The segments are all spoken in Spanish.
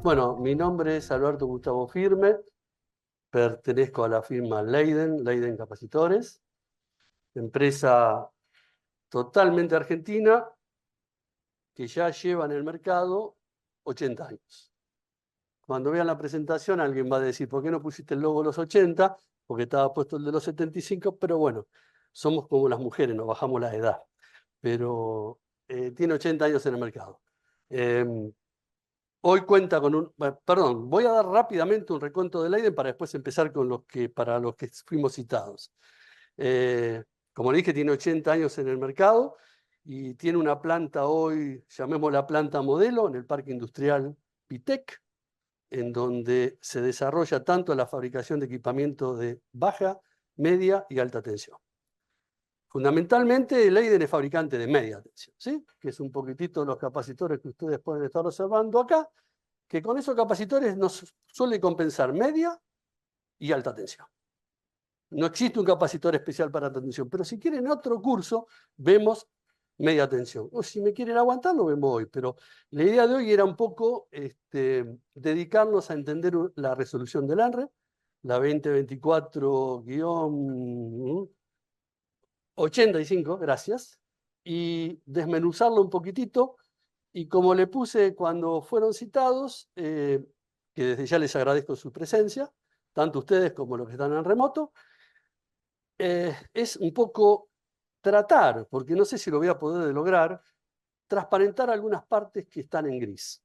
Bueno, mi nombre es Alberto Gustavo Firme, pertenezco a la firma Leiden Capacitores, empresa totalmente argentina que ya lleva en el mercado 80 años. Cuando vean la presentación alguien va a decir, ¿por qué no pusiste el logo de los 80? Porque estaba puesto el de los 75, pero bueno, somos como las mujeres, nos bajamos la edad. Pero tiene 80 años en el mercado. Hoy cuenta con perdón, voy a dar rápidamente un recuento de Leiden para después empezar con para los que fuimos citados. Como le dije, tiene 80 años en el mercado y tiene una planta hoy, llamémosla planta modelo, en el Parque Industrial Pitec, en donde se desarrolla tanto la fabricación de equipamiento de baja, media y alta tensión. Fundamentalmente, Leiden es fabricante de media tensión, ¿sí? Que es un poquitito los capacitores que ustedes pueden estar observando acá, que con esos capacitores nos suele compensar media y alta tensión. No existe un capacitor especial para alta tensión, pero si quieren otro curso, vemos media tensión. O si me quieren aguantar, lo vemos hoy, pero la idea de hoy era un poco dedicarnos a entender la resolución del ANRE, la 2024-85, gracias, y desmenuzarlo un poquitito. Y como le puse cuando fueron citados, que desde ya les agradezco su presencia, tanto ustedes como los que están en remoto, es un poco tratar, porque no sé si lo voy a poder lograr, transparentar algunas partes que están en gris.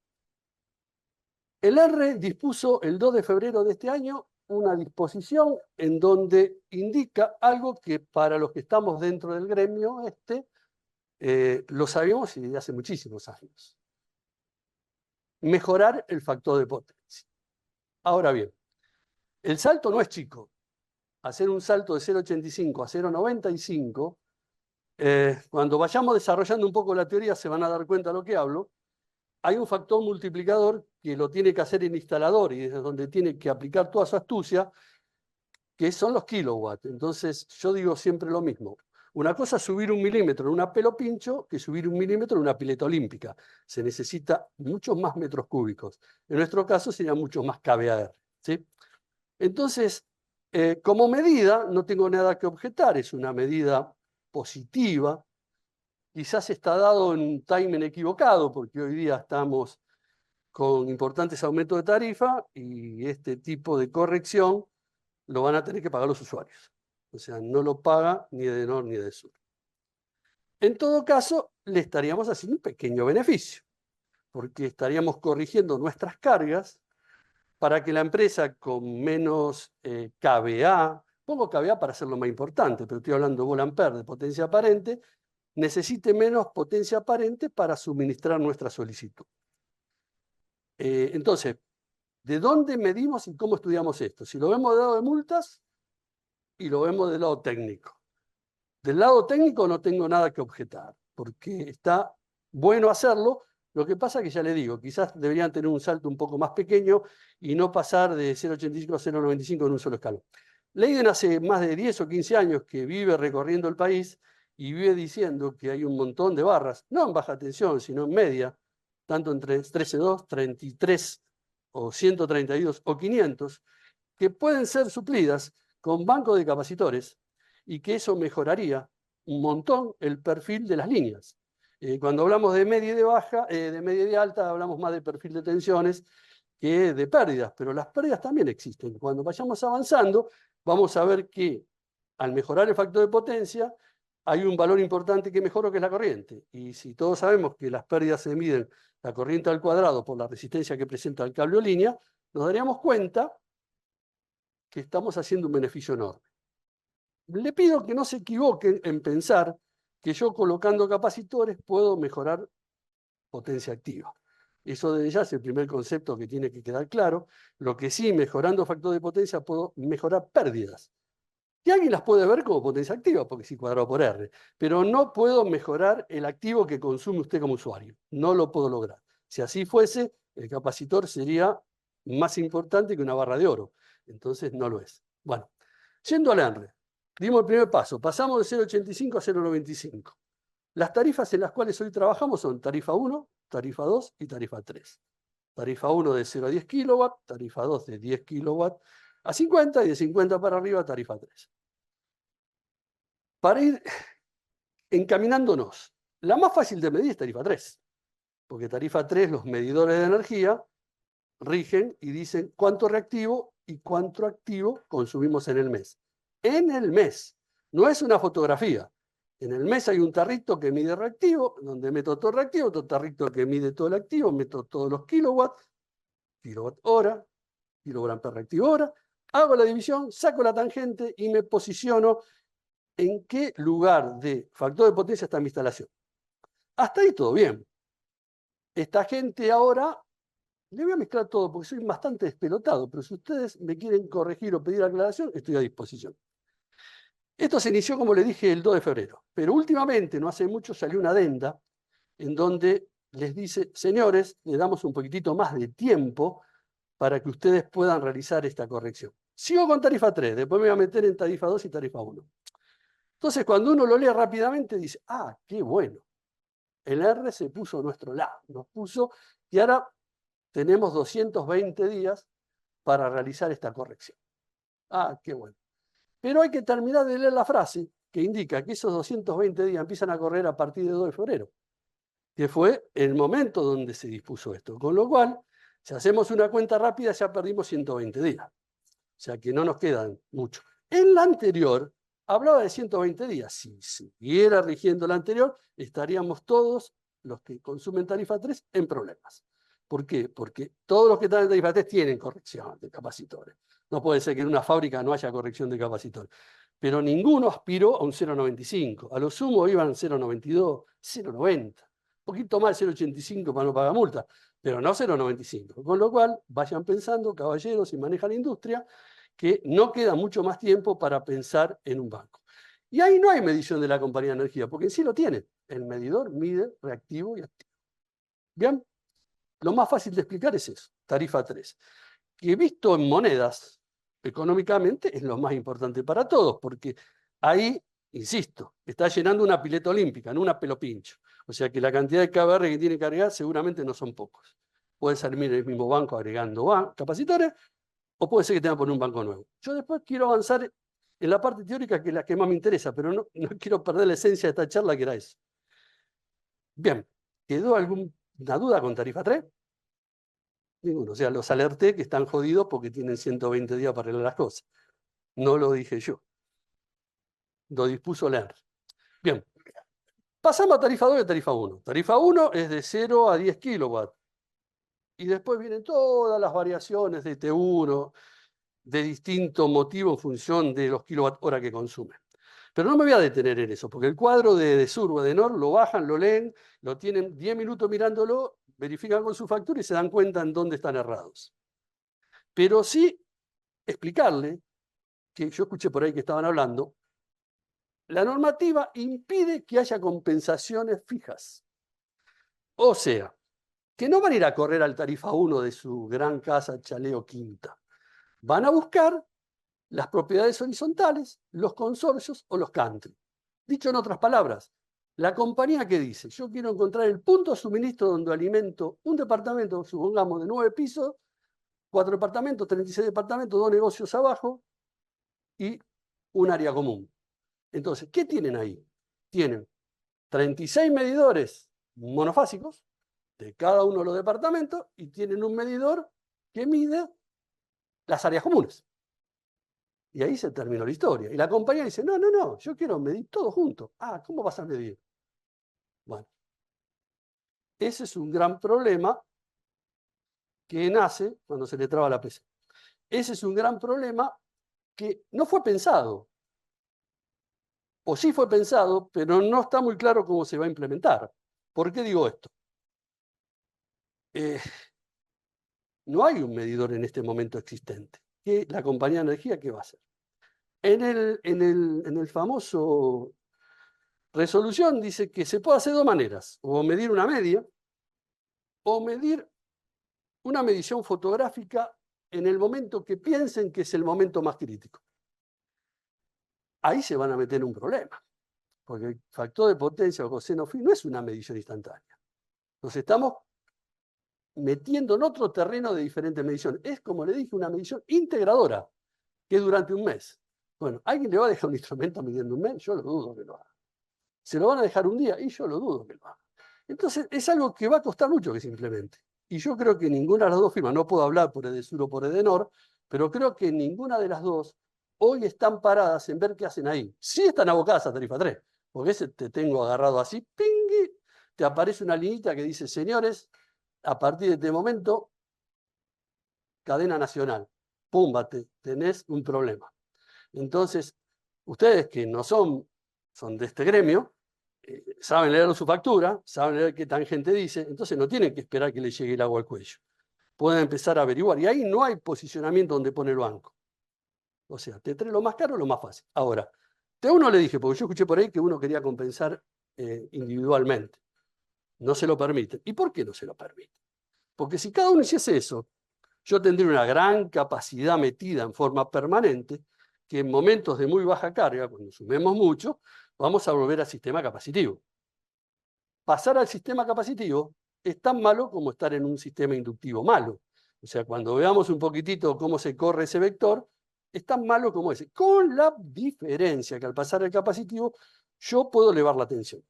El R dispuso el 2 de febrero de este año una disposición en donde indica algo que para los que estamos dentro del gremio lo sabemos y desde hace muchísimos años. Mejorar el factor de potencia. Ahora bien, el salto no es chico. Hacer un salto de 0,85 a 0,95, cuando vayamos desarrollando un poco la teoría se van a dar cuenta de lo que hablo. Hay un factor multiplicador que lo tiene que hacer el instalador y desde donde tiene que aplicar toda su astucia, que son los kilowatts. Entonces, yo digo siempre lo mismo. Una cosa es subir 1 milímetro en una pelo pincho que subir 1 milímetro en una pileta olímpica. Se necesita muchos más metros cúbicos. En nuestro caso sería mucho más kVAR, ¿sí? Entonces, como medida, no tengo nada que objetar. Es una medida positiva. Quizás está dado en un timing equivocado, porque hoy día estamos con importantes aumentos de tarifa y este tipo de corrección lo van a tener que pagar los usuarios. O sea, no lo paga ni de norte ni de sur. En todo caso, le estaríamos haciendo un pequeño beneficio, porque estaríamos corrigiendo nuestras cargas para que la empresa con menos kVA, pongo kVA para hacerlo más importante, pero estoy hablando de volt-ampere, de potencia aparente, necesite menos potencia aparente para suministrar nuestra solicitud. Entonces, ¿de dónde medimos y cómo estudiamos esto? Si lo vemos del lado de multas y lo vemos del lado técnico. Del lado técnico no tengo nada que objetar, porque está bueno hacerlo. Lo que pasa es que ya le digo, quizás deberían tener un salto un poco más pequeño y no pasar de 0,85 a 0,95 en un solo escalón. Leiden hace más de 10 o 15 años que vive recorriendo el país y vive diciendo que hay un montón de barras, no en baja tensión, sino en media, tanto entre 13.2, 33 o 132 o 500, que pueden ser suplidas con bancos de capacitores y que eso mejoraría un montón el perfil de las líneas. Cuando hablamos de media y de baja, de media y de alta, hablamos más de perfil de tensiones que de pérdidas, pero las pérdidas también existen. Cuando vayamos avanzando, vamos a ver que al mejorar el factor de potencia, hay un valor importante que mejoró, que es la corriente. Y si todos sabemos que las pérdidas se miden la corriente al cuadrado por la resistencia que presenta el cable o línea, nos daríamos cuenta que estamos haciendo un beneficio enorme. Le pido que no se equivoquen en pensar que yo colocando capacitores puedo mejorar potencia activa. Eso desde ya es el primer concepto que tiene que quedar claro. Lo que sí, mejorando factor de potencia, puedo mejorar pérdidas. Y alguien las puede ver como potencia activa, porque sí cuadrado por R. Pero no puedo mejorar el activo que consume usted como usuario. No lo puedo lograr. Si así fuese, el capacitor sería más importante que una barra de oro. Entonces no lo es. Bueno, yendo al ANRE, dimos el primer paso. Pasamos de 0,85 a 0,95. Las tarifas en las cuales hoy trabajamos son tarifa 1, tarifa 2 y tarifa 3. Tarifa 1 de 0 a 10 kilowatts, tarifa 2 de 10 kilowatts a 50 y de 50 para arriba tarifa 3. Para ir encaminándonos, la más fácil de medir es tarifa 3, porque tarifa 3 los medidores de energía rigen y dicen cuánto reactivo y cuánto activo consumimos en el mes. En el mes, no es una fotografía. En el mes hay un tarrito que mide reactivo, donde meto todo el reactivo, otro tarrito que mide todo el activo, meto todos los kilowatts, kilowatt hora, kilogram per reactivo hora, hago la división, saco la tangente y me posiciono en qué lugar de factor de potencia está mi instalación. Hasta ahí todo bien. Esta gente ahora, le voy a mezclar todo porque soy bastante despelotado, pero si ustedes me quieren corregir o pedir aclaración, estoy a disposición. Esto se inició, como le dije, el 2 de febrero, pero últimamente, no hace mucho, salió una adenda en donde les dice, señores, le damos un poquitito más de tiempo para que ustedes puedan realizar esta corrección. Sigo con tarifa 3, después me voy a meter en tarifa 2 y tarifa 1. Entonces, cuando uno lo lee rápidamente, dice, ah, qué bueno. El R se puso a nuestro lado, nos puso, y ahora tenemos 220 días para realizar esta corrección. Ah, qué bueno. Pero hay que terminar de leer la frase que indica que esos 220 días empiezan a correr a partir del 2 de febrero, que fue el momento donde se dispuso esto. Con lo cual, si hacemos una cuenta rápida, ya perdimos 120 días. O sea que no nos quedan mucho. En la anterior, hablaba de 120 días. Si siguiera rigiendo la anterior, estaríamos todos los que consumen tarifa 3 en problemas. ¿Por qué? Porque todos los que están en tarifa 3 tienen corrección de capacitores. No puede ser que en una fábrica no haya corrección de capacitores. Pero ninguno aspiró a un 0,95. A lo sumo iban 0,92, 0,90. Un poquito más 0,85 para no pagar multa, pero no 0,95. Con lo cual, vayan pensando, caballeros, si manejan industria, que no queda mucho más tiempo para pensar en un banco. Y ahí no hay medición de la compañía de energía, porque en sí lo tiene. El medidor mide reactivo y activo. Bien, lo más fácil de explicar es eso, tarifa 3. Que visto en monedas, económicamente, es lo más importante para todos, porque ahí, insisto, está llenando una pileta olímpica, no una pelo pincho. O sea que la cantidad de KBR que tiene que agregar seguramente no son pocos. Puede salir el mismo banco agregando capacitores, o puede ser que tenga que poner un banco nuevo. Yo después quiero avanzar en la parte teórica, que es la que más me interesa, pero no quiero perder la esencia de esta charla, que era eso. Bien, ¿quedó alguna duda con tarifa 3? Ninguno. O sea, los alerté que están jodidos porque tienen 120 días para arreglar las cosas. No lo dije yo. Lo dispuso la ENRE. Bien. Pasamos a tarifa 2 y a tarifa 1. Tarifa 1 es de 0 a 10 kilowatts. Y después vienen todas las variaciones de T1, de distinto motivo en función de los kilowatt hora que consumen. Pero no me voy a detener en eso, porque el cuadro de Sur o de Nor lo bajan, lo leen, lo tienen 10 minutos mirándolo, verifican con su factura y se dan cuenta en dónde están errados. Pero sí explicarle, que yo escuché por ahí que estaban hablando, la normativa impide que haya compensaciones fijas. O sea, que no van a ir a correr al tarifa 1 de su gran casa, chaleo, quinta. Van a buscar las propiedades horizontales, los consorcios o los country. Dicho en otras palabras, la compañía que dice, yo quiero encontrar el punto de suministro donde alimento un departamento, supongamos de 9 pisos, 4 departamentos, 36 departamentos, 2 negocios abajo y un área común. Entonces, ¿qué tienen ahí? Tienen 36 medidores monofásicos de cada uno de los departamentos y tienen un medidor que mide las áreas comunes. Y ahí se terminó la historia. Y la compañía dice, no, yo quiero medir todo junto. Ah, ¿cómo vas a medir? Bueno, ese es un gran problema que nace cuando se le traba la PC. Ese es un gran problema que no fue pensado. O sí fue pensado, pero no está muy claro cómo se va a implementar. ¿Por qué digo esto? No hay un medidor en este momento existente. La compañía de energía, ¿qué va a hacer? En el famoso resolución dice que se puede hacer de dos maneras, o medir una media, o medir una medición fotográfica en el momento que piensen que es el momento más crítico. Ahí se van a meter en un problema, porque el factor de potencia o coseno phi no es una medición instantánea. Nos estamos metiendo en otro terreno de diferentes mediciones. Es, como le dije, una medición integradora, que es durante un mes. Bueno, ¿alguien le va a dejar un instrumento midiendo un mes? Yo lo dudo que lo haga. ¿Se lo van a dejar un día? Y yo lo dudo que lo haga. Entonces, es algo que va a costar mucho que se implemente. Y yo creo que ninguna de las dos firmas, no puedo hablar por Edesur o por Edenor, pero creo que ninguna de las dos hoy están paradas en ver qué hacen ahí. Sí están abocadas a tarifa 3, porque ese te tengo agarrado así, ¡ping! Te aparece una liñita que dice, señores, a partir de este momento, cadena nacional. Pumba, tenés un problema. Entonces, ustedes que no son de este gremio, saben leer su factura, saben leer qué tangente dice, entonces no tienen que esperar que les llegue el agua al cuello. Pueden empezar a averiguar. Y ahí no hay posicionamiento donde pone el banco. O sea, T3 lo más caro, lo más fácil. Ahora, T1 le dije, porque yo escuché por ahí que uno quería compensar individualmente. No se lo permiten. ¿Y por qué no se lo permiten? Porque si cada uno hiciese eso, yo tendría una gran capacidad metida en forma permanente, que en momentos de muy baja carga, cuando sumemos mucho, vamos a volver al sistema capacitivo. Pasar al sistema capacitivo es tan malo como estar en un sistema inductivo malo. O sea, cuando veamos un poquitito cómo se corre ese vector, es tan malo como ese. Con la diferencia que al pasar al capacitivo, yo puedo elevar la tensión.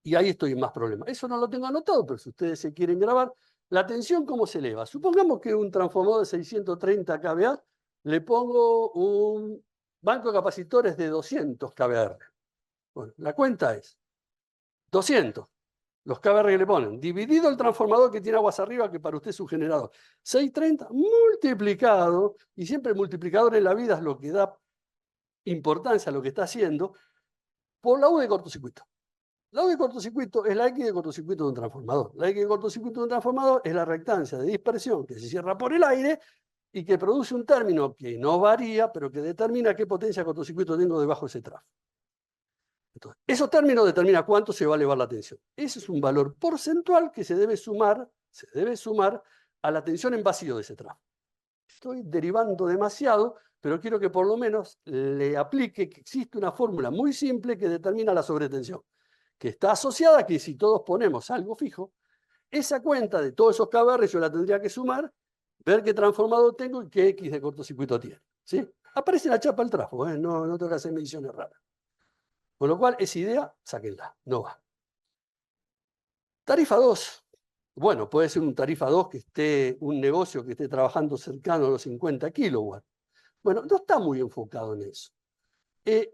Y ahí estoy en más problemas. Eso no lo tengo anotado, pero si ustedes se quieren grabar, la tensión, ¿cómo se eleva? Supongamos que un transformador de 630 kVA le pongo un banco de capacitores de 200 kVA. Bueno, la cuenta es 200, los kVA que le ponen, dividido el transformador que tiene aguas arriba, que para usted es un generador. 630 multiplicado, y siempre el multiplicador en la vida es lo que da importancia a lo que está haciendo, por la U de cortocircuito. La U de cortocircuito es la X de cortocircuito de un transformador. La X de cortocircuito de un transformador es la reactancia de dispersión que se cierra por el aire y que produce un término que no varía, pero que determina qué potencia de cortocircuito tengo debajo de ese trafo. Entonces, esos términos determinan cuánto se va a elevar la tensión. Ese es un valor porcentual que se debe sumar a la tensión en vacío de ese trafo. Estoy derivando demasiado, pero quiero que por lo menos le aplique que existe una fórmula muy simple que determina la sobretensión, que está asociada a que si todos ponemos algo fijo, esa cuenta de todos esos kVA yo la tendría que sumar, ver qué transformador tengo y qué X de cortocircuito tiene. ¿Sí? Aparece la chapa del trafo, no tengo que hacer mediciones raras. Con lo cual, esa idea, sáquenla, no va. Tarifa 2. Bueno, puede ser un tarifa 2 que esté, un negocio que esté trabajando cercano a los 50 kilowatts. Bueno, no está muy enfocado en eso.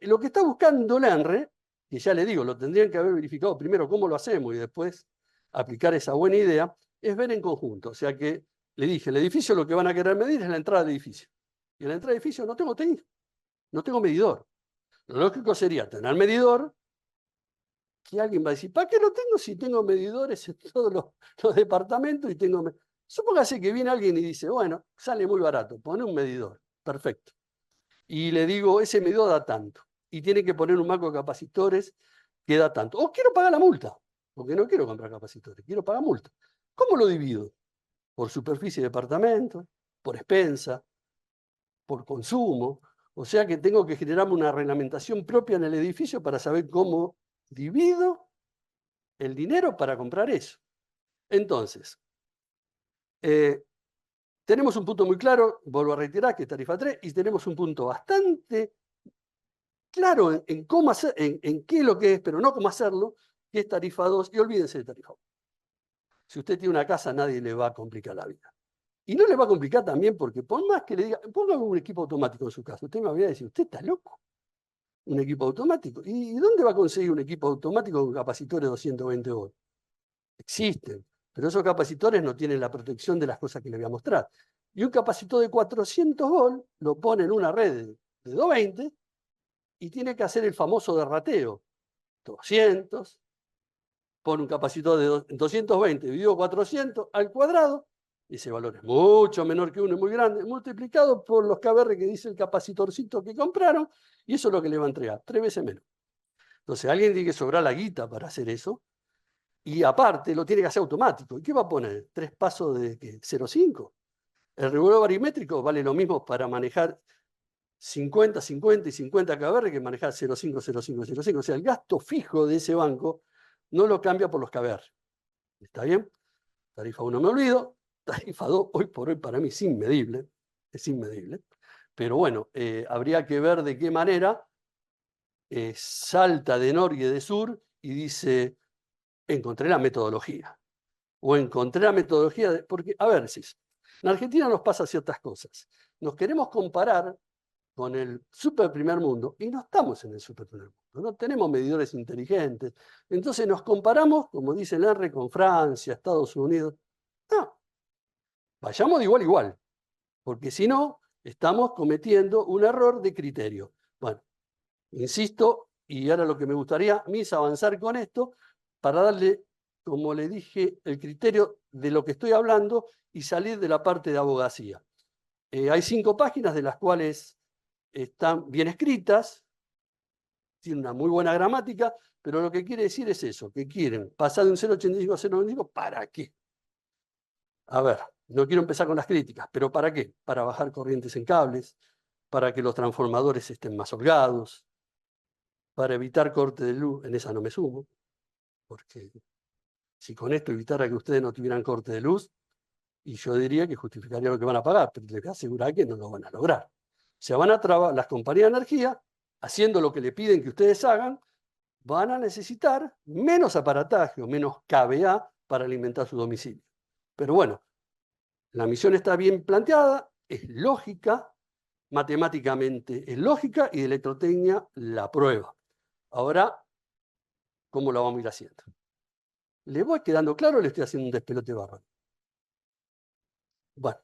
Lo que está buscando el ENRE, que ya le digo, lo tendrían que haber verificado primero cómo lo hacemos y después aplicar esa buena idea, es ver en conjunto. O sea que, le dije, el edificio lo que van a querer medir es la entrada del edificio. Y en la entrada del edificio no tengo TI, no tengo medidor. Lo lógico sería tener medidor, que alguien va a decir, ¿para qué lo tengo si tengo medidores en todos los departamentos y tengo... Supóngase que viene alguien y dice, bueno, sale muy barato, pone un medidor, perfecto. Y le digo, ese medidor da tanto. Y tiene que poner un banco de capacitores que da tanto. O quiero pagar la multa, porque no quiero comprar capacitores, quiero pagar multa. ¿Cómo lo divido? Por superficie de departamento, por expensa, por consumo. O sea que tengo que generarme una reglamentación propia en el edificio para saber cómo divido el dinero para comprar eso. Entonces, tenemos un punto muy claro, vuelvo a reiterar, que es tarifa 3, y tenemos un punto bastante claro en cómo hacer, en qué es lo que es, pero no cómo hacerlo, que es tarifa 2, y olvídense de tarifa 1. Si usted tiene una casa, nadie le va a complicar la vida. Y no le va a complicar también porque por más que le diga, ponga un equipo automático en su casa, usted me va a decir, usted está loco. Un equipo automático. ¿Y dónde va a conseguir un equipo automático con capacitores de 220 volts? Existen, pero esos capacitores no tienen la protección de las cosas que le voy a mostrar. Y un capacitor de 400 volts lo pone en una red de 220 y tiene que hacer el famoso derrateo. 200, pone un capacitor de 220 dividido 400 al cuadrado, ese valor es mucho menor que uno, es muy grande, multiplicado por los kVA que dice el capacitorcito que compraron, y eso es lo que le va a entregar, 3 veces menos. Entonces, alguien tiene que sobrar la guita para hacer eso, y aparte lo tiene que hacer automático. ¿Y qué va a poner? ¿3 pasos de 0,5? El regulador barimétrico vale lo mismo para manejar 50, 50 y 50 kVA que manejar 0,5, 0,5, 0,5. O sea, el gasto fijo de ese banco no lo cambia por los kVA. ¿Está bien? Tarifa 1 me olvido, tarifa 2 hoy por hoy para mí es inmedible, pero bueno, habría que ver de qué manera salta de norte y de sur y dice, encontré la metodología, o encontré la metodología, porque, a ver, si en Argentina nos pasa ciertas cosas, nos queremos comparar con el super primer mundo y no estamos en el super primer mundo, no tenemos medidores inteligentes, entonces nos comparamos, como dice el ENRE, con Francia, Estados Unidos. No, vayamos de igual a igual, porque si no, estamos cometiendo un error de criterio. Bueno, insisto, y ahora lo que me gustaría a mí es avanzar con esto para darle, como le dije, el criterio de lo que estoy hablando y salir de la parte de abogacía. Hay 5 páginas de las cuales están bien escritas, tienen una muy buena gramática, pero lo que quiere decir es eso, que quieren pasar de un 0,85 a 0,95, ¿para qué? A ver, no quiero empezar con las críticas, pero ¿para qué? Para bajar corrientes en cables, para que los transformadores estén más holgados, para evitar corte de luz, en esa no me sumo, porque si con esto evitara que ustedes no tuvieran corte de luz, y yo diría que justificaría lo que van a pagar, pero les voy a asegurar que no lo van a lograr. O sea, van a trabajar las compañías de energía, haciendo lo que le piden que ustedes hagan, van a necesitar menos aparataje o menos KVA para alimentar su domicilio. Pero bueno, la misión está bien planteada, es lógica, matemáticamente es lógica y de electrotecnia la prueba. Ahora, ¿cómo lo vamos a ir haciendo? ¿Le voy quedando claro o le estoy haciendo un despelote bárbaro? Bueno,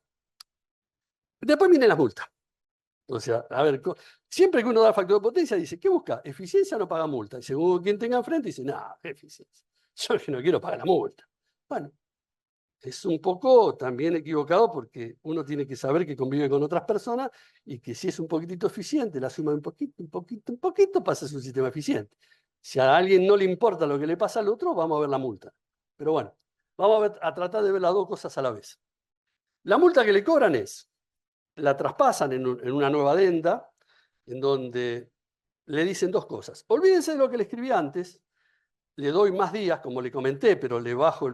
después viene la multa. O sea, a ver, siempre que uno da factor de potencia dice, ¿qué busca? ¿Eficiencia o no paga multa? Y según quien tenga enfrente dice, no, eficiencia. Yo que no quiero pagar la multa. Bueno, es un poco también equivocado porque uno tiene que saber que convive con otras personas y que si es un poquitito eficiente, la suma de un poquito, pasa a ser un sistema eficiente. Si a alguien no le importa lo que le pasa al otro, vamos a ver la multa. Pero bueno, vamos a tratar de ver las dos cosas a la vez. La multa que le cobran es, la traspasan en una nueva adenda, en donde le dicen 2 cosas. Olvídense de lo que le escribí antes, le doy más días, como le comenté, pero le bajo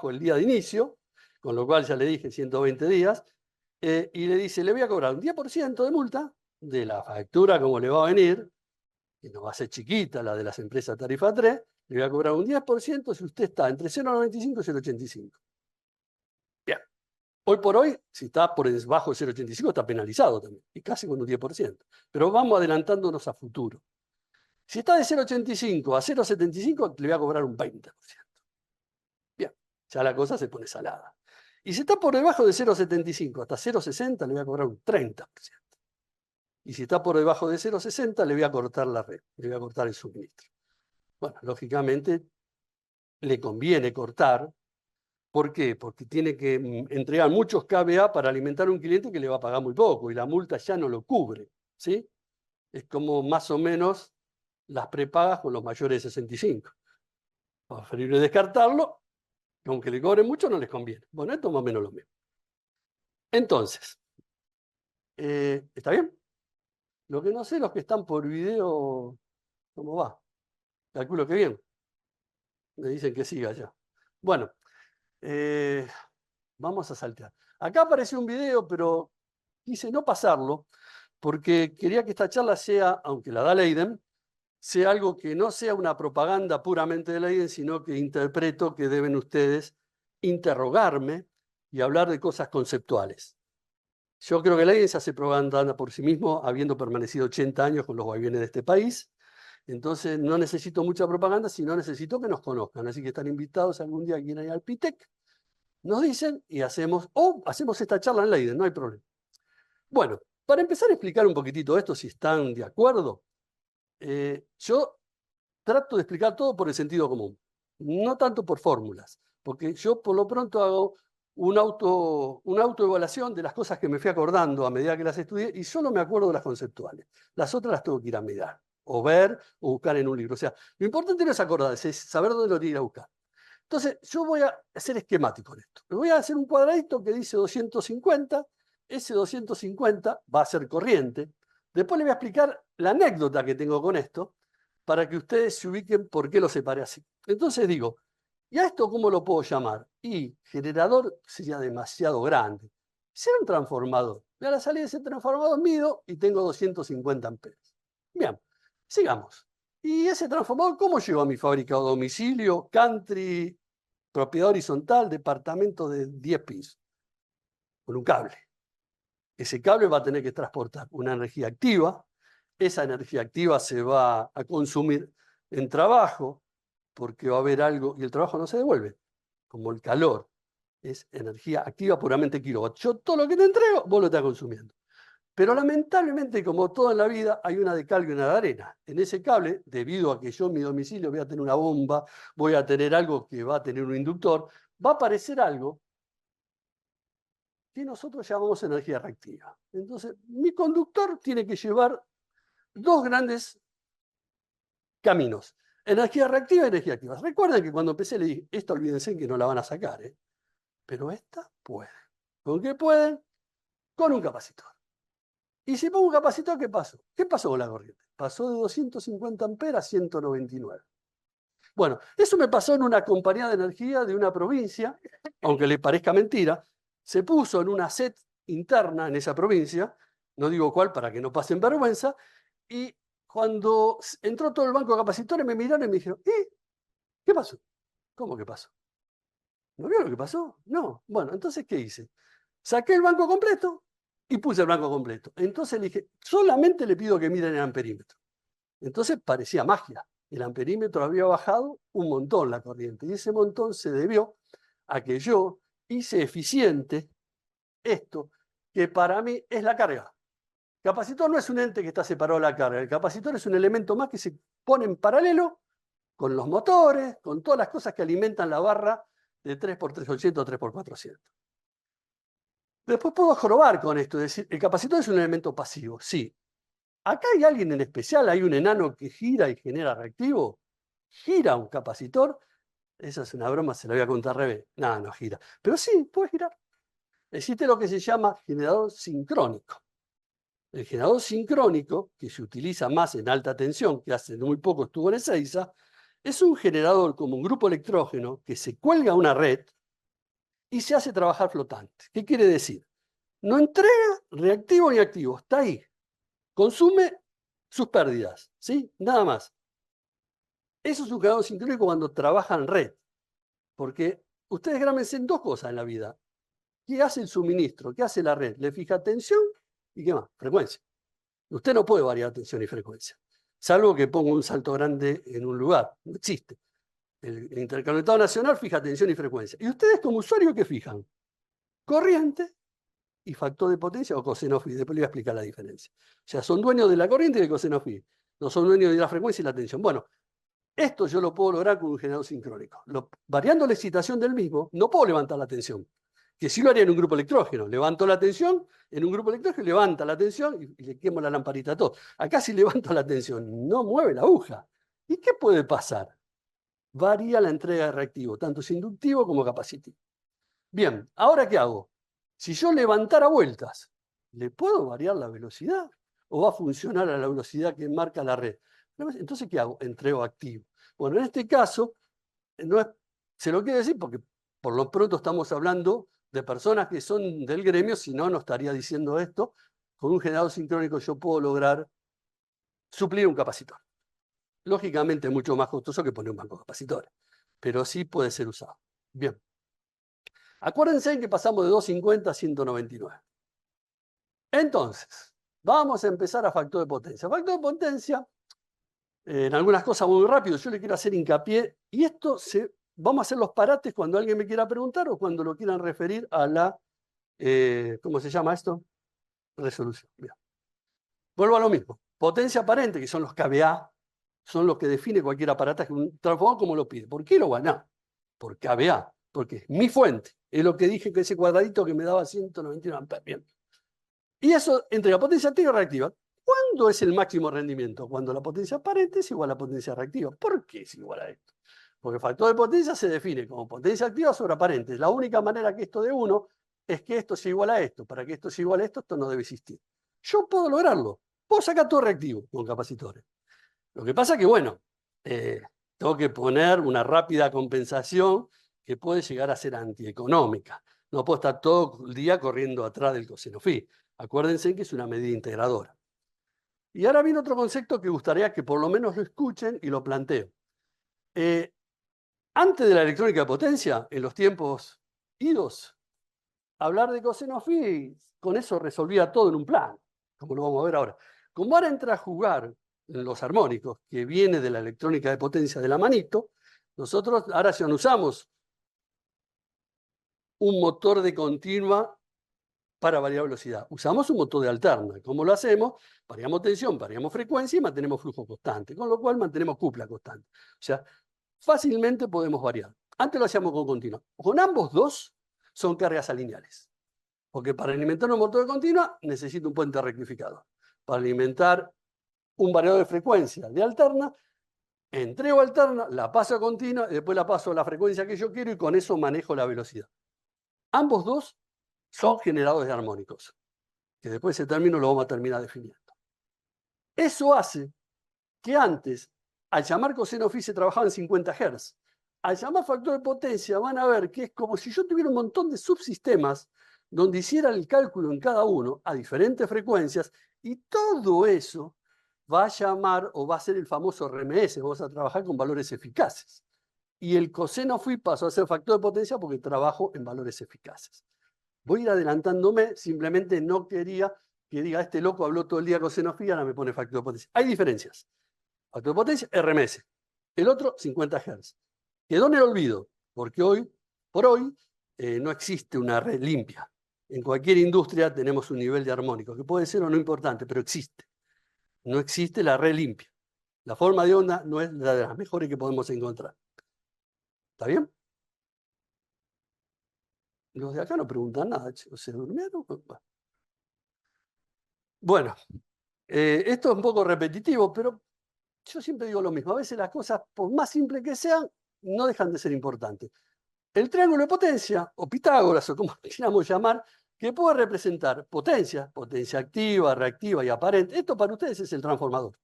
el día de inicio, con lo cual ya le dije 120 días, y le dice, le voy a cobrar un 10% de multa de la factura como le va a venir, que no va a ser chiquita la de las empresas tarifa 3, le voy a cobrar un 10% si usted está entre 0,95 y 0,85. Bien. Hoy por hoy, si está por debajo de 0,85, está penalizado también, y casi con un 10%. Pero vamos adelantándonos a futuro. Si está de 0,85 a 0,75, le voy a cobrar un 20%. Bien, ya la cosa se pone salada. Y si está por debajo de 0,75 hasta 0,60, le voy a cobrar un 30%. Y si está por debajo de 0,60, le voy a cortar la red, le voy a cortar el suministro. Bueno, lógicamente, le conviene cortar. ¿Por qué? Porque tiene que entregar muchos KVA para alimentar a un cliente que le va a pagar muy poco y la multa ya no lo cubre, ¿sí? Es como más o menos las prepagas con los mayores de 65. Preferible descartarlo, aunque le cobren mucho no les conviene. Bueno, esto es más o menos lo mismo. Entonces, ¿está bien? Lo que no sé, los que están por video, ¿cómo va? Calculo que bien. Me dicen que siga ya. Bueno, vamos a saltear. Acá apareció un video, pero quise no pasarlo, porque quería que esta charla sea, aunque la da Leiden, sea algo que no sea una propaganda puramente de Leiden, sino que interpreto que deben ustedes interrogarme y hablar de cosas conceptuales. Yo creo que Leiden se hace propaganda por sí mismo, habiendo permanecido 80 años con los vaivenes de este país. Entonces no necesito mucha propaganda, sino necesito que nos conozcan. Así que están invitados algún día a ir al PITEC, nos dicen y hacemos esta charla en Leiden, no hay problema. Bueno, para empezar a explicar un poquitito esto, si están de acuerdo, yo trato de explicar todo por el sentido común, no tanto por fórmulas, porque yo por lo pronto hago una autoevaluación de las cosas que me fui acordando a medida que las estudié y solo me acuerdo de las conceptuales. Las otras las tengo que ir a mirar, o ver, o buscar en un libro. O sea, lo importante no es acordarse, es saber dónde lo tiene que ir a buscar. Entonces, yo voy a ser esquemático en esto. Me voy a hacer un cuadradito que dice 250, ese 250 va a ser corriente. Después le voy a explicar la anécdota que tengo con esto, para que ustedes se ubiquen por qué lo separé así. Entonces digo, ¿Y a esto cómo lo puedo llamar? Y generador sería demasiado grande. Será un transformador. Y a la salida de ese transformador mido y tengo 250 amperes. Bien, sigamos. ¿Y ese transformador cómo llegó a mi fábrica o domicilio? Country, propiedad horizontal, departamento de 10 pisos. Con un cable. Ese cable va a tener que transportar una energía activa. Esa energía activa se va a consumir en trabajo, porque va a haber algo, y el trabajo no se devuelve, como el calor. Es energía activa puramente kilowatt. Yo todo lo que te entrego, vos lo estás consumiendo. Pero lamentablemente, como todo en la vida, hay una de cal y una de arena. En ese cable, debido a que yo en mi domicilio voy a tener una bomba, voy a tener algo que va a tener un inductor, va a aparecer algo que nosotros llamamos energía reactiva. Entonces, mi conductor tiene que llevar dos grandes caminos. Energía reactiva y energía activa. Recuerden que cuando empecé le dije, esta olvídense que no la van a sacar, ¿eh? Pero esta puede. ¿Con qué pueden? Con un capacitor. Y si pongo un capacitor, ¿qué pasó? ¿Qué pasó con la corriente? Pasó de 250 amperes a 199. Bueno, eso me pasó en una compañía de energía de una provincia, aunque le parezca mentira, se puso en una SET interna en esa provincia, no digo cuál para que no pasen vergüenza, y cuando entró todo el banco de capacitores me miraron y me dijeron, ¿qué pasó? ¿Cómo que pasó? ¿No vio lo que pasó? No. Bueno, entonces, ¿qué hice? Saqué el banco completo y puse el banco completo. Entonces le dije, solamente le pido que miren el amperímetro. Entonces parecía magia. El amperímetro había bajado un montón la corriente. Y ese montón se debió a que yo hice eficiente esto, que para mí es la carga. El capacitor no es un ente que está separado de la carga. El capacitor es un elemento más que se pone en paralelo con los motores, con todas las cosas que alimentan la barra de 3x300 o 3x400. Después puedo jorobar con esto, es decir, el capacitor es un elemento pasivo, sí. Acá hay alguien en especial, hay un enano que gira y genera reactivo. ¿Gira un capacitor? Esa es una broma, se la voy a contar al revés. No, no gira. Pero sí, puede girar. Existe lo que se llama generador sincrónico. El generador sincrónico, que se utiliza más en alta tensión, que hace muy poco estuvo en Ezeiza, es un generador como un grupo electrógeno que se cuelga a una red y se hace trabajar flotante. ¿Qué quiere decir? No entrega reactivo ni activo, está ahí. Consume sus pérdidas, ¿sí? Nada más. Eso es un generador sincrónico cuando trabaja en red, porque ustedes grámense en dos cosas en la vida. ¿Qué hace el suministro? ¿Qué hace la red? Le fija tensión y ¿qué más? Frecuencia. Usted no puede variar tensión y frecuencia, salvo que ponga un salto grande en un lugar. No existe. El interconectado nacional fija tensión y frecuencia. ¿Y ustedes como usuario qué fijan? Corriente y factor de potencia o coseno phi. Después le voy a explicar la diferencia. O sea, son dueños de la corriente y del coseno phi. No son dueños de la frecuencia y la tensión. Bueno, esto yo lo puedo lograr con un generador sincrónico. Variando la excitación del mismo, no puedo levantar la tensión. Que sí lo haría en un grupo electrógeno. Levanto la tensión, en un grupo electrógeno levanta la tensión y le quemo la lamparita a todo. Acá si levanto la tensión, no mueve la aguja. ¿Y qué puede pasar? Varía la entrega de reactivo, tanto es inductivo como capacitivo. Bien, ¿ahora qué hago? Si yo levantara vueltas, ¿le puedo variar la velocidad? ¿O va a funcionar a la velocidad que marca la red? Entonces, ¿qué hago? Entrego activo. Bueno, en este caso, no es, se lo quiero decir porque por lo pronto estamos hablando de personas que son del gremio, si no, no estaría diciendo esto. Con un generador sincrónico yo puedo lograr suplir un capacitor. Lógicamente es mucho más costoso que poner un banco de capacitores, pero sí puede ser usado. Bien. Acuérdense que pasamos de 250 a 199. Entonces, vamos a empezar a factor de potencia. Factor de potencia, en algunas cosas muy rápido, yo le quiero hacer hincapié, y esto vamos a hacer los parates cuando alguien me quiera preguntar o cuando lo quieran referir a la, ¿cómo se llama esto? Resolución. Bien. Vuelvo a lo mismo. Potencia aparente, que son los kVA, son los que define cualquier aparataje, un transformador como lo pide. ¿Por qué lo gana? Por kVA, porque es mi fuente. Es lo que dije que ese cuadradito que me daba 191 amperes. Bien. Y eso entrega potencia activa y reactiva. ¿Cuándo es el máximo rendimiento? Cuando la potencia aparente es igual a la potencia reactiva. ¿Por qué es igual a esto? Porque el factor de potencia se define como potencia activa sobre aparente. La única manera que esto dé 1 es que esto sea igual a esto. Para que esto sea igual a esto no debe existir. Yo puedo lograrlo. Puedo sacar todo reactivo con capacitores. Lo que pasa es que, bueno, tengo que poner una rápida compensación que puede llegar a ser antieconómica. No puedo estar todo el día corriendo atrás del coseno phi. Acuérdense que es una medida integradora. Y ahora viene otro concepto que gustaría que por lo menos lo escuchen y lo planteo. Antes de la electrónica de potencia, en los tiempos idos, hablar de coseno phi, con eso resolvía todo en un plan, como lo vamos a ver ahora. Como ahora entra a jugar en los armónicos, que viene de la electrónica de potencia de la manito, nosotros ahora ya no usamos un motor de continua para variar velocidad. Usamos un motor de alterna. ¿Cómo lo hacemos? Variamos tensión, variamos frecuencia y mantenemos flujo constante, con lo cual mantenemos cupla constante. O sea, fácilmente podemos variar. Antes lo hacíamos con continua. Con ambos dos son cargas alineales. Porque para alimentar un motor de continua necesito un puente rectificador. Para alimentar un variador de frecuencia de alterna, entrego alterna, la paso a continua, y después la paso a la frecuencia que yo quiero y con eso manejo la velocidad. Ambos dos son generadores de armónicos, que después ese término lo vamos a terminar definiendo. Eso hace que antes, al llamar coseno phi se trabajaba en 50 Hz. Al llamar factor de potencia van a ver que es como si yo tuviera un montón de subsistemas donde hiciera el cálculo en cada uno a diferentes frecuencias y todo eso va a llamar o va a ser el famoso RMS, vamos a trabajar con valores eficaces. Y el coseno phi pasó a ser factor de potencia porque trabajo en valores eficaces. Voy a ir adelantándome, simplemente no quería que diga, este loco habló todo el día coseno phi, ahora me pone factor de potencia. Hay diferencias. Factor de potencia, RMS. El otro, 50 Hz. Quedó en el olvido, porque hoy por hoy no existe una red limpia. En cualquier industria tenemos un nivel de armónico, que puede ser o no importante, pero existe. No existe la red limpia. La forma de onda no es la de las mejores que podemos encontrar. ¿Está bien? Los de acá no preguntan nada, chicos. ¿Se durmieron? Bueno, esto es un poco repetitivo, pero yo siempre digo lo mismo. A veces las cosas, por más simples que sean, no dejan de ser importantes. El triángulo de potencia, o Pitágoras, o como queramos llamar, que puede representar potencia, potencia activa, reactiva y aparente. Esto para ustedes es el transformador.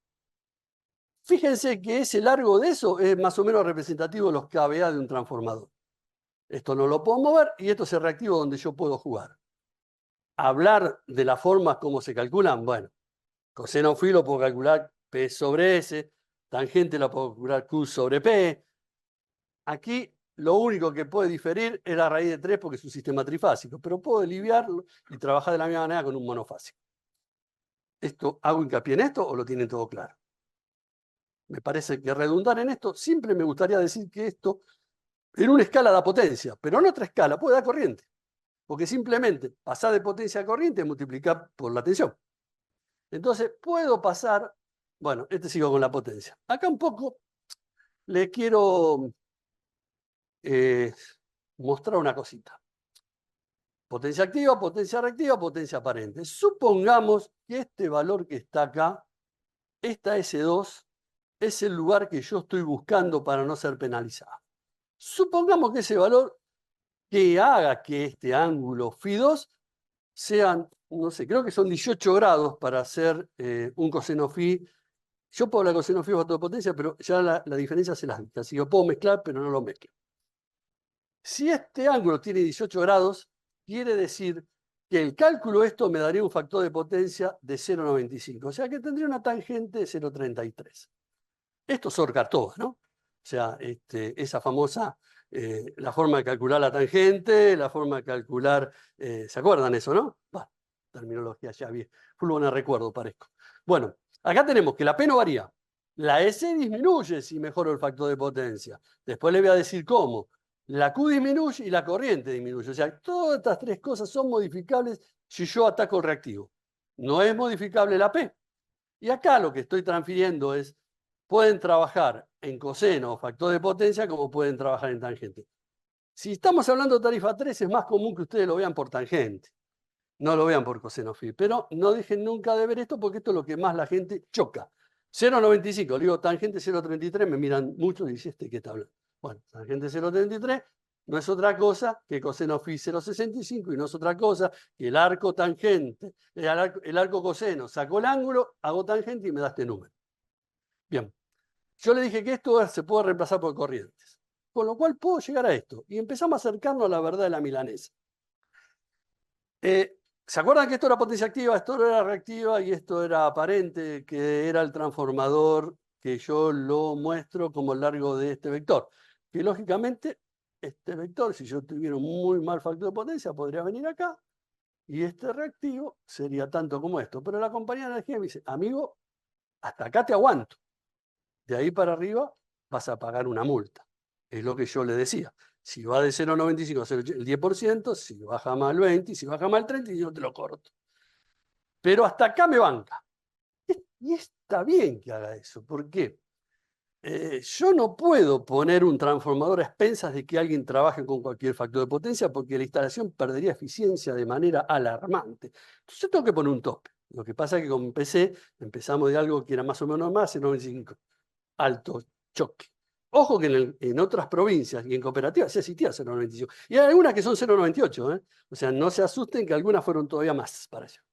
Fíjense que ese largo de eso es más o menos representativo de los kVA de un transformador. Esto no lo puedo mover y esto es el reactivo donde yo puedo jugar. Hablar de las formas como se calculan, bueno, coseno phi lo puedo calcular P sobre S, tangente lo puedo calcular Q sobre P. Aquí lo único que puede diferir es la raíz de 3 porque es un sistema trifásico, pero puedo aliviarlo y trabajar de la misma manera con un monofásico. ¿Esto hago hincapié en esto o lo tienen todo claro? Me parece que redundar en esto, siempre me gustaría decir que esto en una escala da potencia, pero en otra escala puede dar corriente. Porque simplemente pasar de potencia a corriente es multiplicar por la tensión. Entonces puedo pasar, bueno, sigo con la potencia. Acá un poco le quiero mostrar una cosita. Potencia activa, potencia reactiva, potencia aparente. Supongamos que este valor que está acá, esta S2, es el lugar que yo estoy buscando para no ser penalizado. Supongamos que ese valor que haga que este ángulo φ2 sean, no sé, creo que son 18 grados para hacer un coseno phi. Yo puedo hablar de coseno phi factor de potencia, pero ya la diferencia se las dije. Así que yo puedo mezclar, pero no lo mezclo. Si este ángulo tiene 18 grados, quiere decir que el cálculo de esto me daría un factor de potencia de 0,95. O sea que tendría una tangente de 0,33. Esto es Orcartoa, ¿no? O sea, esa famosa, la forma de calcular la tangente, la forma de calcular, ¿se acuerdan eso, no? Bah, terminología ya bien, no recuerdo, parezco. Bueno, acá tenemos que la P no varía. La S disminuye si mejoro el factor de potencia. Después le voy a decir cómo. La Q disminuye y la corriente disminuye. O sea, todas estas tres cosas son modificables si yo ataco el reactivo. No es modificable la P. Y acá lo que estoy transfiriendo es, pueden trabajar en coseno o factor de potencia como pueden trabajar en tangente. Si estamos hablando de tarifa 3, es más común que ustedes lo vean por tangente. No lo vean por coseno phi. Pero no dejen nunca de ver esto porque esto es lo que más la gente choca. 0,95, le digo tangente 0,33, me miran mucho y dicen, ¿qué está hablando? Bueno, tangente 0,33 no es otra cosa que coseno phi 0,65 y no es otra cosa que el arco tangente, el arco coseno, saco el ángulo, hago tangente y me da este número. Bien, Yo le dije que esto se puede reemplazar por corrientes. Con lo cual puedo llegar a esto. Y empezamos a acercarnos a la verdad de la milanesa. ¿Se acuerdan que esto era potencia activa, esto era reactiva y esto era aparente, que era el transformador que yo lo muestro como largo de este vector? Que lógicamente este vector, si yo tuviera un muy mal factor de potencia, podría venir acá y este reactivo sería tanto como esto. Pero la compañía de energía me dice, amigo, hasta acá te aguanto. De ahí para arriba vas a pagar una multa. Es lo que yo le decía. Si va de 0,95 a el 10%, si baja más el 20, si baja más el 30, yo te lo corto. Pero hasta acá me banca. Y está bien que haga eso. ¿Por qué? Yo no puedo poner un transformador a expensas de que alguien trabaje con cualquier factor de potencia porque la instalación perdería eficiencia de manera alarmante. Entonces tengo que poner un tope. Lo que pasa es que con PC empezamos de algo que era más o menos más, 0,95. Alto choque. Ojo que en otras provincias y en cooperativas se existía 0,95. Y hay algunas que son 0,98. O sea, no se asusten que algunas fueron todavía más para allá.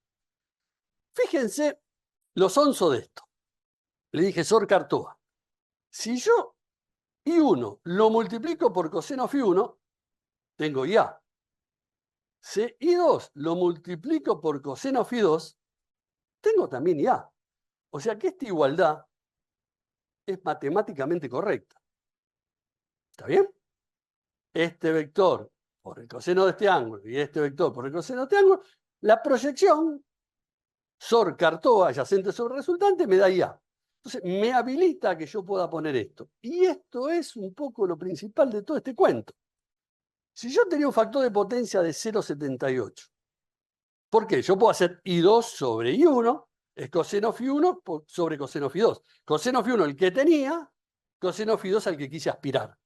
Fíjense lo sonso de esto. Le dije Sor Cartoa. Si yo I1 lo multiplico por coseno Φ1, tengo IA. Si I2 lo multiplico por coseno Φ2, tengo también IA. O sea que esta igualdad es matemáticamente correcta. ¿Está bien? Este vector por el coseno de este ángulo y este vector por el coseno de este ángulo, la proyección Sor Cartoa adyacente sobre resultante me da IA. Entonces me habilita a que yo pueda poner esto. Y esto es un poco lo principal de todo este cuento. Si yo tenía un factor de potencia de 0,78, ¿por qué? Yo puedo hacer I2 sobre I1, es coseno Φ1 sobre coseno Φ2. Coseno Φ1 el que tenía, coseno Φ2 al que quise aspirar.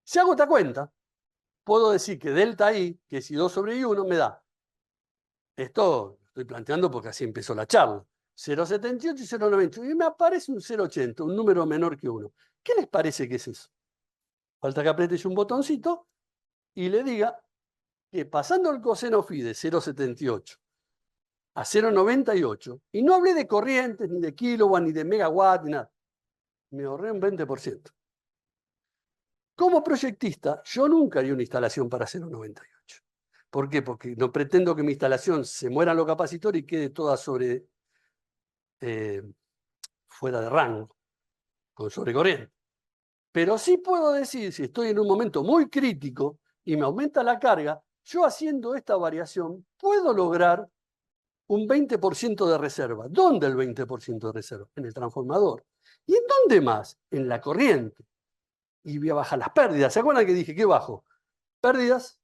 Si hago esta cuenta, puedo decir que delta I, que es I2 sobre I1, me da. Esto lo estoy planteando porque así empezó la charla. 0,78 y 0,98. Y me aparece un 0,80, un número menor que 1. ¿Qué les parece que es eso? Falta que apriete un botoncito y le diga que pasando el coseno phi de 0,78 a 0,98, y no hablé de corrientes, ni de kilowatt, ni de megawatt, ni nada, me ahorré un 20%. Como proyectista, yo nunca haría una instalación para 0,98. ¿Por qué? Porque no pretendo que mi instalación se mueran los capacitores y quede toda fuera de rango, con sobrecorriente. Pero sí puedo decir, si estoy en un momento muy crítico y me aumenta la carga, yo haciendo esta variación puedo lograr un 20% de reserva. ¿Dónde el 20% de reserva? En el transformador. ¿Y en dónde más? En la corriente. Y voy a bajar las pérdidas. ¿Se acuerdan que dije que bajo? Pérdidas,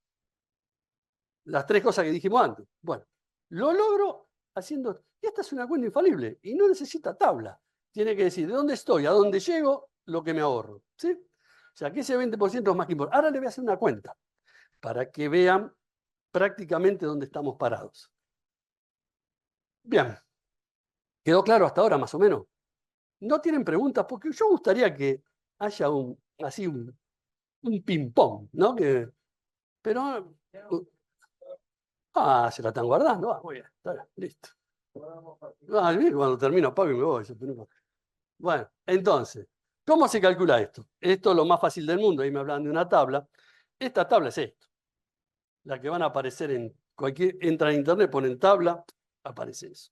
las tres cosas que dijimos antes. Bueno, lo logro haciendo... Y esta es una cuenta infalible y no necesita tabla. Tiene que decir de dónde estoy, a dónde llego, lo que me ahorro. ¿Sí? O sea, que ese 20% es más que importante. Ahora le voy a hacer una cuenta para que vean prácticamente dónde estamos parados. Bien. ¿Quedó claro hasta ahora, más o menos? ¿No tienen preguntas? Porque yo gustaría que haya un ping-pong, ¿no? Pero... se la están guardando. Muy bien, está bien, listo. Cuando termino apago y me voy. Bueno, entonces, ¿cómo se calcula esto? Esto es lo más fácil del mundo. Ahí me hablan de una tabla. Esta tabla es esto. La que van a aparecer en cualquier... Entra en internet, ponen tabla, aparece eso.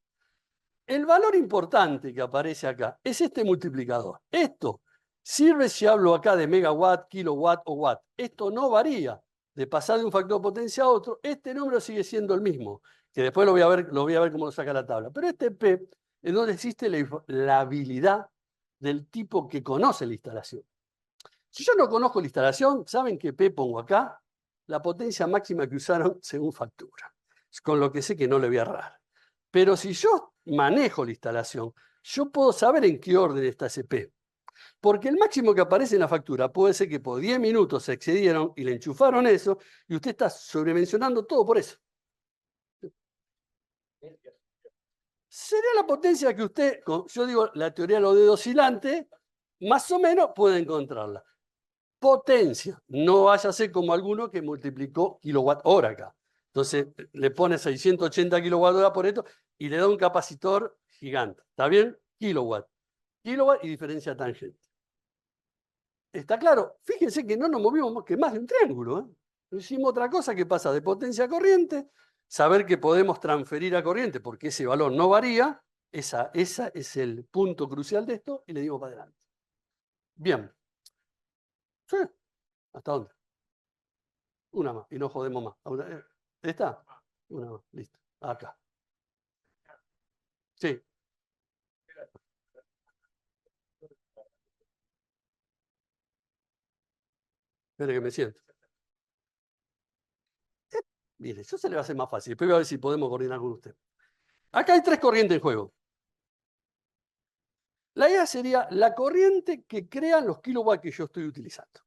El valor importante que aparece acá es este multiplicador. Esto sirve si hablo acá de megawatt, kilowatt o watt. Esto no varía. De pasar de un factor de potencia a otro, este número sigue siendo el mismo, que después lo voy a ver cómo lo saca la tabla. Pero este P es donde existe la habilidad del tipo que conoce la instalación. Si yo no conozco la instalación, ¿saben qué P pongo acá? La potencia máxima que usaron según factura. Con lo que sé que no le voy a errar. Pero si yo manejo la instalación, yo puedo saber en qué orden está ese P. Porque el máximo que aparece en la factura puede ser que por 10 minutos se excedieron y le enchufaron eso, y usted está sobremencionando todo por eso. Sería la potencia que usted, yo digo la teoría de los dedos oscilantes, más o menos puede encontrarla. Potencia, no vaya a ser como alguno que multiplicó kilowatt hora acá. Entonces le pone 680 kilowatt hora por esto y le da un capacitor gigante. ¿Está bien? Kilowatt. kilowatt y diferencia tangente. ¿Está claro? Fíjense que no nos movimos que más de un triángulo. No hicimos otra cosa que pasa de potencia a corriente, saber que podemos transferir a corriente porque ese valor no varía, esa es el punto crucial de esto, y le dimos para adelante. Bien. Sí. ¿Hasta dónde? Una más, y no jodemos más. ¿Esta? Una más, listo. Acá. Sí. Espere que me siento. Mire, eso se le va a hacer más fácil. Después voy a ver si podemos coordinar con usted. Acá hay 3 corrientes en juego. La idea sería la corriente que crean los kilowatts que yo estoy utilizando.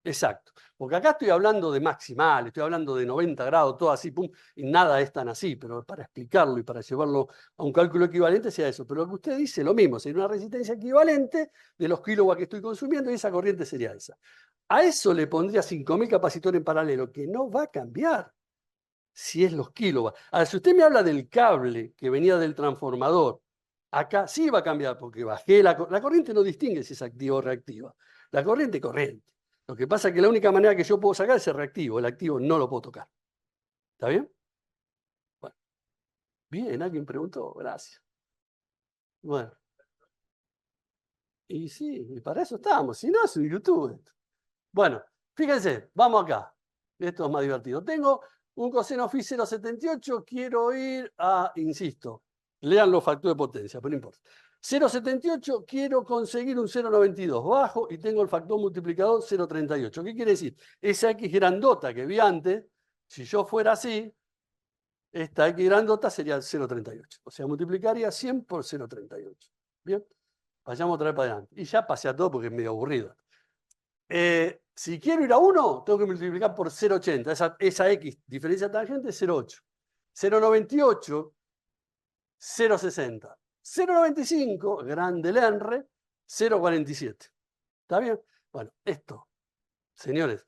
Exacto. Porque acá estoy hablando de maximal, estoy hablando de 90 grados, todo así, pum, y nada es tan así, pero para explicarlo y para llevarlo a un cálculo equivalente sea eso. Pero lo que usted dice, lo mismo, sería una resistencia equivalente de los kilowatts que estoy consumiendo y esa corriente sería esa. A eso le pondría 5.000 capacitores en paralelo, que no va a cambiar si es los kilowatts. Ahora, si usted me habla del cable que venía del transformador, acá sí va a cambiar, porque bajé la corriente, no distingue si es activa o reactiva. La corriente es corriente. Lo que pasa es que la única manera que yo puedo sacar es el reactivo. El activo no lo puedo tocar. ¿Está bien? Bueno. Bien, alguien preguntó. Gracias. Bueno. Y sí, y para eso estamos. Si no, es un YouTube esto. Bueno, fíjense, vamos acá. Esto es más divertido. Tengo un coseno phi 0,78, quiero ir a, insisto, lean los factores de potencia, pero no importa. 0,78, quiero conseguir un 0,92 bajo y tengo el factor multiplicador 0,38. ¿Qué quiere decir? Esa X grandota que vi antes, si yo fuera así, esta X grandota sería 0,38. O sea, multiplicaría 100 por 0,38. Bien, vayamos otra vez para adelante. Y ya pasé a todo porque es medio aburrido. Si quiero ir a 1, tengo que multiplicar por 0,80. Esa X, diferencia tangente, 0,8. 0,98, 0,60. 0,95, grande el R, 0,47. ¿Está bien? Bueno, esto, señores,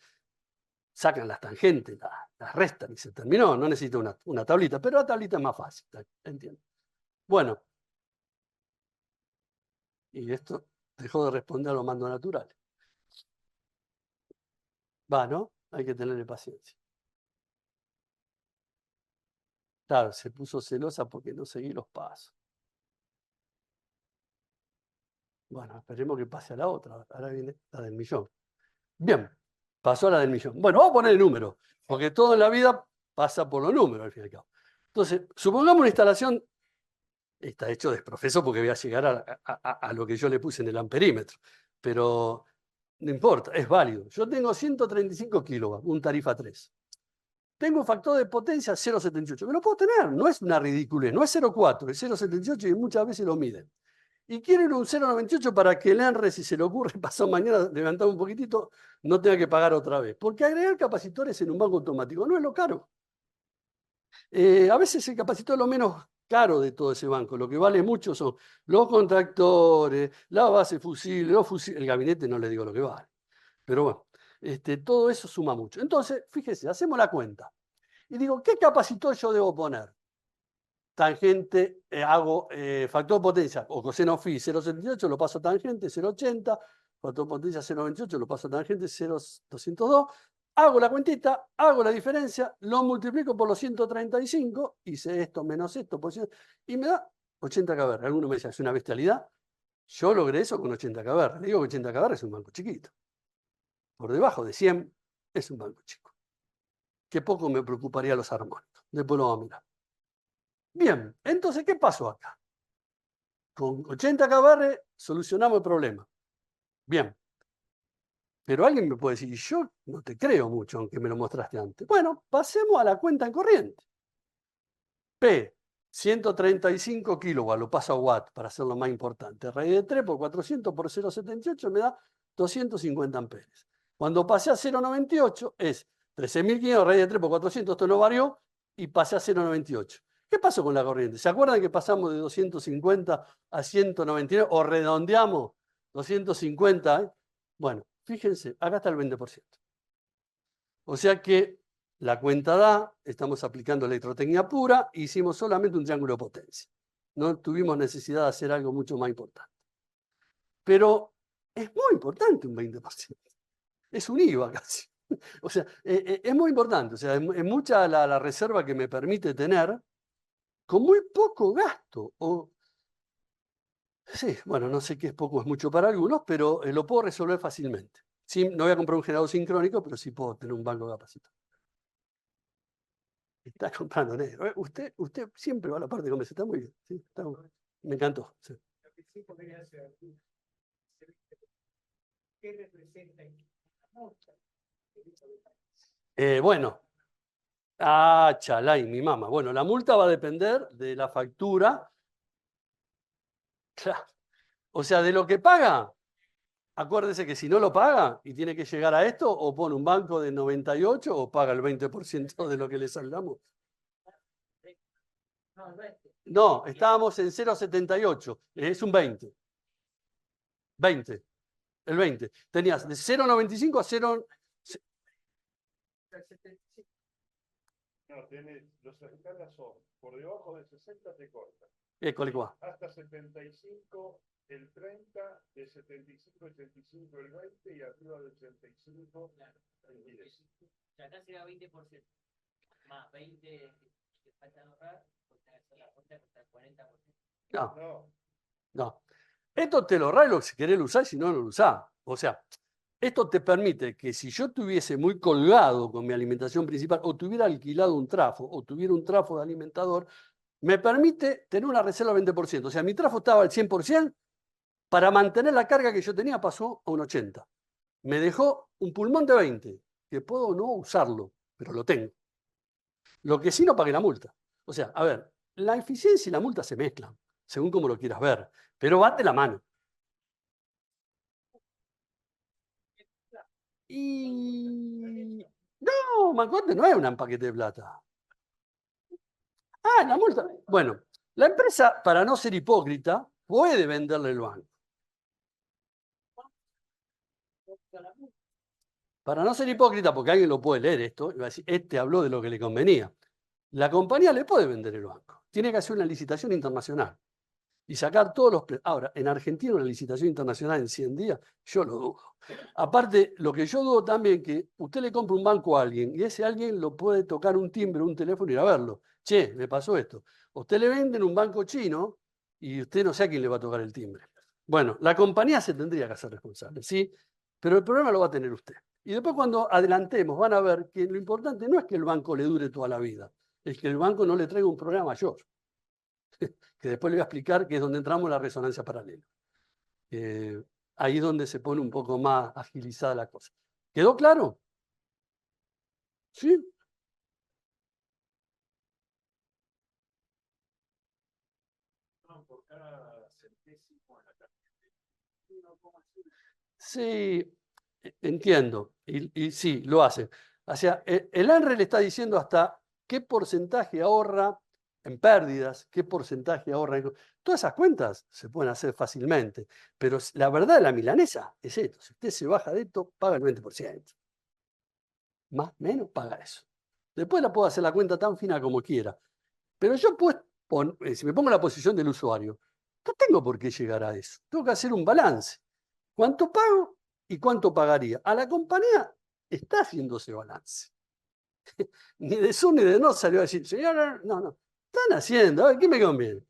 sacan las tangentes, las restan y se terminó. No necesito una tablita, pero la tablita es más fácil, entiendo. Bueno, y esto dejó de responder a los mandos naturales. Va, ¿no? Hay que tenerle paciencia. Claro, se puso celosa porque no seguí los pasos. Bueno, esperemos que pase a la otra. Ahora viene la del millón. Bien, pasó a la del millón. Bueno, vamos a poner el número, porque todo en la vida pasa por los números, al fin y al cabo. Entonces, supongamos una instalación, está hecho desprofeso porque voy a llegar a lo que yo le puse en el amperímetro, pero no importa, es válido. Yo tengo 135 kilowatts, un tarifa 3. Tengo un factor de potencia 0,78. Me lo puedo tener, no es una ridiculez, no es 0,4, es 0,78 y muchas veces lo miden. Y quiero ir a un 0,98 para que el ENRE, si se le ocurre pasado mañana levantar un poquitito, no tenga que pagar otra vez. Porque agregar capacitores en un banco automático no es lo caro. A veces el capacitor es lo menos caro de todo ese banco. Lo que vale mucho son los contactores, la base fusible, los fusibles. El gabinete no le digo lo que vale. Pero bueno, todo eso suma mucho. Entonces, fíjese, hacemos la cuenta. Y digo, ¿qué capacitor yo debo poner? Tangente, hago factor de potencia o coseno phi 0,78, lo paso a tangente 0,80, factor de potencia 0,28, lo paso a tangente 0,202, hago la cuentita, hago la diferencia, lo multiplico por los 135, hice esto menos esto, y me da 80 kBr. Alguno me dice, es una bestialidad. Yo logré eso con 80 kBr. Le digo que 80 kBr es un banco chiquito. Por debajo de 100 es un banco chico. Que poco me preocuparía los armónicos. Después lo vamos a mirar. Bien, entonces, ¿qué pasó acá? Con 80 kBr solucionamos el problema. Bien. Pero alguien me puede decir, yo no te creo mucho, aunque me lo mostraste antes. Bueno, pasemos a la cuenta en corriente. P, 135 kilowatts, lo paso a watt para hacerlo más importante. Raíz de 3 por 400 por 0,78 me da 250 amperes. Cuando pasé a 0,98 es 13.500 raíz de 3 por 400, esto no varió, y pasé a 0,98. ¿Qué pasó con la corriente? ¿Se acuerdan que pasamos de 250 a 199 o redondeamos 250? Bueno, fíjense, acá está el 20%. O sea que la cuenta da, estamos aplicando electrotecnia pura, hicimos solamente un triángulo de potencia. no tuvimos necesidad de hacer algo mucho más importante. Pero es muy importante un 20%. Es un IVA casi. O sea, es muy importante. O sea, es mucha la reserva que me permite tener con muy poco gasto. Sí, bueno, no sé qué es poco, es mucho para algunos, pero lo puedo resolver fácilmente. Sí, no voy a comprar un generador sincrónico, pero sí puedo tener un banco capacitado. Está comprando negro. Usted siempre va a la parte de comercio. Está muy bien. ¿Sí? Me encantó. Sí. ¿Qué representa la multa? Bueno, chalay, mi mamá. Bueno, la multa va a depender de la factura. Claro. O sea, de lo que paga. Acuérdese que si no lo paga y tiene que llegar a esto, o pone un banco de 98 o paga el 20% de lo que le saldamos. No, estábamos en 0,78. Es un 20. 20. El 20. Tenías de 0,95 a 0. No, los escáneres son por debajo de 60 te cortan. École qua. Hasta 75 el 30, de 75 al 85 el 20 y arriba de 85 el 10. Ya acá será 20%. Más 20 que faltan ahorrar, porque la cuota está 40%. No. Esto te lo ahorras si querés lo usar, si no, no lo usás. O sea, esto te permite que si yo estuviese muy colgado con mi alimentación principal, o tuviera alquilado un trafo, o tuviera un trafo de alimentador, me permite tener una reserva del 20%. O sea, mi trafo estaba al 100%, para mantener la carga que yo tenía pasó a un 80%. Me dejó un pulmón de 20%, que puedo no usarlo, pero lo tengo. Lo que sí no pagué la multa. O sea, a ver, la eficiencia y la multa se mezclan, según como lo quieras ver, pero van de la mano. Y no, Macote no es un paquete de plata. La multa. Bueno, la empresa, para no ser hipócrita, puede venderle el banco. Para no ser hipócrita, porque alguien lo puede leer esto, y va a decir, este habló de lo que le convenía. La compañía le puede vender el banco. Tiene que hacer una licitación internacional y sacar todos los... Ahora, en Argentina una licitación internacional en 100 días, yo lo dudo. Aparte, lo que yo dudo también que usted le compra un banco a alguien y ese alguien lo puede tocar un timbre, un teléfono y ir a verlo. Che, me pasó esto. Usted le vende en un banco chino y usted no sé a quién le va a tocar el timbre. Bueno, la compañía se tendría que hacer responsable, ¿sí? Pero el problema lo va a tener usted. Y después cuando adelantemos van a ver que lo importante no es que el banco le dure toda la vida, es que el banco no le traiga un problema mayor. Que después le voy a explicar que es donde entramos en la resonancia paralela. Ahí es donde se pone un poco más agilizada la cosa. ¿Quedó claro? ¿Sí? Por cada centésimo en la tarjeta. Sí, entiendo. Y sí, lo hace. O sea, el ANRE le está diciendo hasta qué porcentaje ahorra en pérdidas, qué porcentaje ahorra en... Todas esas cuentas se pueden hacer fácilmente, pero la verdad de la milanesa es esto. Si usted se baja de esto, paga el 20%. Más o menos paga eso. Después la puedo hacer la cuenta tan fina como quiera. Pero yo puedo, si me pongo en la posición del usuario, no tengo por qué llegar a eso. Tengo que hacer un balance. ¿Cuánto pago y cuánto pagaría? A la compañía está haciendo ese balance. Ni de sur ni de no salió a decir, señora, no. Están haciendo, a ver, ¿qué me conviene?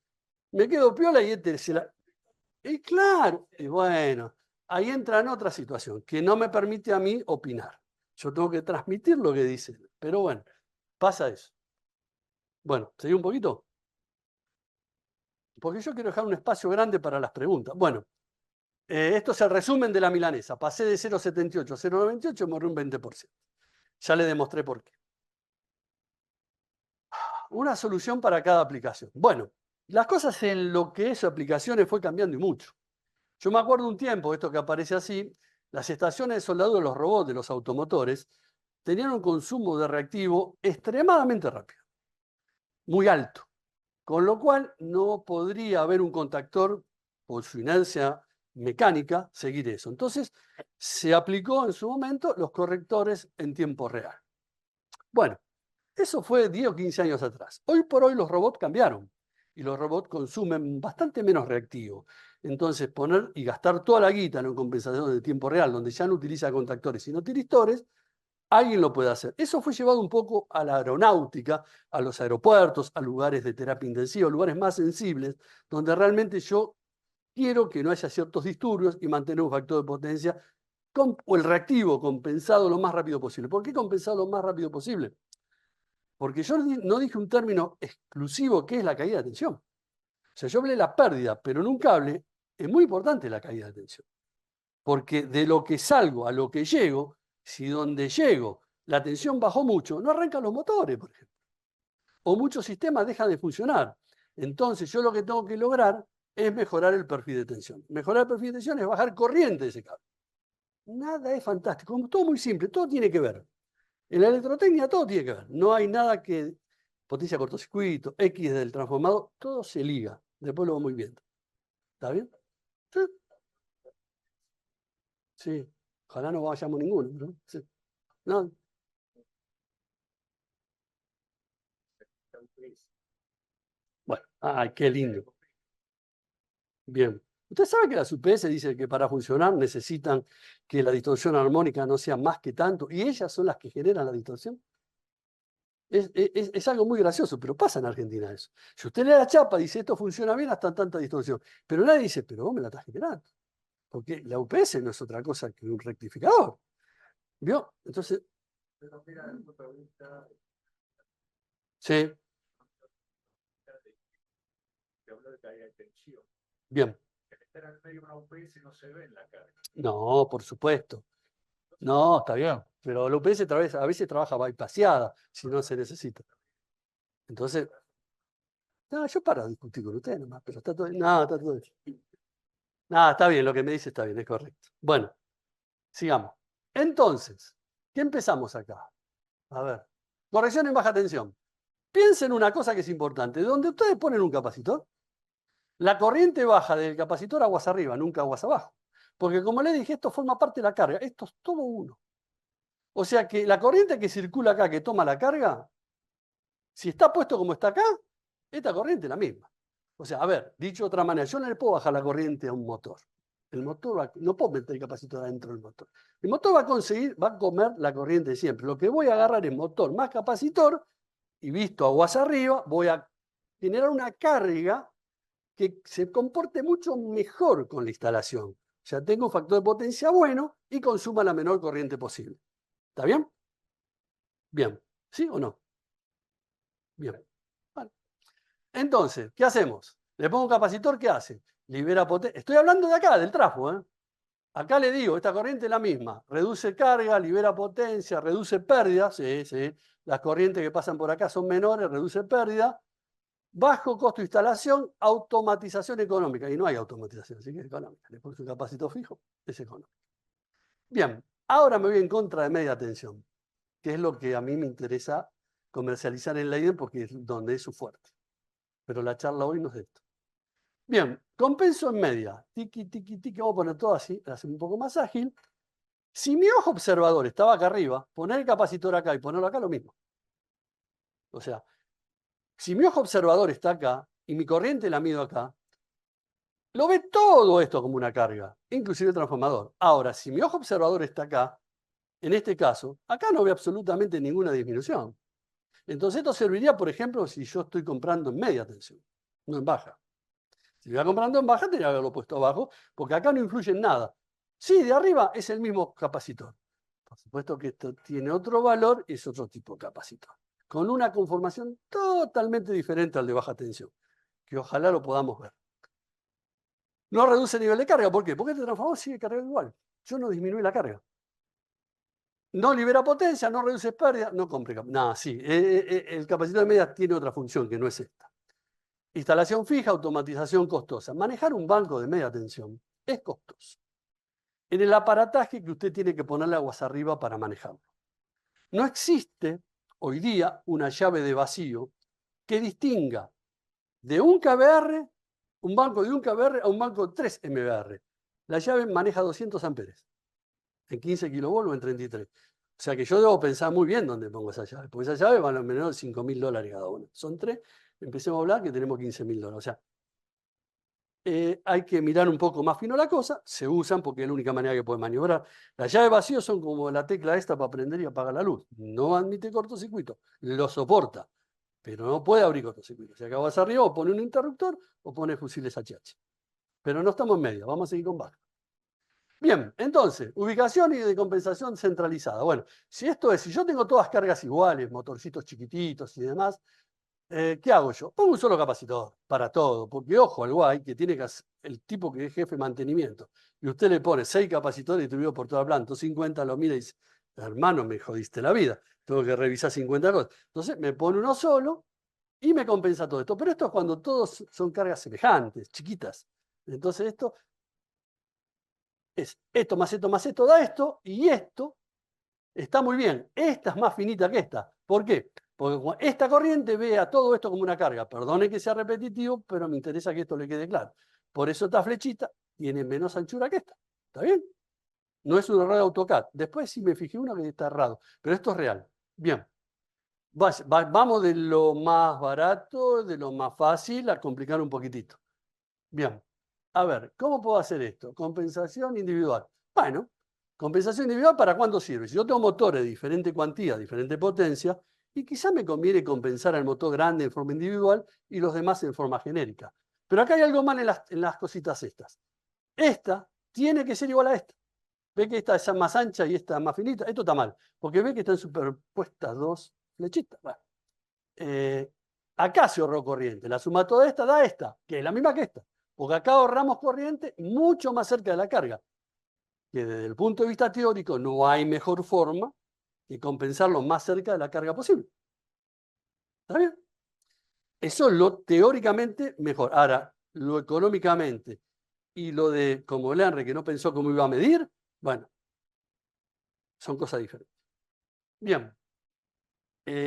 Me quedo piola y este se la... Y claro, y bueno, ahí entra en otra situación que no me permite a mí opinar. Yo tengo que transmitir lo que dicen. Pero bueno, pasa eso. Bueno, ¿seguí un poquito? Porque yo quiero dejar un espacio grande para las preguntas. Bueno, esto es el resumen de la milanesa. Pasé de 0,78 a 0,98 y me ahorré un 20%. Ya le demostré por qué. Una solución para cada aplicación. Bueno, las cosas en lo que es aplicaciones fue cambiando y mucho. Yo me acuerdo un tiempo, esto que aparece así, las estaciones de soldadura de los robots de los automotores tenían un consumo de reactivo extremadamente rápido, muy alto, con lo cual no podría haber un contactor por su inercia mecánica seguir eso. Entonces se aplicó en su momento los correctores en tiempo real. Bueno, eso fue 10 o 15 años atrás. Hoy por hoy los robots cambiaron y los robots consumen bastante menos reactivo. Entonces, poner y gastar toda la guita en compensación de tiempo real, donde ya no utiliza contactores sino tiristores, alguien lo puede hacer. Eso fue llevado un poco a la aeronáutica, a los aeropuertos, a lugares de terapia intensiva, lugares más sensibles, donde realmente yo quiero que no haya ciertos disturbios y mantener un factor de potencia o el reactivo compensado lo más rápido posible. ¿Por qué compensado lo más rápido posible? Porque yo no dije un término exclusivo que es la caída de tensión. O sea, yo hablé de la pérdida, pero en un cable es muy importante la caída de tensión. Porque de lo que salgo a lo que llego, si donde llego la tensión bajó mucho, no arrancan los motores, por ejemplo. O muchos sistemas dejan de funcionar. Entonces yo lo que tengo que lograr es mejorar el perfil de tensión. Mejorar el perfil de tensión es bajar corriente de ese cable. Nada es fantástico, todo muy simple, todo tiene que ver. En la electrotecnia todo tiene que ver. No hay nada que potencia cortocircuito, X del transformador, todo se liga. Después lo vamos viendo. ¿Está bien? Sí. Sí. Ojalá no vayamos ninguno. ¿No? Sí. No. Bueno, ay, qué lindo. Bien. Usted sabe que las UPS dicen que para funcionar necesitan que la distorsión armónica no sea más que tanto, y ellas son las que generan la distorsión. Es algo muy gracioso, pero pasa en Argentina eso. Si usted le da chapa, dice esto funciona bien hasta tanta distorsión, pero nadie dice, pero vos me la estás generando. Porque la UPS no es otra cosa que un rectificador. ¿Vio? Entonces. Pero mira, desde el punto de vista Sí, que habla de caída de tensión. bien. El estar en medio de una UPS no se ve en la carga. No, por supuesto. No, está bien. Pero la UPS a veces trabaja bypaseada si no se necesita. Entonces, no, yo paro de discutir con usted nomás, pero está todo bien. No, está todo bien. No, está bien, lo que me dice está bien, es correcto. Bueno, sigamos. Entonces, ¿qué empezamos acá? A ver, corrección en baja tensión. Piensen en una cosa que es importante. Donde ustedes ponen un capacitor, la corriente baja del capacitor aguas arriba, nunca aguas abajo. Porque como le dije, esto forma parte de la carga. Esto es todo uno. O sea que la corriente que circula acá, que toma la carga, si está puesto como está acá, esta corriente es la misma. O sea, a ver, dicho de otra manera, yo no le puedo bajar la corriente a un motor. El motor no puedo meter el capacitor adentro del motor. El motor va a comer la corriente siempre. Lo que voy a agarrar es motor más capacitor y visto aguas arriba, voy a generar una carga que se comporte mucho mejor con la instalación. O sea, tengo un factor de potencia bueno y consuma la menor corriente posible. ¿Está bien? Bien. ¿Sí o no? Bien. Vale. Entonces, ¿qué hacemos? Le pongo un capacitor, ¿qué hace? Libera potencia. Estoy hablando de acá, del trafo, ¿eh? Acá le digo, esta corriente es la misma. Reduce carga, libera potencia, reduce pérdida. Sí, sí. Las corrientes que pasan por acá son menores, reduce pérdida. Bajo costo de instalación, automatización económica. Y no hay automatización, así que es económica. Le pones un capacitor fijo, es económico. Bien, ahora me voy en contra de media tensión, que es lo que a mí me interesa comercializar en Leiden porque es donde es su fuerte. Pero la charla hoy no es de esto. Bien, compenso en media. Tiki, tiki, tiki. Vamos a poner todo así, para hacer un poco más ágil. Si mi ojo observador estaba acá arriba, poner el capacitor acá y ponerlo acá, lo mismo. O sea, si mi ojo observador está acá y mi corriente la mido acá, lo ve todo esto como una carga, inclusive el transformador. Ahora, si mi ojo observador está acá, en este caso, acá no ve absolutamente ninguna disminución. Entonces esto serviría, por ejemplo, si yo estoy comprando en media tensión, no en baja. Si voy comprando en baja, tendría que haberlo puesto abajo, porque acá no influye en nada. Sí, de arriba es el mismo capacitor. Por supuesto que esto tiene otro valor y es otro tipo de capacitor, con una conformación totalmente diferente al de baja tensión, que ojalá lo podamos ver. No reduce el nivel de carga, ¿por qué? Porque este transformador sigue cargando igual. Yo no disminuí la carga. No libera potencia, no reduce pérdida, no compre. No, sí, el capacitor de media tiene otra función que no es esta. Instalación fija, automatización costosa. Manejar un banco de media tensión es costoso. En el aparataje que usted tiene que ponerle aguas arriba para manejarlo. No existe hoy día una llave de vacío que distinga de un kVr, un banco de un kVr a un banco de 3 MVR. La llave maneja 200 amperes en 15 kV o en 33. O sea que yo debo pensar muy bien dónde pongo esa llave, porque esa llave vale al menos $5.000 cada una. Son 3, empecemos a hablar que tenemos $15.000. O sea, hay que mirar un poco más fino la cosa, se usan porque es la única manera que puede maniobrar. Las llaves vacío son como la tecla esta para prender y apagar la luz. No admite cortocircuito, lo soporta, pero no puede abrir cortocircuito. Si acabas arriba, o pone un interruptor o pone fusiles HH. Pero no estamos en medio, vamos a seguir con bajo. Bien, entonces, ubicación y de compensación centralizada. Bueno, si yo tengo todas cargas iguales, motorcitos chiquititos y demás, ¿qué hago yo? Pongo un solo capacitor para todo, porque ojo al guay que tiene que hacer el tipo que es jefe de mantenimiento, y usted le pone 6 capacitores distribuidos por toda la planta, 50, lo mira y dice, hermano, me jodiste la vida, tengo que revisar 50 cosas. Entonces me pone uno solo y me compensa todo esto. Pero esto es cuando todos son cargas semejantes, chiquitas. Entonces esto es esto más esto da esto, y esto está muy bien. Esta es más finita que esta. ¿Por qué? Porque esta corriente ve a todo esto como una carga. Perdone que sea repetitivo, pero me interesa que esto le quede claro. Por eso esta flechita tiene menos anchura que esta. ¿Está bien? No es un error de AutoCAD. Después sí me fijé uno que está errado, pero esto es real. Bien. Vamos de lo más barato, de lo más fácil, a complicar un poquitito. Bien. A ver, ¿cómo puedo hacer esto? Compensación individual. Bueno, compensación individual, ¿para cuándo sirve? Si yo tengo motores de diferente cuantía, diferente potencia, y quizá me conviene compensar al motor grande en forma individual y los demás en forma genérica. Pero acá hay algo mal en las cositas estas. Esta tiene que ser igual a esta. Ve que esta es más ancha y esta más finita. Esto está mal, porque ve que están superpuestas dos flechitas. Bueno, acá se ahorró corriente. La suma toda esta da esta, que es la misma que esta. Porque acá ahorramos corriente mucho más cerca de la carga. Que desde el punto de vista teórico no hay mejor forma que compensarlo más cerca de la carga posible. ¿Está bien? Eso es lo teóricamente mejor. Ahora, lo económicamente y lo de, como el Henry, que no pensó cómo iba a medir, bueno, son cosas diferentes. Bien.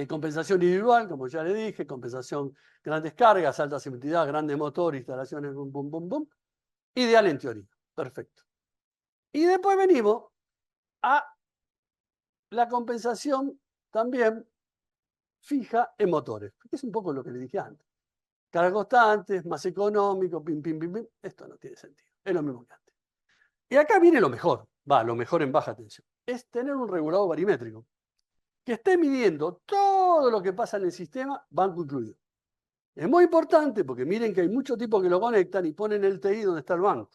Compensación individual, como ya le dije, compensación grandes cargas, alta simplicidad, grande motor, instalaciones, bum, bum, bum, bum. Ideal en teoría. Perfecto. Y después venimos a la compensación también fija en motores, que es un poco lo que le dije antes. Cargas constantes, más económico, pim, pim, pim, pim. Esto no tiene sentido. Es lo mismo que antes. Y acá viene lo mejor, lo mejor en baja tensión. Es tener un regulador barimétrico que esté midiendo todo lo que pasa en el sistema, banco incluido. Es muy importante porque miren que hay muchos tipos que lo conectan y ponen el TI donde está el banco.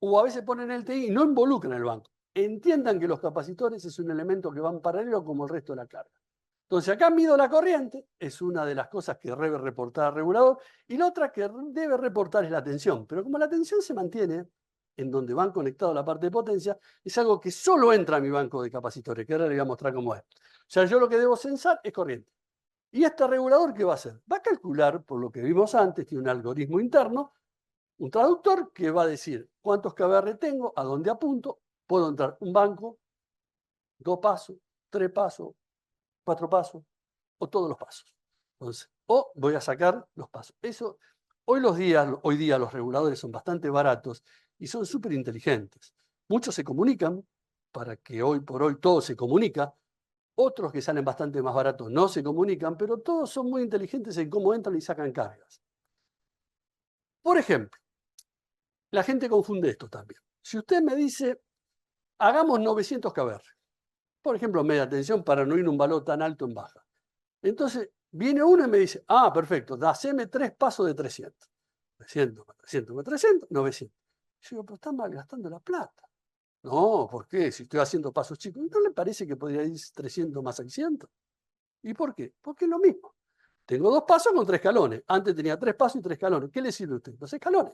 O a veces ponen el TI y no involucran el banco. Entiendan que los capacitores es un elemento que va en paralelo como el resto de la carga. Entonces acá mido la corriente, es una de las cosas que debe reportar al regulador, y la otra que debe reportar es la tensión. Pero como la tensión se mantiene en donde van conectados la parte de potencia, es algo que solo entra a mi banco de capacitores, que ahora le voy a mostrar cómo es. O sea, yo lo que debo censar es corriente. ¿Y este regulador qué va a hacer? Va a calcular, por lo que vimos antes, tiene un algoritmo interno, un traductor que va a decir cuántos KBR tengo, a dónde apunto, puedo entrar un banco, 2 pasos, 3 pasos, 4 pasos, o todos los pasos. Entonces, o voy a sacar los pasos. Eso, hoy día los reguladores son bastante baratos y son súper inteligentes. Muchos se comunican para que hoy por hoy todo se comunica. Otros que salen bastante más baratos no se comunican, pero todos son muy inteligentes en cómo entran y sacan cargas. Por ejemplo, la gente confunde esto también. Si usted me dice, hagamos 900 KBR, por ejemplo, media tensión para no ir a un valor tan alto en baja. Entonces, viene uno y me dice, perfecto, haceme 3 pasos de 300. 300, 300, 300, 900. Yo digo, pero están malgastando la plata. No, ¿por qué? Si estoy haciendo pasos chicos, ¿no le parece que podría ir 300 más 600? ¿Y por qué? Porque es lo mismo. Tengo 2 pasos con 3 escalones. Antes tenía 3 pasos y 3 escalones. ¿Qué le sirve a usted? 2 escalones.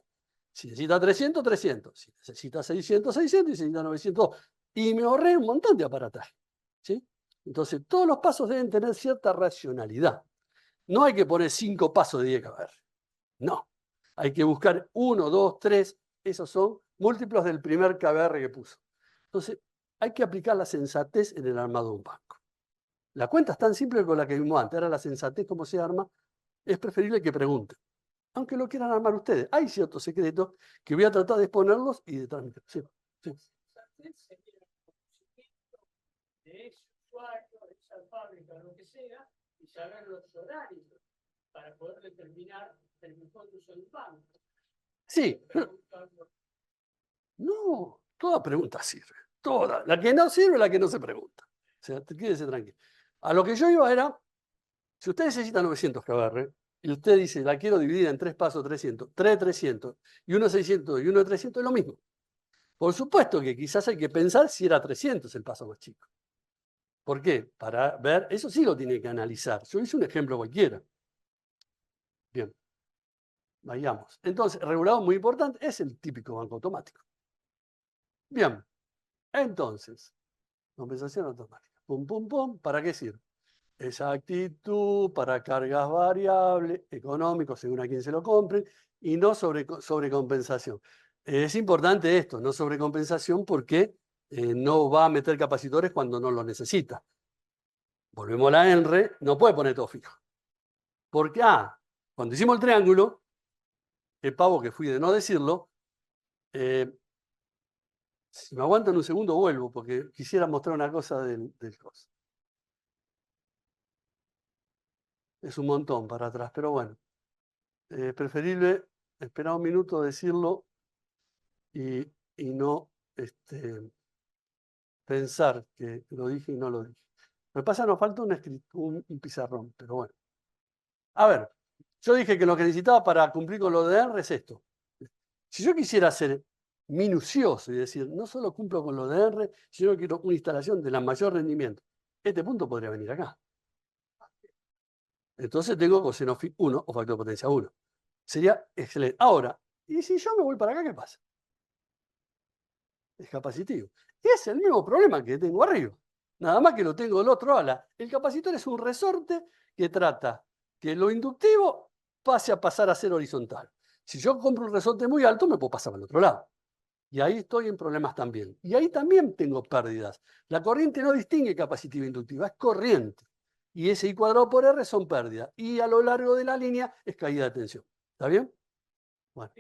Si necesita 300, 300. Si necesita 600, 600. Y si necesita 900. Y me ahorré un montón de aparataje. ¿Sí? Entonces, todos los pasos deben tener cierta racionalidad. No hay que poner 5 pasos de 10 KBR. No. Hay que buscar 1, 2, 3. Esos son múltiplos del primer KBR que puso. Entonces, hay que aplicar la sensatez en el armado de un banco. La cuenta es tan simple como la que vimos antes. Ahora la sensatez, cómo se arma, es preferible que pregunten. Aunque lo quieran armar ustedes. Hay ciertos secretos que voy a tratar de exponerlos y de transmitir. Sí, sí. De ese usuario, de esa fábrica, lo que sea, y saber los horarios para poder determinar el mejor uso del banco. Sí, no, toda pregunta sirve. Toda. La que no sirve, la que no se pregunta. O sea, quédese tranquilo. A lo que yo iba era, si usted necesita 900 que agarre, y usted dice, la quiero dividir en 3 pasos 300, 3 300, y uno 600 y uno 300, es lo mismo. Por supuesto que quizás hay que pensar si era 300 el paso más chico. ¿Por qué? Para ver, eso sí lo tiene que analizar. Yo hice un ejemplo cualquiera. Bien, vayamos. Entonces, regulador muy importante es el típico banco automático. Bien, entonces, compensación automática. Pum, pum, pum, ¿para qué sirve? Exactitud, para cargas variables, económicos, según a quién se lo compren, y no sobrecompensación. Es importante esto, no sobrecompensación, porque no va a meter capacitores cuando no lo necesita. Volvemos a la ENRE, no puede poner todo fijo. Porque, cuando hicimos el triángulo, el pavo que fui de no decirlo, si me aguantan un segundo vuelvo, porque quisiera mostrar una cosa del coso. Es un montón para atrás, pero bueno. Preferible esperar un minuto, decirlo y no pensar que lo dije y no lo dije. Lo que pasa, nos falta un pizarrón, pero bueno. A ver, yo dije que lo que necesitaba para cumplir con lo de R es esto. Si yo quisiera ser minucioso y decir, no solo cumplo con lo de R, sino que quiero una instalación de la mayor rendimiento, este punto podría venir acá. Entonces tengo coseno phi 1 o factor de potencia 1. Sería excelente. Ahora, ¿y si yo me voy para acá, qué pasa? Es capacitivo. Y es el mismo problema que tengo arriba. Nada más que lo tengo del otro ala. El capacitor es un resorte que trata que lo inductivo pase a pasar a ser horizontal. Si yo compro un resorte muy alto, me puedo pasar al otro lado. Y ahí estoy en problemas también. Y ahí también tengo pérdidas. La corriente no distingue capacitiva e inductiva, es corriente. Y ese I cuadrado por R son pérdidas. Y a lo largo de la línea es caída de tensión. ¿Está bien? Bueno.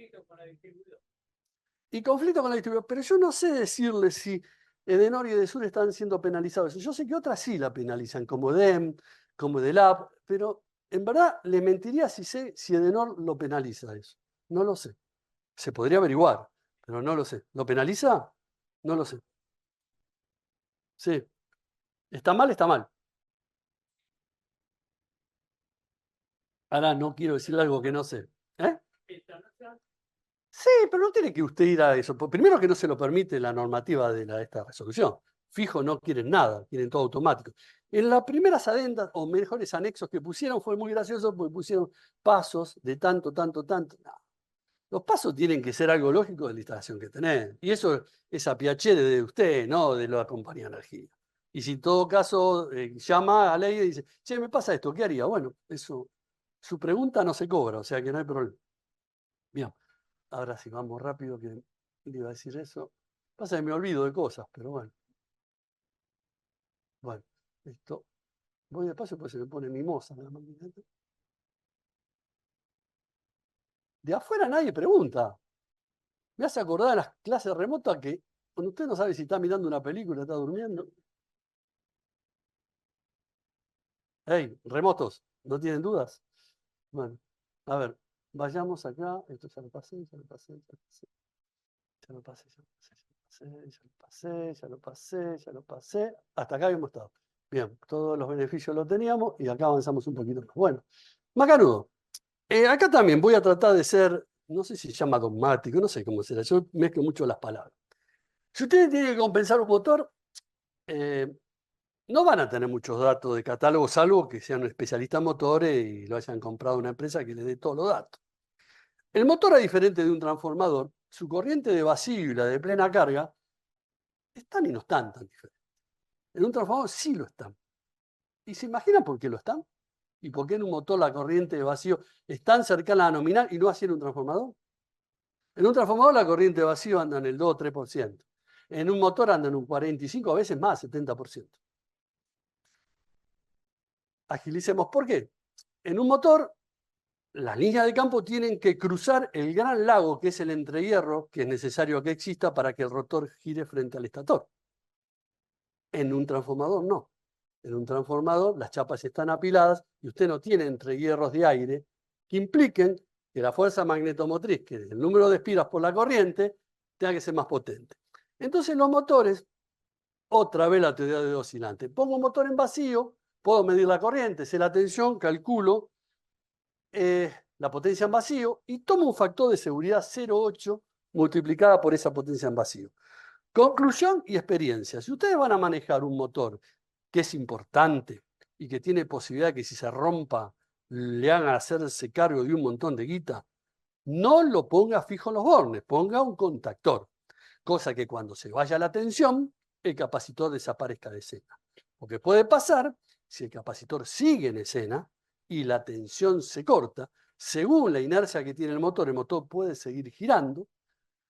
Y conflicto con la distribuidora. Pero yo no sé decirle si Edenor y Edesur están siendo penalizados. Yo sé que otras sí la penalizan, como DEM, como DELAP, pero en verdad le mentiría si sé si Edenor lo penaliza eso. No lo sé. Se podría averiguar, pero no lo sé. ¿Lo penaliza? No lo sé. Sí. ¿Está mal? Está mal. Ahora no quiero decirle algo que no sé. ¿Eh? Sí, pero no tiene que usted ir a eso. Primero que no se lo permite la normativa de esta resolución. Fijo no quieren nada, quieren todo automático. En las primeras adendas, o mejores anexos que pusieron, fue muy gracioso porque pusieron pasos de tanto, tanto, tanto. No. Los pasos tienen que ser algo lógico de la instalación que tenés. Y eso es a piacere de usted, no de la compañía de energía. Y si en todo caso llama a ley y dice, che, me pasa esto, ¿qué haría? Bueno, eso, su pregunta no se cobra, o sea que no hay problema. Bien, ahora sí, vamos rápido, que le iba a decir eso. Pasa que me olvido de cosas, pero bueno. Bueno, esto. Voy despacio porque se me pone mimosa la máquina. De afuera nadie pregunta. Me hace acordar de las clases remotas que cuando usted no sabe si está mirando una película, está durmiendo. Hey, remotos, ¿no tienen dudas? Bueno, a ver, vayamos acá. Esto ya lo pasé, ya lo pasé, ya lo pasé. Ya lo pasé, ya lo pasé, ya lo pasé, ya lo pasé, ya lo pasé. Hasta acá habíamos estado. Bien, todos los beneficios los teníamos y acá avanzamos un poquito más. Bueno, macanudo. Acá también voy a tratar de ser, no sé si se llama dogmático, no sé cómo será, yo mezclo mucho las palabras. Si ustedes tienen que compensar un motor, no van a tener muchos datos de catálogo, salvo que sean un especialista en motores y lo hayan comprado una empresa que les dé todos los datos. El motor, a diferente de un transformador, su corriente de vacío y la de plena carga están y no están tan diferentes. En un transformador sí lo están. ¿Y se imaginan por qué lo están? ¿Y por qué en un motor la corriente de vacío es tan cercana a nominal y no así en un transformador? En un transformador la corriente de vacío anda en el 2 o 3%. En un motor anda en un 45%, a veces más, 70%. Agilicemos. ¿Por qué? En un motor, las líneas de campo tienen que cruzar el gran lago, que es el entrehierro, que es necesario que exista para que el rotor gire frente al estator. En un transformador no. En un transformador las chapas están apiladas y usted no tiene entrehierros de aire que impliquen que la fuerza magnetomotriz, que es el número de espiras por la corriente, tenga que ser más potente. Entonces los motores, otra vez la teoría de oscilante. Pongo un motor en vacío, puedo medir la corriente, sé la tensión, calculo la potencia en vacío y tomo un factor de seguridad 0,8 multiplicada por esa potencia en vacío. Conclusión y experiencia. Si ustedes van a manejar un motor que es importante y que tiene posibilidad de que si se rompa le hagan hacerse cargo de un montón de guita, no lo ponga fijo en los bornes, ponga un contactor. Cosa que cuando se vaya la tensión, el capacitor desaparezca de escena. Porque puede pasar, si el capacitor sigue en escena y la tensión se corta, según la inercia que tiene el motor puede seguir girando,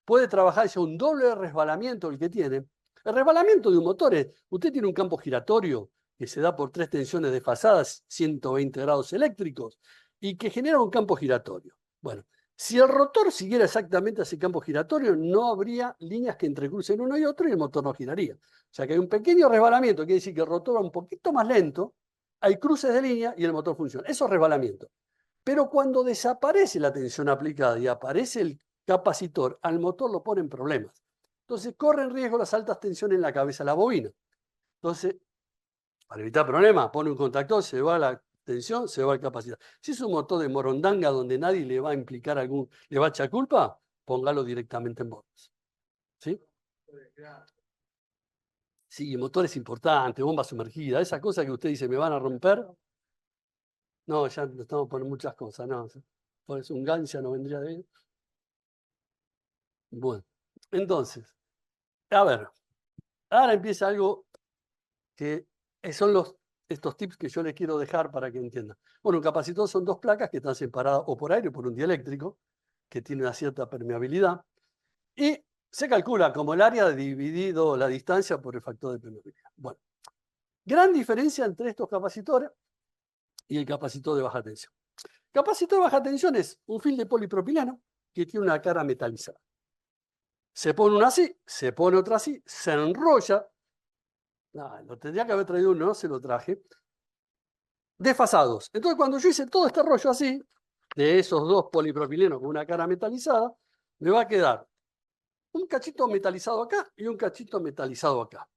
puede trabajar ya un doble resbalamiento el que tiene. El resbalamiento de un motor es, usted tiene un campo giratorio que se da por 3 tensiones desfasadas, 120 grados eléctricos, y que genera un campo giratorio. Bueno, si el rotor siguiera exactamente ese campo giratorio, no habría líneas que entrecrucen uno y otro y el motor no giraría. O sea que hay un pequeño resbalamiento, quiere decir que el rotor va un poquito más lento, hay cruces de línea y el motor funciona. Eso es resbalamiento. Pero cuando desaparece la tensión aplicada y aparece el capacitor, al motor lo pone en problemas. Entonces corre en riesgo las altas tensiones en la cabeza de la bobina. Entonces, para evitar problemas, pone un contactor, se va la tensión, se va el capacitor. Si es un motor de morondanga donde nadie le va a implicar le va a echar culpa, póngalo directamente en bombas. ¿Sí? Sí, motores importantes, bomba sumergida, esa cosa que usted dice, ¿me van a romper? No, ya estamos por muchas cosas, no. Por eso un Gancia no vendría de bien. Bueno, entonces, a ver, ahora empieza algo que son estos tips que yo les quiero dejar para que entiendan. Bueno, un capacitor son 2 placas que están separadas o por aire o por un dieléctrico, que tiene una cierta permeabilidad, y se calcula como el área dividido la distancia por el factor de permeabilidad. Bueno, gran diferencia entre estos capacitores y el capacitor de baja tensión. Capacitor de baja tensión es un film de polipropileno que tiene una cara metalizada. Se pone una así, se pone otra así, se enrolla. Lo tendría que haber traído uno, no se lo traje. Desfasados. Entonces, cuando yo hice todo este rollo así, de esos 2 polipropilenos con una cara metalizada, me va a quedar un cachito metalizado acá y un cachito metalizado acá.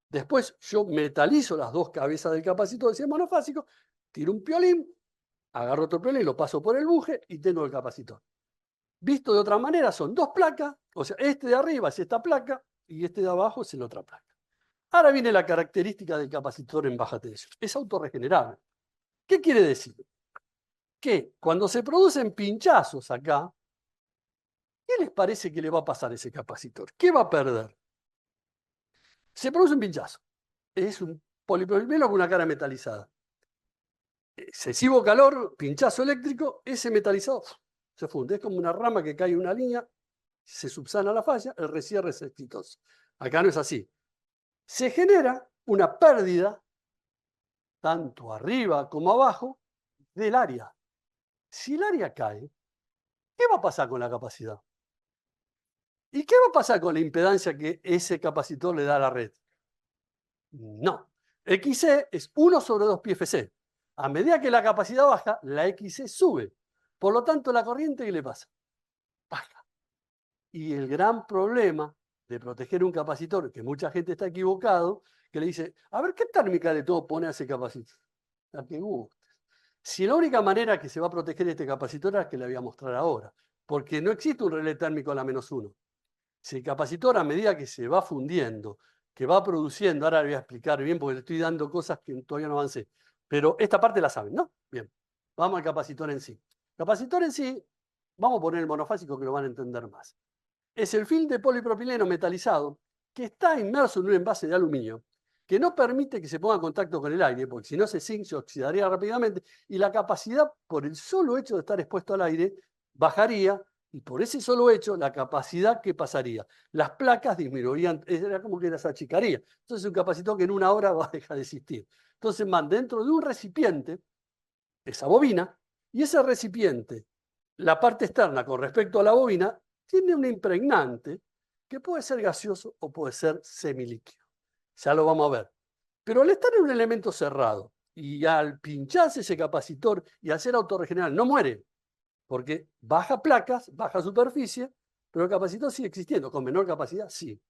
Después yo metalizo las 2 cabezas del capacitor de monofásico, tiro un piolín, agarro otro piolín, lo paso por el buje y tengo el capacitor. Visto de otra manera, son 2 placas, o sea, este de arriba es esta placa y este de abajo es la otra placa. Ahora viene la característica del capacitor en baja tensión. Es autorregenerable. ¿Qué quiere decir? Que cuando se producen pinchazos acá, ¿qué les parece que le va a pasar a ese capacitor? ¿Qué va a perder? Se produce un pinchazo. Es un polipropileno con una cara metalizada. Excesivo calor, pinchazo eléctrico, ese metalizado se funde. Es como una rama que cae en una línea, se subsana la falla, el recierre es exitoso. Acá no es así. Se genera una pérdida, tanto arriba como abajo, del área. Si el área cae, ¿qué va a pasar con la capacidad? ¿Y qué va a pasar con la impedancia que ese capacitor le da a la red? No. XC es 1 sobre 2 pi FC. A medida que la capacidad baja, la XC sube. Por lo tanto, la corriente, ¿qué le pasa? Baja. Y el gran problema de proteger un capacitor, que mucha gente está equivocado, que le dice, a ver, ¿qué térmica de todo pone a ese capacitor? La que guste. Si la única manera que se va a proteger este capacitor es la que le voy a mostrar ahora, porque no existe un relé térmico a la -1. Si el capacitor, a medida que se va fundiendo, que va produciendo, ahora le voy a explicar bien porque le estoy dando cosas que todavía no avancé, pero esta parte la saben, ¿no? Bien, vamos al capacitor en sí. El capacitor en sí, vamos a poner el monofásico que lo van a entender más. Es el film de polipropileno metalizado que está inmerso en un envase de aluminio que no permite que se ponga en contacto con el aire, porque si no se oxidaría rápidamente, y la capacidad, por el solo hecho de estar expuesto al aire, bajaría, y por ese solo hecho, la capacidad que pasaría. Las placas disminuirían, era como que las achicaría. Entonces, un capacitor que en 1 hora va a dejar de existir. Entonces, van dentro de un recipiente, esa bobina, y ese recipiente, la parte externa con respecto a la bobina, tiene un impregnante que puede ser gaseoso o puede ser semilíquido. Ya lo vamos a ver. Pero al estar en un elemento cerrado y al pincharse ese capacitor y al ser autorregeneral, no muere. Porque baja placas, baja superficie, pero el capacitor sigue existiendo. Con menor capacidad, sí.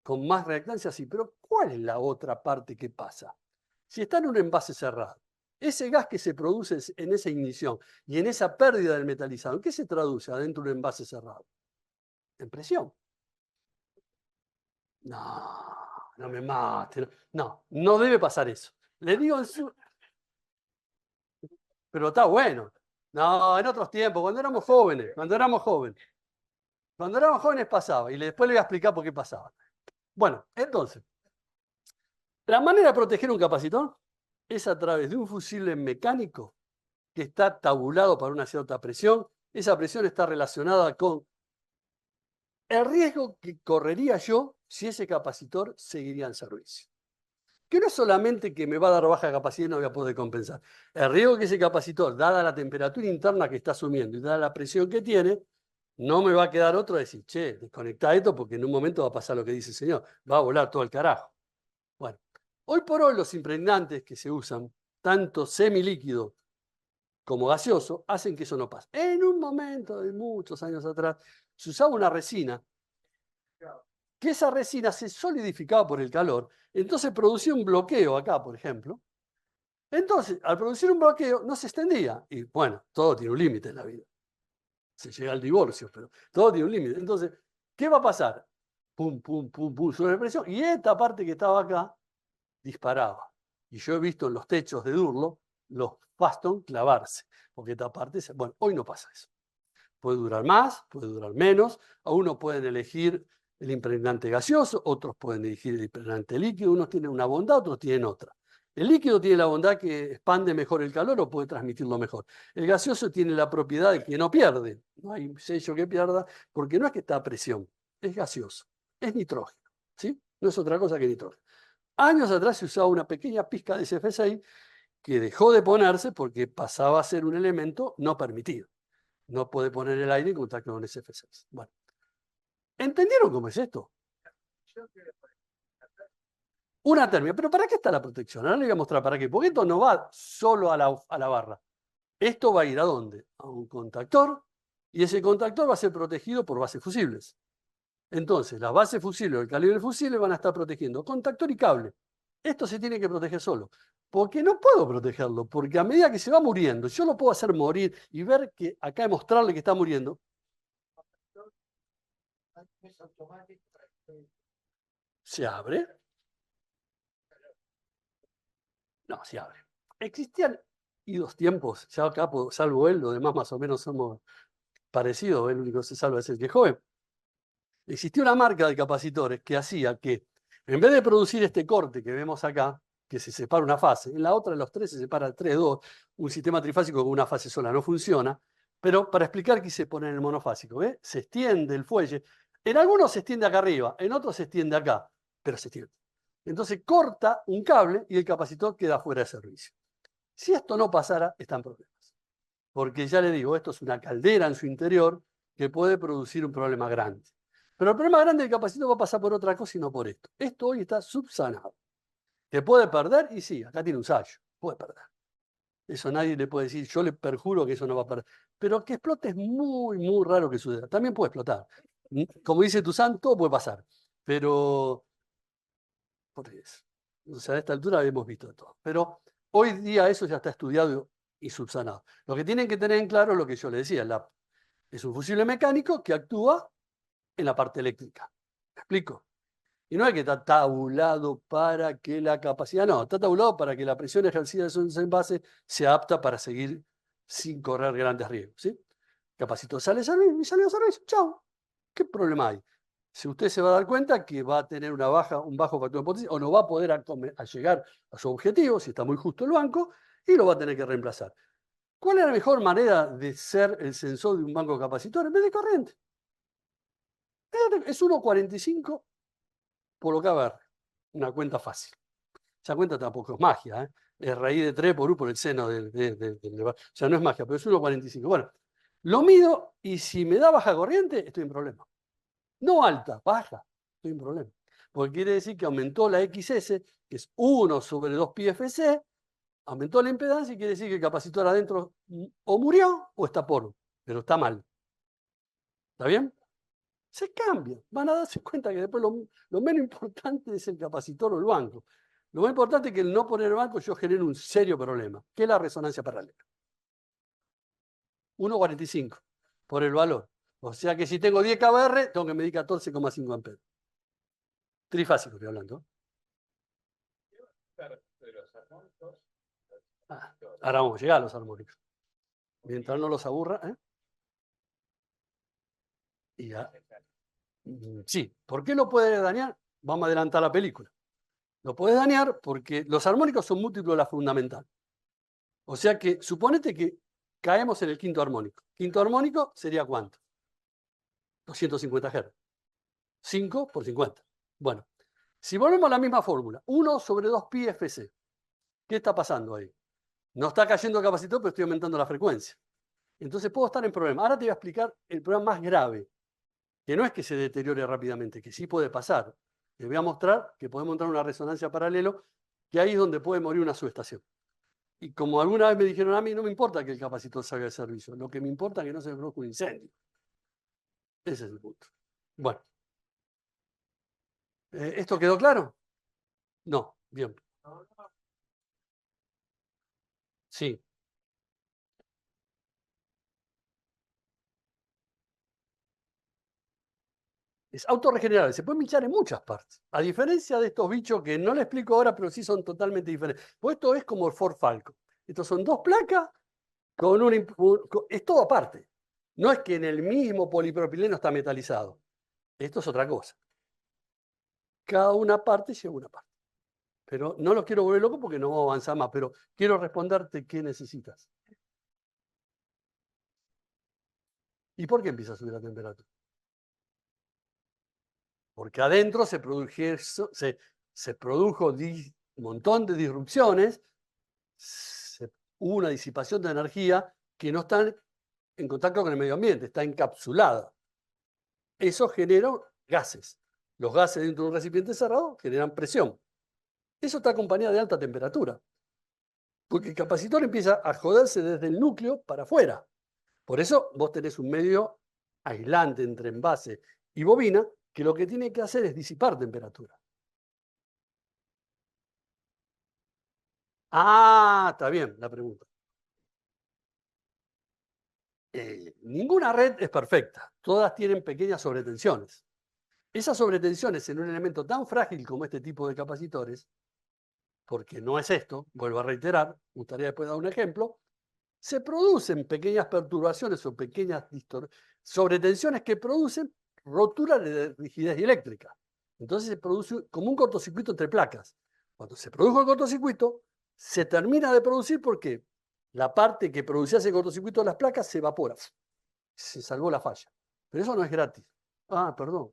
Con más reactancia, sí. Pero ¿cuál es la otra parte que pasa? Si está en un envase cerrado, ese gas que se produce en esa ignición y en esa pérdida del metalizado, ¿en qué se traduce adentro de un envase cerrado? En presión. No, no me mate. No, no debe pasar eso. Le digo en su... Pero está bueno. No, en otros tiempos, cuando éramos jóvenes, Cuando éramos jóvenes pasaba, y después le voy a explicar por qué pasaba. Bueno, entonces, la manera de proteger un capacitor es a través de un fusible mecánico que está tabulado para una cierta presión. Esa presión está relacionada con el riesgo que correría yo si ese capacitor seguiría en servicio. Que no es solamente que me va a dar baja capacidad y no voy a poder compensar. El riesgo que ese capacitor, dada la temperatura interna que está asumiendo y dada la presión que tiene, no me va a quedar otro decir, che, desconectá esto porque en un momento va a pasar lo que dice el señor, va a volar todo el carajo. Bueno, hoy por hoy los impregnantes que se usan, tanto semilíquido como gaseoso, hacen que eso no pase. En un momento de muchos años atrás, se usaba una resina, que esa resina se solidificaba por el calor, entonces producía un bloqueo acá, por ejemplo. Entonces, al producir un bloqueo, no se extendía. Y bueno, todo tiene un límite en la vida. Se llega al divorcio, pero todo tiene un límite. Entonces, ¿qué va a pasar? Pum, pum, pum, pum, sobre presión. Y esta parte que estaba acá disparaba. Y yo he visto en los techos de Durlo los Faston clavarse. Porque esta parte, bueno, hoy no pasa eso. Puede durar más, puede durar menos. A uno pueden elegir el impregnante gaseoso, otros pueden elegir el impregnante líquido. Unos tienen una bondad, otros tienen otra. El líquido tiene la bondad que expande mejor el calor o puede transmitirlo mejor. El gaseoso tiene la propiedad de que no pierde. No hay sello que pierda, porque no es que está a presión, es gaseoso, es nitrógeno, ¿sí? No es otra cosa que nitrógeno. Años atrás se usaba una pequeña pizca de SF6 que dejó de ponerse porque pasaba a ser un elemento no permitido. No puede poner el aire en contacto con SF6. Bueno, ¿entendieron cómo es esto? Una termia. ¿Pero para qué está la protección? Ahora le voy a mostrar para qué. Porque esto no va solo a la barra. Esto va a ir ¿a dónde? A un contactor. Y ese contactor va a ser protegido por bases fusibles. Entonces, las bases fusibles o el calibre fusible van a estar protegiendo contactor y cable. Esto se tiene que proteger solo. Porque no puedo protegerlo. Porque a medida que se va muriendo, yo lo puedo hacer morir y ver que acá mostrarle que está muriendo. Se abre. No, se abre. Existían idos tiempos, ya acá, salvo él, los demás más o menos somos parecidos, el único que se salva es el que es joven. Existía una marca de capacitores que hacía que, en vez de producir este corte que vemos acá, que se separa una fase, en la otra de los tres se separa el 3-2, un sistema trifásico con una fase sola no funciona, pero para explicar quise poner el monofásico, ¿ves? Se extiende el fuelle, en algunos se extiende acá arriba, en otros se extiende acá, pero se extiende. Entonces corta un cable y el capacitor queda fuera de servicio. Si esto no pasara, están problemas. Porque ya le digo, esto es una caldera en su interior que puede producir un problema grande. Pero el problema grande del capacitor va a pasar por otra cosa y no por esto. Esto hoy está subsanado. ¿Que puede perder? Y sí, acá tiene un sallo. Puede perder. Eso nadie le puede decir, yo le perjuro que eso no va a perder. Pero que explote es muy, muy raro que suceda. También puede explotar. Como dice tu santo, puede pasar. Pero, por eso. O sea, a esta altura hemos visto de todo. Pero hoy día eso ya está estudiado y subsanado. Lo que tienen que tener en claro es lo que yo les decía. Es un fusible mecánico que actúa en la parte eléctrica. ¿Me explico? Y no es que está tabulado para que la capacidad, no, está tabulado para que la presión ejercida de esos envases sea apta para seguir sin correr grandes riesgos. ¿Sí? Capacitor sale a servicio y sale a servicio. Chao. ¿Qué problema hay? Si usted se va a dar cuenta que va a tener un bajo factor de potencia o no va a poder a llegar a su objetivo, si está muy justo el banco, y lo va a tener que reemplazar. ¿Cuál es la mejor manera de ser el sensor de un banco capacitor en vez de corriente? Es 1,45 por lo que va a ver, una cuenta fácil. Esa cuenta tampoco es magia, ¿eh? Es raíz de 3 por U por el seno o sea, no es magia, pero es 1,45. Bueno, lo mido y si me da baja corriente, estoy en problema. No alta, baja, estoy en problema. Porque quiere decir que aumentó la XS, que es 1 sobre 2 pi FC, aumentó la impedancia y quiere decir que el capacitor adentro o murió o está por. pero está mal. ¿Está bien? Se cambia. Van a darse cuenta que después lo menos importante es el capacitor o el banco. Lo más importante es que el no poner el banco yo genero un serio problema, que es la resonancia paralela. 1,45 por el valor. O sea que si tengo 10 kbr, tengo que medir 14,5 amperes. Trifásico estoy hablando. Ahora vamos a llegar a los armónicos. Mientras no los aburra. Y ya. Sí. ¿Por qué lo puede dañar? Vamos a adelantar la película. Lo puede dañar porque los armónicos son múltiplos de la fundamental. O sea que, suponete que caemos en el quinto armónico. Quinto armónico sería ¿cuánto? 250 Hz. 5 por 50. Bueno, si volvemos a la misma fórmula, 1 sobre 2 pi fc. ¿Qué está pasando ahí? No está cayendo el capacitor, pero estoy aumentando la frecuencia. Entonces puedo estar en problema. Ahora te voy a explicar el problema más grave, que no es que se deteriore rápidamente, que sí puede pasar. Les voy a mostrar que podemos entrar en una resonancia paralelo, que ahí es donde puede morir una subestación. Y como alguna vez me dijeron a mí, no me importa que el capacitor salga de servicio, lo que me importa es que no se produzca un incendio. Ese es el punto. Bueno. ¿Esto quedó claro? No, bien. Sí. Es autorregenerable, se puede pinchar en muchas partes. A diferencia de estos bichos que no le explico ahora, pero sí son totalmente diferentes. Pues esto es como el Ford Falcon. Estos son dos placas con es todo aparte. No es que en el mismo polipropileno está metalizado. Esto es otra cosa. Cada una parte lleva una parte. Pero no los quiero volver loco porque no vamos a avanzar más. Pero quiero responderte qué necesitas. ¿Y por qué empieza a subir la temperatura? Porque adentro se produjo un montón de disrupciones, hubo una disipación de energía que no está en contacto con el medio ambiente, está encapsulada. Eso genera gases. Los gases dentro de un recipiente cerrado generan presión. Eso está acompañado de alta temperatura, porque el capacitor empieza a joderse desde el núcleo para afuera. Por eso vos tenés un medio aislante entre envase y bobina, que lo que tiene que hacer es disipar temperatura. Ah, está bien la pregunta. Ninguna red es perfecta. Todas tienen pequeñas sobretensiones. Esas sobretensiones en un elemento tan frágil como este tipo de capacitores, porque no es esto, vuelvo a reiterar, me gustaría después dar un ejemplo, se producen pequeñas perturbaciones o pequeñas sobretensiones que producen rotura de rigidez eléctrica. Entonces se produce como un cortocircuito entre placas. Cuando se produjo el cortocircuito, se termina de producir porque la parte que producía ese cortocircuito de las placas se evapora. Se salvó la falla. Pero eso no es gratis. Ah, perdón.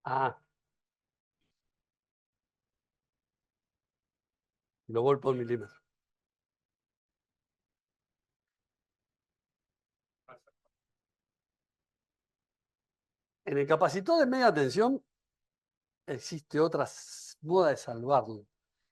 Ah, lo vol por milímetro. En el capacitor de media tensión existe otra moda de salvarlo. El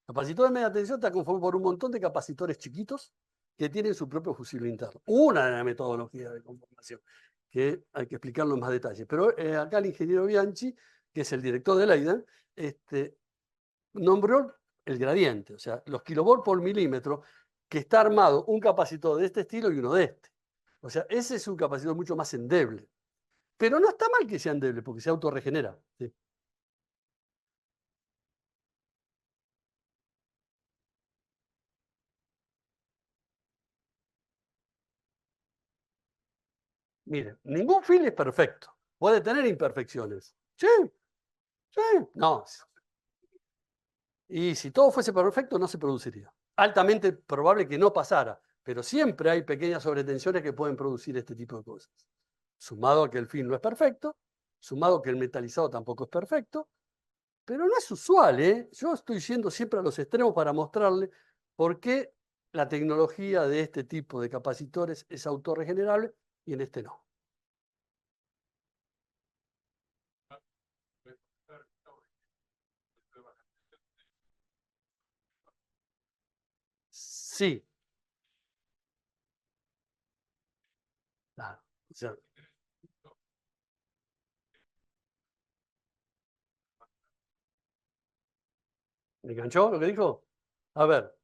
capacitor de media tensión está conformado por un montón de capacitores chiquitos que tienen su propio fusible interno. Una de las metodologías de conformación, que hay que explicarlo en más detalle. Pero acá el ingeniero Bianchi, que es el director de Leiden, nombró el gradiente, o sea, los kilovolt por milímetro, que está armado un capacitor de este estilo y uno de este. O sea, ese es un capacitor mucho más endeble. Pero no está mal que sea endeble, porque se autorregenera. ¿Sí? Mire, ningún fil es perfecto. Puede tener imperfecciones. Sí, sí. No. Y si todo fuese perfecto, no se produciría. Altamente probable que no pasara, pero siempre hay pequeñas sobretensiones que pueden producir este tipo de cosas. Sumado a que el film no es perfecto, sumado a que el metalizado tampoco es perfecto, pero no es usual, ¿eh? Yo estoy yendo siempre a los extremos para mostrarle por qué la tecnología de este tipo de capacitores es autorregenerable y en este no. Sí. Claro. O sea, ¿me enganchó lo que dijo? A ver,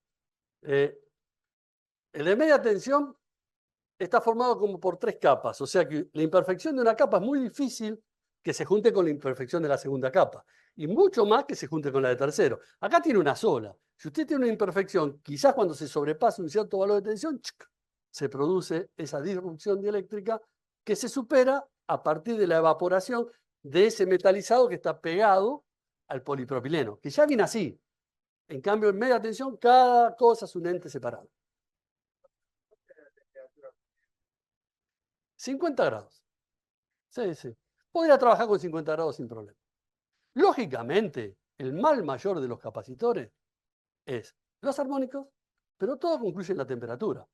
eh, el de media tensión está formado como por tres capas, o sea que la imperfección de una capa es muy difícil que se junte con la imperfección de la segunda capa, y mucho más que se junte con la de tercero. Acá tiene una sola. Si usted tiene una imperfección, quizás cuando se sobrepasa un cierto valor de tensión, ¡chic!, se produce esa disrupción dieléctrica que se supera a partir de la evaporación de ese metalizado que está pegado al polipropileno, que ya viene así. En cambio, en media tensión, cada cosa es un ente separado. 50 grados. Sí, sí. Podría trabajar con 50 grados sin problema. Lógicamente, el mal mayor de los capacitores es los armónicos, pero todo concluye en la temperatura.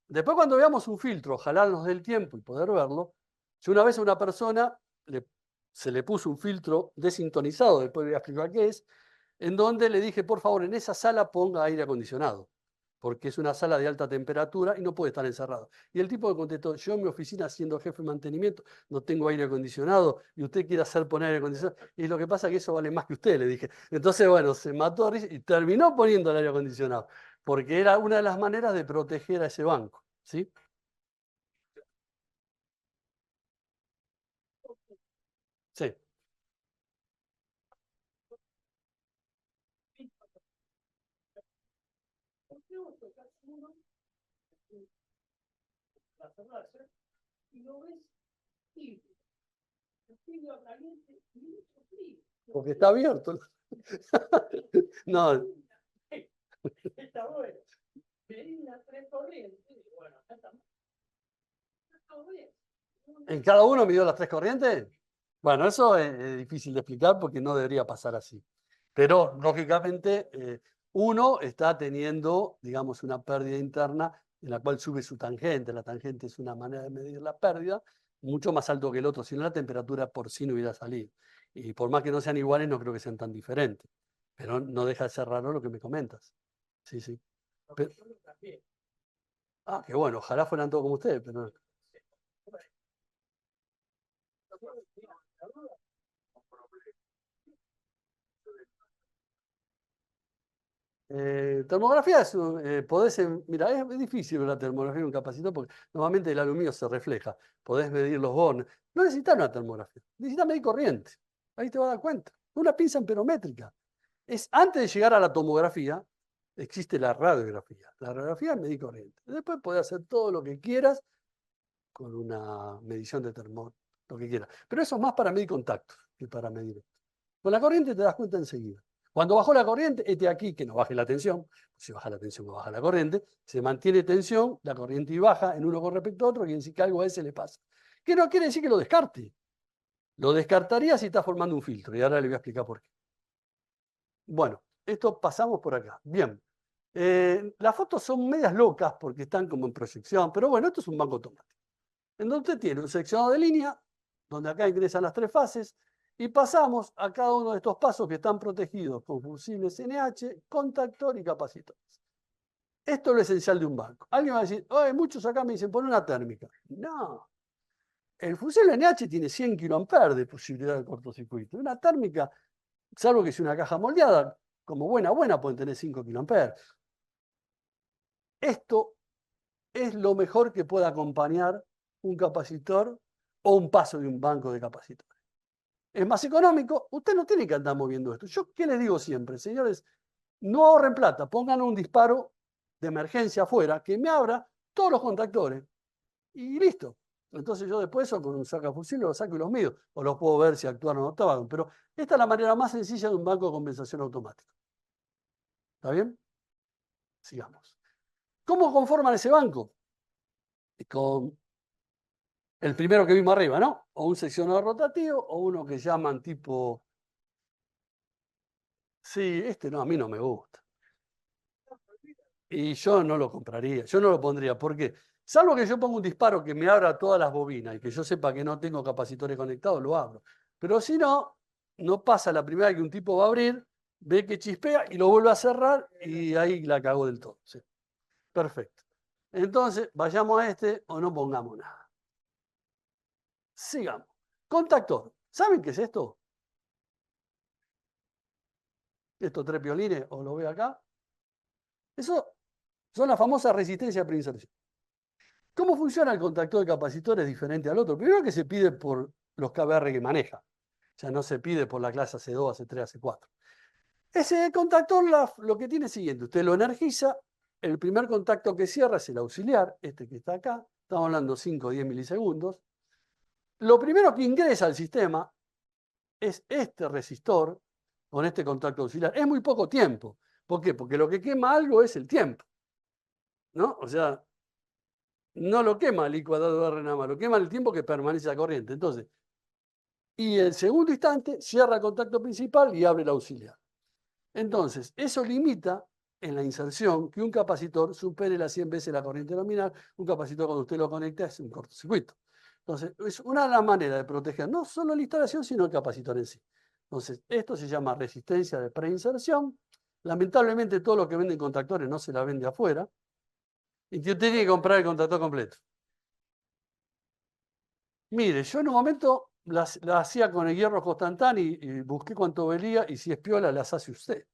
Después, cuando veamos un filtro, ojalá nos dé el tiempo y poder verlo, si una vez a una persona se le puso un filtro desintonizado, después voy a explicar qué es, en donde le dije, por favor, en esa sala ponga aire acondicionado, porque es una sala de alta temperatura y no puede estar encerrado. Y el tipo me contestó, yo en mi oficina siendo jefe de mantenimiento no tengo aire acondicionado y usted quiere hacer poner aire acondicionado. Y lo que pasa es que eso vale más que usted, le dije. Entonces, bueno, se mató y terminó poniendo el aire acondicionado, porque era una de las maneras de proteger a ese banco. ¿Sí? Sí. Y lo ves tibio, tibio a caliente y mucho frío. Porque está abierto. No. Está bueno. Venís las tres corrientes. Bueno, acá estamos. Todo bien. ¿En cada uno midió las tres corrientes? Bueno, eso es difícil de explicar porque no debería pasar así. Pero, lógicamente, uno está teniendo, digamos, una pérdida interna en la cual sube su tangente. La tangente es una manera de medir la pérdida, mucho más alto que el otro, si no la temperatura por sí no hubiera salido. Y por más que no sean iguales, no creo que sean tan diferentes. Pero no deja de ser raro lo que me comentas. Sí, sí. Pero- qué bueno, ojalá fueran todos como ustedes, pero... Termografía es, podés, mira, es difícil ver la termografía de un capacitor porque normalmente el aluminio se refleja. Podés medir los bornes. No necesitas una termografía, necesitas medir corriente. Ahí te vas a dar cuenta. Una pinza amperométrica. Antes de llegar a la tomografía, existe la radiografía. La radiografía es medir corriente. Después podés hacer todo lo que quieras con una medición de termómetro, lo que quieras. Pero eso es más para medir contactos que para medir esto. Con la corriente te das cuenta enseguida. Cuando bajó la corriente, este aquí que no baje la tensión, si baja la tensión no baja la corriente, se mantiene tensión, la corriente y baja en uno con respecto a otro, quiere decir que algo a ese le pasa. Que no quiere decir que lo descarte. Lo descartaría si está formando un filtro, y ahora le voy a explicar por qué. Bueno, esto pasamos por acá. Bien. Las fotos son medias locas porque están como en proyección, pero bueno, esto es un banco automático. En donde usted tiene un seccionado de línea, donde acá ingresan las tres fases, y pasamos a cada uno de estos pasos que están protegidos con fusibles NH, contactor y capacitores. Esto es lo esencial de un banco. Alguien va a decir, oye, muchos acá me dicen, pon una térmica. No. El fusible NH tiene 100 kA de posibilidad de cortocircuito. Una térmica, salvo que sea una caja moldeada, como buena, pueden tener 5 kA. Esto es lo mejor que puede acompañar un capacitor o un paso de un banco de capacitores. Es más económico, usted no tiene que andar moviendo esto. Yo, ¿qué les digo siempre? Señores, no ahorren plata, pongan un disparo de emergencia afuera que me abra todos los contactores y listo. Entonces yo después eso con un sacafusible lo saco y los mido, o los puedo ver si actuaron o no actuaron. Pero esta es la manera más sencilla de un banco de compensación automático. ¿Está bien? Sigamos. ¿Cómo conforman ese banco? Con el primero que vimos arriba, ¿no? O un seccionador rotativo o uno que llaman tipo... Sí, este no, a mí no me gusta. Y yo no lo compraría, yo no lo pondría. ¿Por qué? Salvo que yo ponga un disparo que me abra todas las bobinas y que yo sepa que no tengo capacitores conectados, lo abro. Pero si no, no pasa la primera que un tipo va a abrir, ve que chispea y lo vuelve a cerrar y ahí la cagó del todo. Sí. Perfecto. Entonces, vayamos a este o no pongamos nada. Sigamos. Contactor. ¿Saben qué es esto? Estos 3 piolines, o lo veo acá. Eso son las famosas resistencias de preinserción. ¿Cómo funciona el contactor de capacitor? Es diferente al otro. Primero que se pide por los KBR que maneja. O sea, no se pide por la clase AC2, AC3, AC4. Ese contactor lo que tiene es siguiente. Usted lo energiza. El primer contacto que cierra es el auxiliar, este que está acá. Estamos hablando 5 o 10 milisegundos. Lo primero que ingresa al sistema es este resistor con este contacto auxiliar. Es muy poco tiempo. ¿Por qué? Porque lo que quema algo es el tiempo, ¿no? O sea, no lo quema el I²R nada más, lo quema el tiempo que permanece la corriente. Entonces, y el segundo instante cierra el contacto principal y abre el auxiliar. Entonces, eso limita en la inserción que un capacitor supere las 100 veces la corriente nominal. Un capacitor, cuando usted lo conecta, es un cortocircuito. Entonces, es una de las maneras de proteger no solo la instalación, sino el capacitor en sí. Entonces, esto se llama resistencia de preinserción. Lamentablemente, todo lo que venden contactores no se la vende afuera. Y usted tiene que comprar el contactor completo. Mire, yo en un momento la hacía con el hierro Constantán y busqué cuánto valía, y si es piola, las hace usted.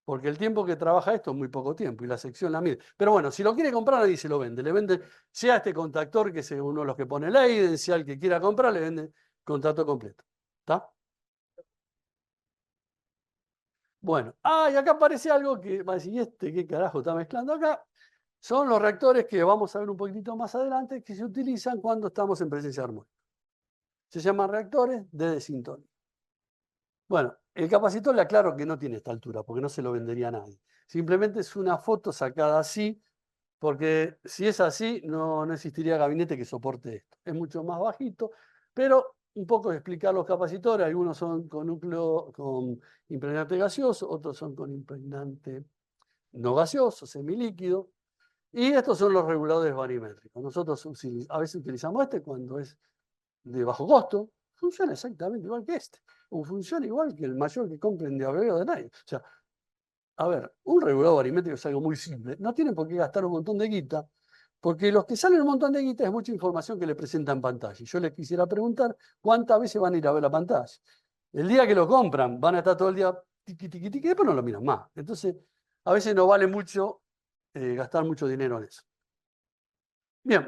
Porque el tiempo que trabaja esto es muy poco tiempo y la sección la mide. Pero bueno, si lo quiere comprar, nadie se lo vende. Le vende, sea este contactor, que es uno de los que pone Leiden, sea el que quiera comprar, le vende contactor completo. ¿Está? Bueno, y acá aparece algo que va a decir, ¿este qué carajo está mezclando acá? Son los reactores que vamos a ver un poquitito más adelante, que se utilizan cuando estamos en presencia armónica. Se llaman reactores de desintonía. Bueno, el capacitor le aclaro que no tiene esta altura, porque no se lo vendería a nadie. Simplemente es una foto sacada así, porque si es así, no existiría gabinete que soporte esto. Es mucho más bajito, pero un poco de explicar los capacitores. Algunos son con núcleo, con impregnante gaseoso, otros son con impregnante no gaseoso, semilíquido. Y estos son los reguladores barimétricos. Nosotros a veces utilizamos este cuando es de bajo costo. Funciona exactamente igual que este. O funciona igual que el mayor que compren de ABB o de nadie. O sea, a ver, un regulador barimétrico es algo muy simple. No tienen por qué gastar un montón de guita, porque los que salen un montón de guita es mucha información que le presentan en pantalla. Y yo les quisiera preguntar cuántas veces van a ir a ver la pantalla. El día que lo compran, van a estar todo el día tiqui, tiqui, tiqui, y después no lo miran más. Entonces, a veces no vale mucho gastar mucho dinero en eso. Bien.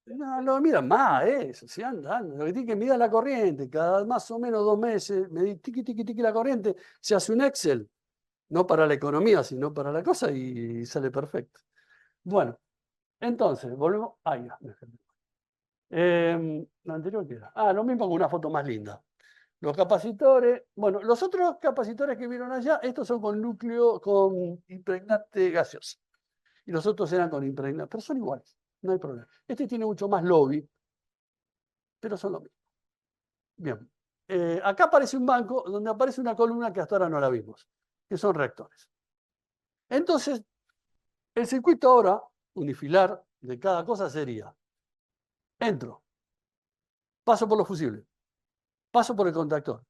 No, lo miran más, eso, si andan. Lo que tiene que mirar la corriente, cada más o menos 2 meses, medir tiqui, tiqui, tiqui la corriente, se hace un Excel, no para la economía, sino para la cosa, y sale perfecto. Bueno, entonces, volvemos. Ahí va. Lo anterior que era. Lo mismo con una foto más linda. Los capacitores, bueno, los otros capacitores que vieron allá, estos son con núcleo, con impregnante gaseoso. Y los otros eran con impregnante, pero son iguales, no hay problema. Este tiene mucho más lobby, pero son lo mismo. Bien. Acá aparece un banco donde aparece una columna que hasta ahora no la vimos, que son reactores. Entonces, el circuito ahora unifilar de cada cosa sería: entro, paso por los fusibles, paso por el contactor,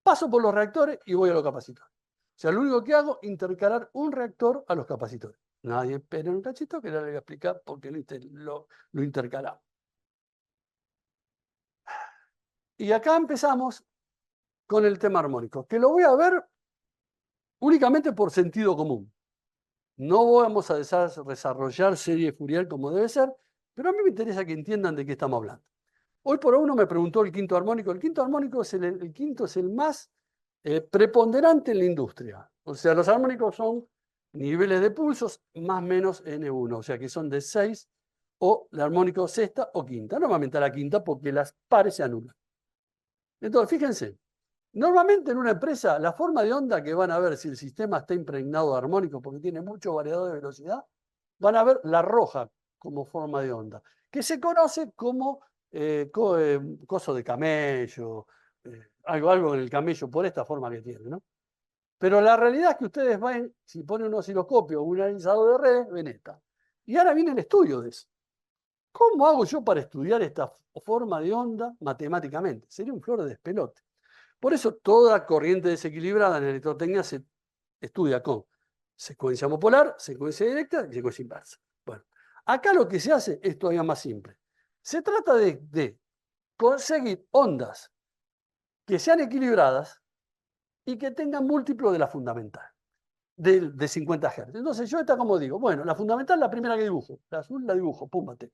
paso por los reactores y voy a los capacitores. O sea, lo único que hago es intercalar un reactor a los capacitores. Nadie espera un cachito que le voy a explicar por qué lo intercalamos. Y acá empezamos con el tema armónico, que lo voy a ver únicamente por sentido común. No vamos a desarrollar serie Fourier como debe ser, pero a mí me interesa que entiendan de qué estamos hablando. Hoy por hoy uno me preguntó el quinto armónico. El quinto armónico es el quinto es el más preponderante en la industria. O sea, los armónicos son niveles de pulsos más menos N1, o sea que son de 6 o el armónico sexta o quinta. Normalmente a la quinta porque las pares se anulan. Entonces, fíjense, normalmente en una empresa la forma de onda que van a ver si el sistema está impregnado de armónicos porque tiene mucho variador de velocidad, van a ver la roja como forma de onda, que se conoce como coso de camello, algo en el camello por esta forma que tiene, ¿no? Pero la realidad es que ustedes ven, si ponen un osciloscopio o un analizador de redes, ven esta. Y ahora viene el estudio de eso. ¿Cómo hago yo para estudiar esta forma de onda matemáticamente? Sería un flor de despelote. Por eso toda corriente desequilibrada en electrotecnia se estudia con Secuencia monopolar, secuencia directa y secuencia inversa. Bueno, acá lo que se hace es todavía más simple. Se trata de conseguir ondas que sean equilibradas y que tengan múltiplo de la fundamental, de 50 Hz. Entonces yo esta como digo, bueno, la fundamental es la primera que dibujo, la azul la dibujo, púmbate.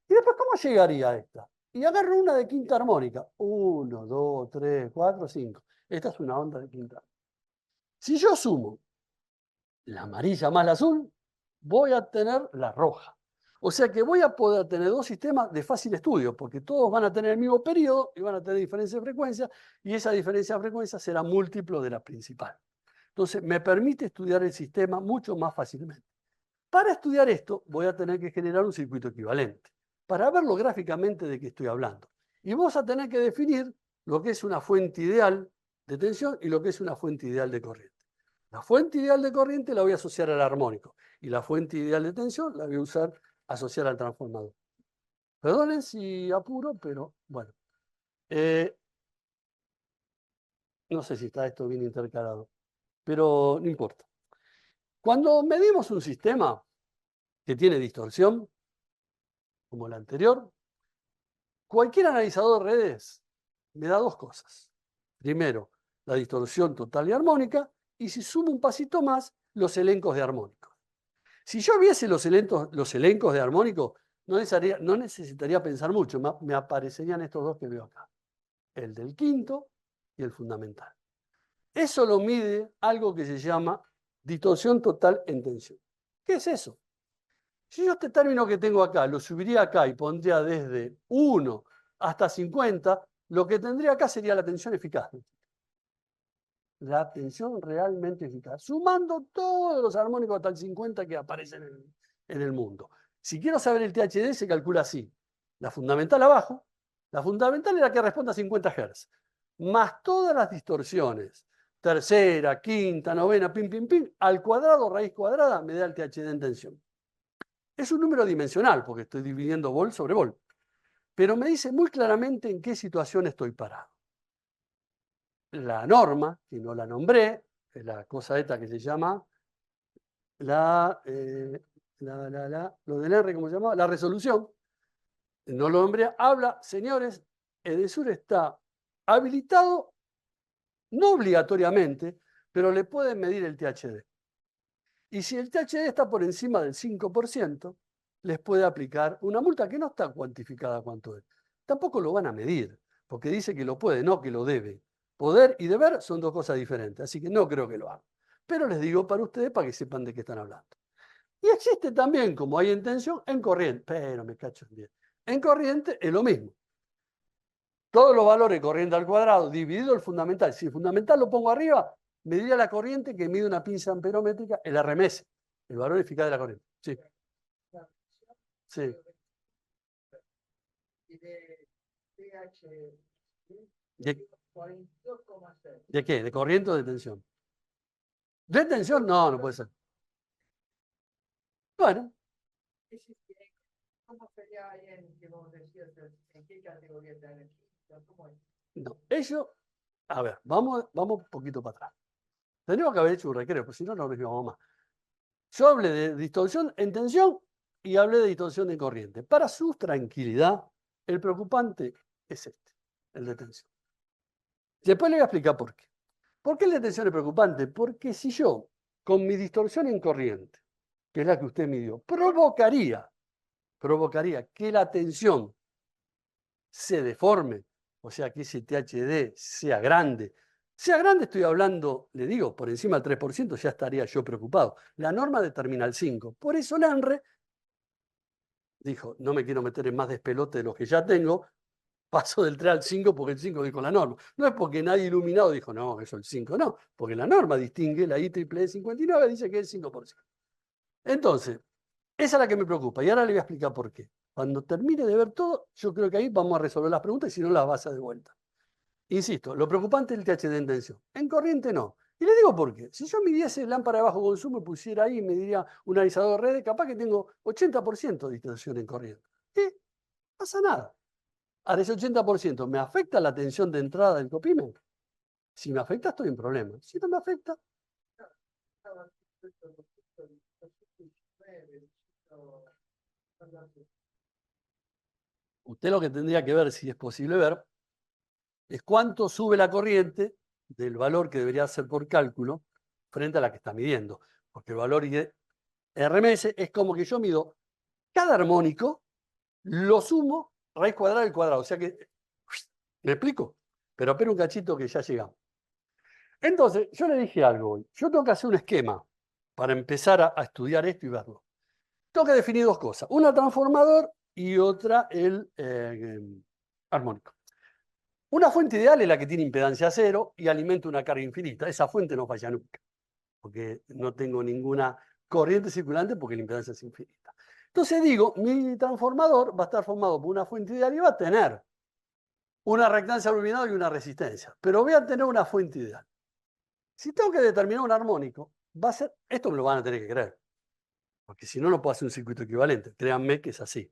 Y después, ¿cómo llegaría a esta? Y agarro una de quinta armónica. 1, 2, 3, 4, 5. Esta es una onda de quinta. Si yo sumo la amarilla más la azul, voy a tener la roja. O sea que voy a poder tener dos sistemas de fácil estudio, porque todos van a tener el mismo periodo y van a tener diferencia de frecuencia, y esa diferencia de frecuencia será múltiplo de la principal. Entonces, me permite estudiar el sistema mucho más fácilmente. Para estudiar esto, voy a tener que generar un circuito equivalente, para verlo gráficamente de qué estoy hablando. Y vos a tener que definir lo que es una fuente ideal de tensión y lo que es una fuente ideal de corriente. La fuente ideal de corriente la voy a asociar al armónico y la fuente ideal de tensión la voy a usar asociar al transformador. Perdonen si apuro, pero bueno. No sé si está esto bien intercalado, pero no importa. Cuando medimos un sistema que tiene distorsión, como el anterior, cualquier analizador de redes me da dos cosas. Primero, la distorsión total y armónica, y si sumo un pasito más, los elencos de armónicos. Si yo viese los elencos de armónicos, no necesitaría pensar mucho, me aparecerían estos dos que veo acá, el del quinto y el fundamental. Eso lo mide algo que se llama distorsión total en tensión. ¿Qué es eso? Si yo este término que tengo acá lo subiría acá y pondría desde 1 hasta 50, lo que tendría acá sería la tensión eficaz. La tensión realmente eficaz, sumando todos los armónicos hasta el 50 que aparecen en el mundo. Si quiero saber el THD, se calcula así. La fundamental abajo, la fundamental es la que responde a 50 Hz, más todas las distorsiones, tercera, quinta, novena, pim, pim, pim, al cuadrado, raíz cuadrada, me da el THD en tensión. Es un número dimensional, porque estoy dividiendo volt sobre volt, pero me dice muy claramente en qué situación estoy parado. La norma, que no la nombré, es la cosa esta que se llama lo del R, ¿cómo se llama? La resolución, no lo nombré, habla, señores, Edesur está habilitado, no obligatoriamente, pero le pueden medir el THD. Y si el THD está por encima del 5%, les puede aplicar una multa que no está cuantificada cuánto es. Tampoco lo van a medir, porque dice que lo puede, no que lo debe. Poder y deber son dos cosas diferentes, así que no creo que lo hagan. Pero les digo para ustedes para que sepan de qué están hablando. Y existe también, como hay en tensión, en corriente. Pero me cacho bien. En corriente es lo mismo. Todos los valores de corriente al cuadrado dividido el fundamental. Si el fundamental lo pongo arriba, mediría la corriente que mide una pinza amperométrica, el RMS, el valor eficaz de la corriente. Sí. Sí. ¿De qué? ¿De corriente o de tensión? ¿De tensión? No, no puede ser. Bueno. ¿Cómo sería ahí que vos decías en qué categoría está el ¿Cómo es? No, eso, a ver, vamos un poquito para atrás. Tenemos que haber hecho un recreo, porque si no, no nos íbamos más. Yo hablé de distorsión en tensión y hablé de distorsión en corriente. Para su tranquilidad, el preocupante es este, el de tensión. Después le voy a explicar por qué. ¿Por qué el de tensión es preocupante? Porque si yo, con mi distorsión en corriente, que es la que usted midió, provocaría que la tensión se deforme, o sea, que ese THD sea grande. Sea grande, estoy hablando, le digo, por encima del 3%, ya estaría yo preocupado. La norma determina el 5%. Por eso la ANRE dijo, no me quiero meter en más despelote de los que ya tengo, paso del 3 al 5 porque el 5 dijo la norma. No es porque nadie iluminado dijo, no, eso es el 5, no, porque la norma distingue, la IEEE 59 dice que es el 5%. Entonces, esa es la que me preocupa y ahora le voy a explicar por qué. Cuando termine de ver todo, yo creo que ahí vamos a resolver las preguntas y si no las vas a de vuelta. Insisto, lo preocupante es el THD en tensión. En corriente no. Y le digo por qué. Si yo midiese lámpara de bajo consumo y pusiera ahí y me diría un analizador de redes, capaz que tengo 80% de distorsión en corriente. Y no pasa nada. Ahora ese 80% me afecta la tensión de entrada del copimen. Si me afecta, estoy en problema. Si no me afecta, Usted lo que tendría que ver, si es posible ver, es cuánto sube la corriente del valor que debería ser por cálculo frente a la que está midiendo. Porque el valor RMS es como que yo mido cada armónico, lo sumo, raíz cuadrada del cuadrado. O sea que, ¿me explico? Pero espera un cachito que ya llegamos. Entonces, yo le dije algo hoy. Yo tengo que hacer un esquema para empezar a estudiar esto y verlo. Tengo que definir dos cosas. Una transformador y otra el armónico. Una fuente ideal es la que tiene impedancia cero y alimenta una carga infinita. Esa fuente no falla nunca, porque no tengo ninguna corriente circulante porque la impedancia es infinita. Entonces digo, mi transformador va a estar formado por una fuente ideal y va a tener una reactancia iluminada y una resistencia. Pero voy a tener una fuente ideal. Si tengo que determinar un armónico, va a ser, esto me lo van a tener que creer, porque si no, no puedo hacer un circuito equivalente. Créanme que es así.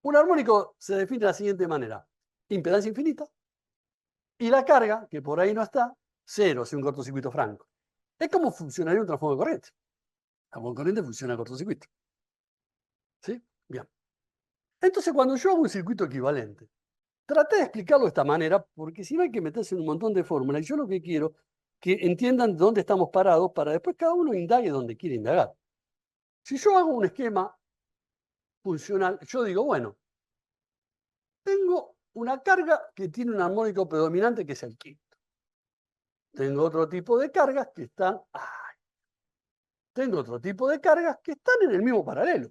Un armónico se define de la siguiente manera. Impedancia infinita y la carga, que por ahí no está, cero, si un cortocircuito franco. Es como funcionaría un transformador de corriente. El transformador de corriente funciona a cortocircuito. ¿Sí? Bien. Entonces, cuando yo hago un circuito equivalente, traté de explicarlo de esta manera, porque si no hay que meterse en un montón de fórmulas. Y yo lo que quiero que entiendan dónde estamos parados para después cada uno indague donde quiere indagar. Si yo hago un esquema funcional, yo digo, bueno, tengo una carga que tiene un armónico predominante que es el quinto. Tengo otro tipo de cargas que están... Tengo otro tipo de cargas que están en el mismo paralelo.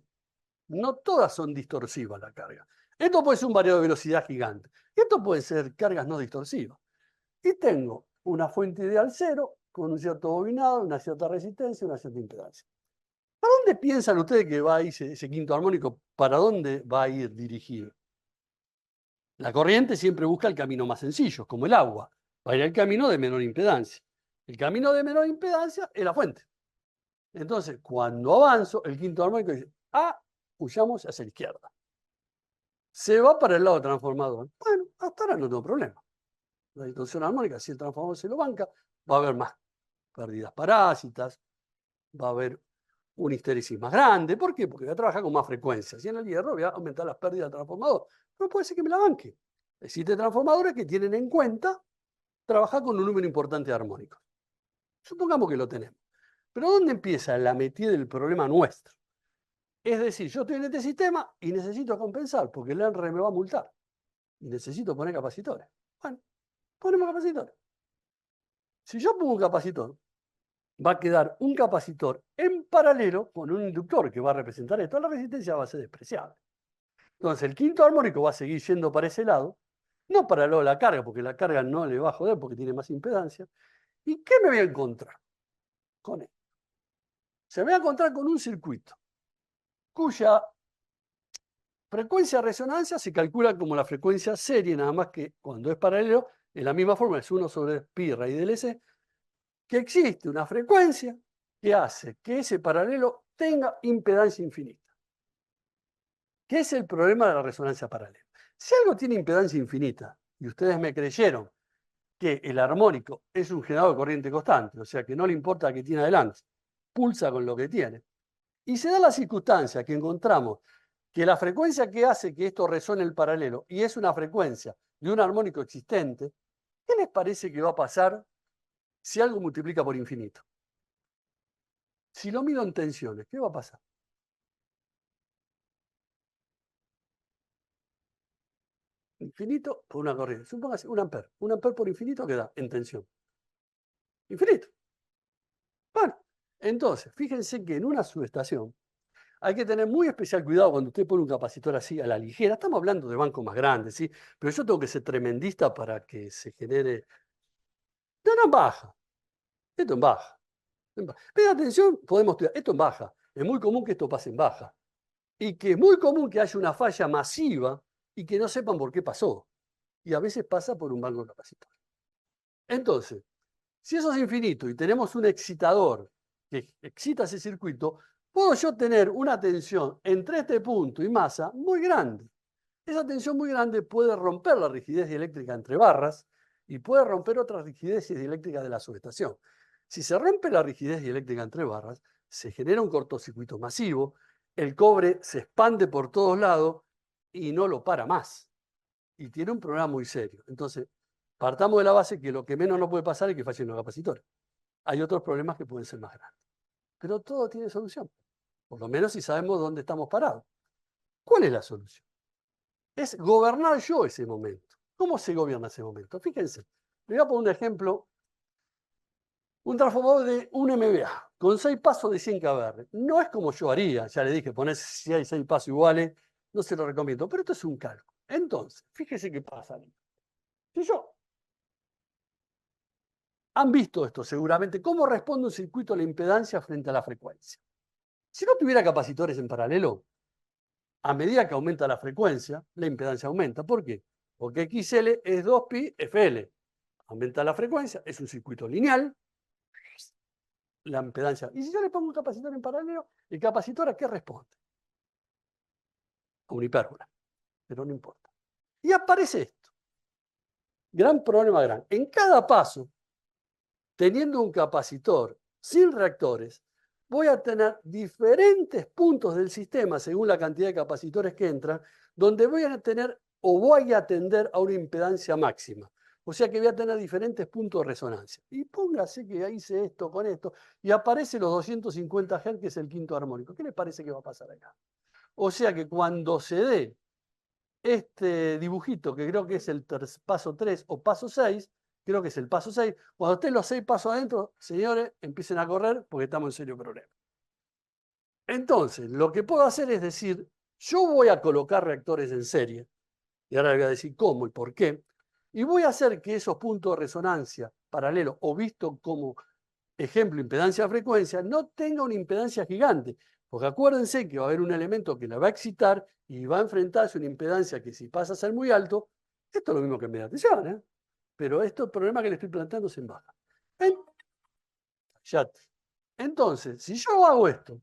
No todas son distorsivas la carga. Esto puede ser un variado de velocidad gigante. Esto puede ser cargas no distorsivas. Y tengo una fuente ideal cero con un cierto bobinado, una cierta resistencia, una cierta impedancia. ¿Para dónde piensan ustedes que va a ir ese quinto armónico? ¿Para dónde va a ir dirigido? La corriente siempre busca el camino más sencillo, como el agua. Va a ir al camino de menor impedancia. El camino de menor impedancia es la fuente. Entonces, cuando avanzo, el quinto armónico dice, huyamos hacia la izquierda. Se va para el lado transformador. Bueno, hasta ahora no tengo problema. La distorsión armónica, si el transformador se lo banca, va a haber más pérdidas parásitas, va a haber un histéresis más grande. ¿Por qué? Porque voy a trabajar con más frecuencia. Si en el hierro voy a aumentar las pérdidas del transformador, pero puede ser que me la banque. Existen transformadores que tienen en cuenta trabajar con un número importante de armónicos. Supongamos que lo tenemos. Pero ¿dónde empieza la metida del problema nuestro? Es decir, yo estoy en este sistema y necesito compensar porque el ENRE me va a multar. Y necesito poner capacitores. Bueno, ponemos capacitores. Si yo pongo un capacitor, va a quedar un capacitor en paralelo con un inductor que va a representar esto. La resistencia va a ser despreciable. Entonces, el quinto armónico va a seguir yendo para ese lado, no para el lado de la carga, porque la carga no le va a joder porque tiene más impedancia. ¿Y qué me voy a encontrar con esto? Se me va a encontrar con un circuito cuya frecuencia de resonancia se calcula como la frecuencia serie, nada más que cuando es paralelo, en la misma forma es 1 sobre pi raíz del S, que existe una frecuencia que hace que ese paralelo tenga impedancia infinita. ¿Qué es el problema de la resonancia paralela? Si algo tiene impedancia infinita, y ustedes me creyeron que el armónico es un generador de corriente constante, o sea que no le importa que tiene adelante, pulsa con lo que tiene, y se da la circunstancia que encontramos que la frecuencia que hace que esto resuene el paralelo, y es una frecuencia de un armónico existente, ¿qué les parece que va a pasar si algo multiplica por infinito? Si lo mido en tensiones, ¿qué va a pasar? Infinito por una corriente. Supóngase un ampere. Un ampere por infinito, ¿qué da? En tensión. Infinito. Bueno, entonces, fíjense que en una subestación hay que tener muy especial cuidado cuando usted pone un capacitor así a la ligera. Estamos hablando de bancos más grandes, ¿sí? Pero yo tengo que ser tremendista para que se genere... No, en baja. Esto en baja. Pero atención, podemos estudiar. Esto en baja. Es muy común que esto pase en baja. Y que es muy común que haya una falla masiva y que no sepan por qué pasó. Y a veces pasa por un banco capacitor. Entonces, si eso es infinito y tenemos un excitador que excita ese circuito, puedo yo tener una tensión entre este punto y masa muy grande. Esa tensión muy grande puede romper la rigidez dieléctrica entre barras y puede romper otras rigideces dieléctricas de la subestación. Si se rompe la rigidez dieléctrica entre barras, se genera un cortocircuito masivo, el cobre se expande por todos lados y no lo para más. Y tiene un problema muy serio. Entonces, partamos de la base que lo que menos no puede pasar es que fallen los capacitores. Hay otros problemas que pueden ser más grandes. Pero todo tiene solución. Por lo menos si sabemos dónde estamos parados. ¿Cuál es la solución? Es gobernar yo ese momento. ¿Cómo se gobierna ese momento? Fíjense, le voy a poner un ejemplo. Un transformador de un MVA con 6 pasos de 100 kVr. No es como yo haría, ya le dije, poner si hay 6 pasos iguales, no se lo recomiendo, pero esto es un cálculo. Entonces, fíjese qué pasa. Si yo... Han visto esto seguramente, cómo responde un circuito a la impedancia frente a la frecuencia. Si no tuviera capacitores en paralelo, a medida que aumenta la frecuencia, la impedancia aumenta. ¿Por qué? Porque XL es 2pi FL. Aumenta la frecuencia, es un circuito lineal, la impedancia. Y si yo le pongo un capacitor en paralelo, ¿el capacitor a qué responde? A una hipérbola. Pero no importa. Y aparece esto. Gran problema gran. En cada paso, teniendo un capacitor sin reactores, voy a tener diferentes puntos del sistema, según la cantidad de capacitores que entran, donde voy a tener o voy a atender a una impedancia máxima. O sea que voy a tener diferentes puntos de resonancia. Y póngase que hice esto con esto, y aparece los 250 Hz, que es el quinto armónico. ¿Qué les parece que va a pasar acá? O sea que cuando se dé este dibujito, que creo que es el paso 3 o paso 6, creo que es el paso 6, cuando estén los 6 pasos adentro, señores, empiecen a correr porque estamos en serio problema. Entonces, lo que puedo hacer es decir, yo voy a colocar reactores en serie, y ahora les voy a decir cómo y por qué, y voy a hacer que esos puntos de resonancia paralelos, o visto como ejemplo impedancia-frecuencia, no tenga una impedancia gigante, porque acuérdense que va a haber un elemento que la va a excitar y va a enfrentarse a una impedancia que si pasa a ser muy alto, esto es lo mismo que media tensión, ¿eh? Pero esto, el problema que le estoy planteando se baja. Entonces, si yo hago esto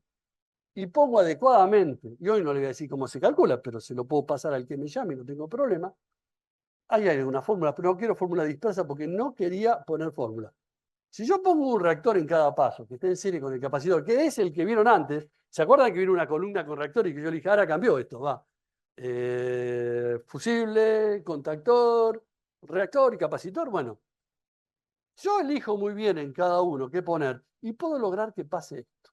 y pongo adecuadamente, y hoy no le voy a decir cómo se calcula, pero se lo puedo pasar al que me llame y no tengo problema, ahí hay alguna fórmula, pero no quiero fórmula dispersa porque no quería poner fórmula. Si yo pongo un reactor en cada paso, que esté en serie con el capacitor, que es el que vieron antes, ¿se acuerdan que vino una columna con reactor y que yo le dije, ahora cambió esto, va? Fusible, contactor, reactor y capacitor. Bueno, yo elijo muy bien en cada uno qué poner y puedo lograr que pase esto.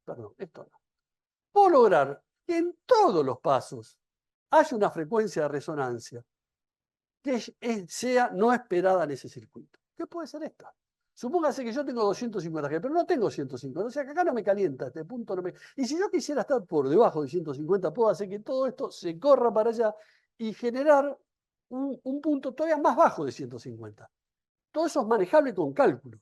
Perdón, esto no. Puedo lograr que en todos los pasos haya una frecuencia de resonancia que sea no esperada en ese circuito. ¿Qué puede ser esta? Supóngase que yo tengo 250 Hz, pero no tengo 150. O sea que acá no me calienta, este punto no me... Y si yo quisiera estar por debajo de 150, puedo hacer que todo esto se corra para allá y generar un punto todavía más bajo de 150. Todo eso es manejable con cálculos.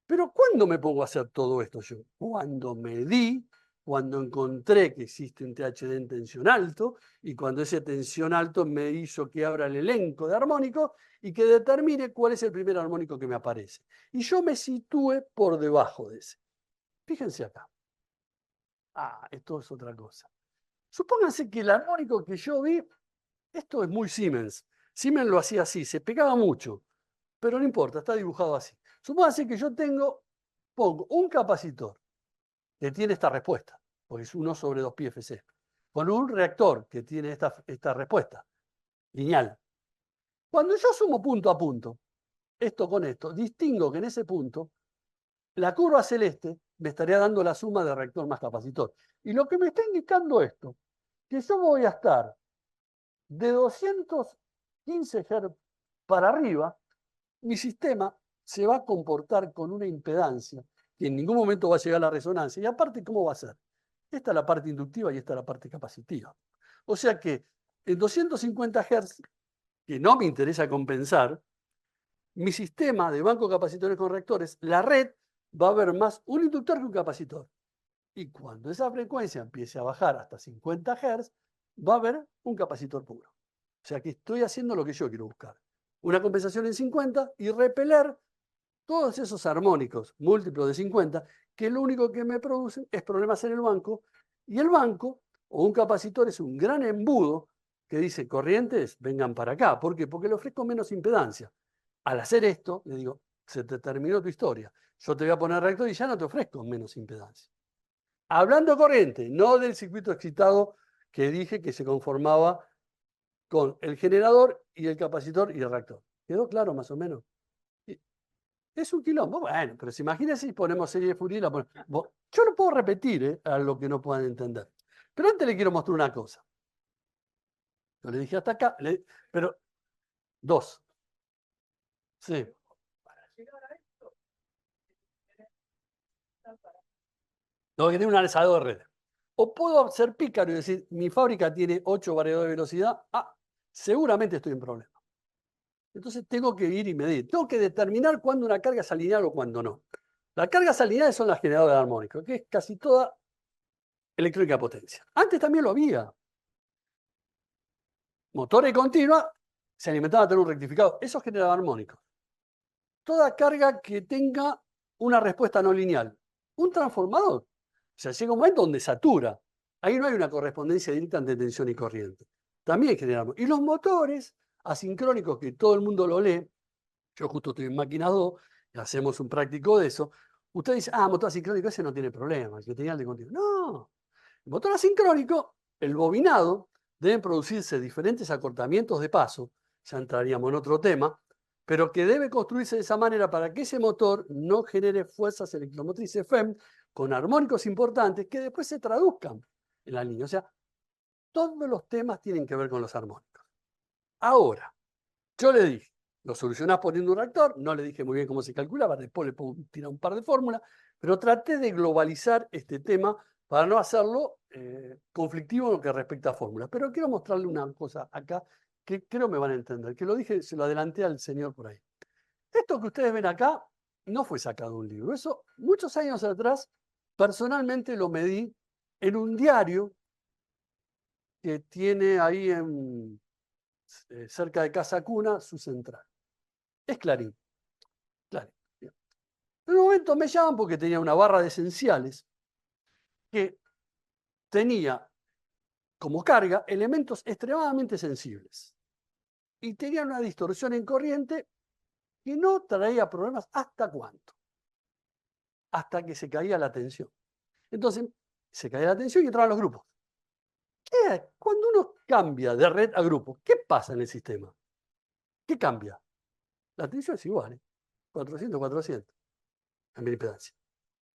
Pero ¿cuándo me pongo a hacer todo esto yo? Cuando medí, cuando encontré que existe un THD en tensión alto y cuando ese tensión alto me hizo que abra el elenco de armónicos y que determine cuál es el primer armónico que me aparece. Y yo me sitúe por debajo de ese. Fíjense acá. Esto es otra cosa. Supónganse que el armónico que yo vi, esto es muy Siemens. Siemens lo hacía así, se pegaba mucho, pero no importa, está dibujado así. Supónganse que yo pongo un capacitor que tiene esta respuesta, porque es 1/2pi FC, con un reactor que tiene esta respuesta, lineal. Cuando yo sumo punto a punto, esto con esto, distingo que en ese punto, la curva celeste me estaría dando la suma de reactor más capacitor. Y lo que me está indicando esto, que yo voy a estar de 215 Hz para arriba, mi sistema se va a comportar con una impedancia que en ningún momento va a llegar a la resonancia. Y aparte, ¿cómo va a ser? Esta es la parte inductiva y esta es la parte capacitiva. O sea que en 250 Hz, que no me interesa compensar, mi sistema de banco de capacitores con reactores, la red, va a haber más un inductor que un capacitor. Y cuando esa frecuencia empiece a bajar hasta 50 Hz, va a haber un capacitor puro. O sea que estoy haciendo lo que yo quiero buscar. Una compensación en 50 y repeler todos esos armónicos múltiplos de 50 que lo único que me producen es problemas en el banco. Y el banco o un capacitor es un gran embudo que dice, corrientes, vengan para acá. ¿Por qué? Porque le ofrezco menos impedancia. Al hacer esto, le digo, se te terminó tu historia. Yo te voy a poner reactor y ya no te ofrezco menos impedancia. Hablando corriente, no del circuito excitado que dije que se conformaba con el generador y el capacitor y el reactor. ¿Quedó claro más o menos? Es un quilombo, bueno, pero si imagínense si ponemos serie de Fourier, yo lo puedo repetir a lo que no puedan entender. Pero antes le quiero mostrar una cosa. Yo le dije hasta acá, pero 2. Sí. Tengo que tener un alzador de red. O puedo ser pícaro y decir, mi fábrica tiene 8 variadores de velocidad, seguramente estoy en problema. Entonces tengo que ir y medir. Tengo que determinar cuándo una carga es alineal o cuándo no. Las cargas alineales son las generadoras de armónicos, que es casi toda electrónica de potencia. Antes también lo había. Motores continua se alimentaban a tener un rectificado. Eso generaba armónicos. Toda carga que tenga una respuesta no lineal. Un transformador. O sea, llega un momento donde satura. Ahí no hay una correspondencia directa entre tensión y corriente. También generamos. Y los motores asincrónicos, que todo el mundo lo lee, yo justo estoy en máquina 2, y hacemos un práctico de eso. Usted dice, motor asincrónico, ese no tiene problema, el que tenía el de continuo. No, el motor asincrónico, el bobinado, deben producirse diferentes acortamientos de paso, ya entraríamos en otro tema, pero que debe construirse de esa manera para que ese motor no genere fuerzas electromotrices FEM con armónicos importantes que después se traduzcan en la línea. O sea, todos los temas tienen que ver con los armónicos. Ahora, yo le dije, lo solucionás poniendo un reactor, no le dije muy bien cómo se calculaba, después le puedo tirar un par de fórmulas, pero traté de globalizar este tema para no hacerlo conflictivo en lo que respecta a fórmulas. Pero quiero mostrarle una cosa acá que creo me van a entender, que lo dije, se lo adelanté al señor por ahí. Esto que ustedes ven acá no fue sacado de un libro. Eso, muchos años atrás, personalmente lo medí en un diario que tiene ahí cerca de Casa Cuna su central. Es Clarín. Clarín. En un momento me llaman porque tenía una barra de esenciales que tenía como carga elementos extremadamente sensibles y tenía una distorsión en corriente que no traía problemas. ¿Hasta cuánto? Hasta que se caía la tensión. Entonces, se caía la tensión y entraban los grupos. Cuando uno cambia de red a grupo, ¿qué pasa en el sistema? ¿Qué cambia? La tensión es igual, 400, 400, en mi impedancia.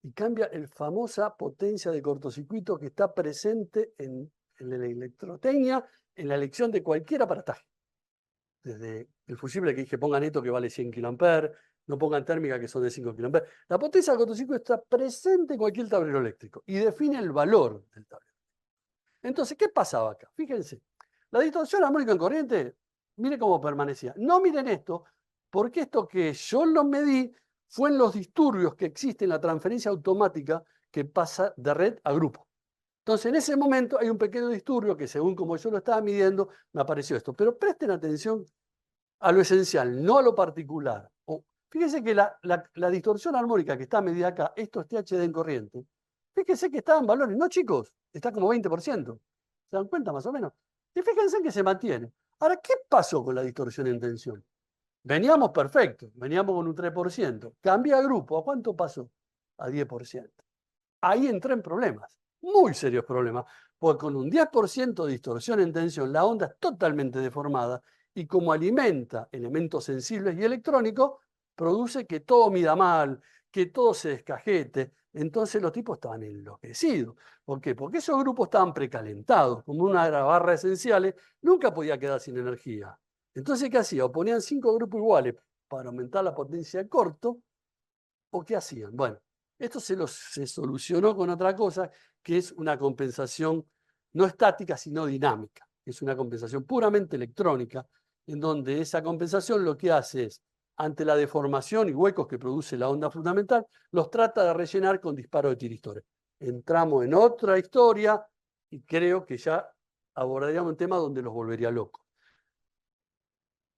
Y cambia la famosa potencia de cortocircuito que está presente en la electrotecnia, en la elección de cualquier aparataje. Desde el fusible que dije pongan esto que vale 100 kA, no pongan térmica que son de 5 kA. La potencia del cortocircuito está presente en cualquier tablero eléctrico y define el valor del tablero. Entonces, ¿qué pasaba acá? Fíjense, la distorsión armónica en corriente, mire cómo permanecía. No miren esto, porque esto que yo lo medí fue en los disturbios que existen en la transferencia automática que pasa de red a grupo. Entonces, en ese momento hay un pequeño disturbio que según como yo lo estaba midiendo, me apareció esto. Pero presten atención a lo esencial, no a lo particular. Fíjense que la distorsión armónica que está medida acá, esto es THD en corriente, fíjense que está en valores, no chicos, está como 20%. ¿Se dan cuenta más o menos? Y fíjense que se mantiene. Ahora, ¿qué pasó con la distorsión en tensión? Veníamos perfecto, veníamos con un 3%. Cambia grupo, ¿a cuánto pasó? A 10%. Ahí entré en problemas, muy serios problemas, porque con un 10% de distorsión en tensión, la onda es totalmente deformada y como alimenta elementos sensibles y electrónicos, produce que todo mida mal, que todo se descajete. Entonces los tipos estaban enloquecidos. ¿Por qué? Porque esos grupos estaban precalentados, como una barra de esenciales, nunca podía quedar sin energía. Entonces, ¿qué hacía? O ponían 5 grupos iguales para aumentar la potencia de corto, ¿o qué hacían? Bueno, esto se solucionó con otra cosa, que es una compensación no estática, sino dinámica. Es una compensación puramente electrónica, en donde esa compensación lo que hace es, ante la deformación y huecos que produce la onda fundamental, los trata de rellenar con disparos de tiristores. Entramos en otra historia y creo que ya abordaríamos un tema donde los volvería locos.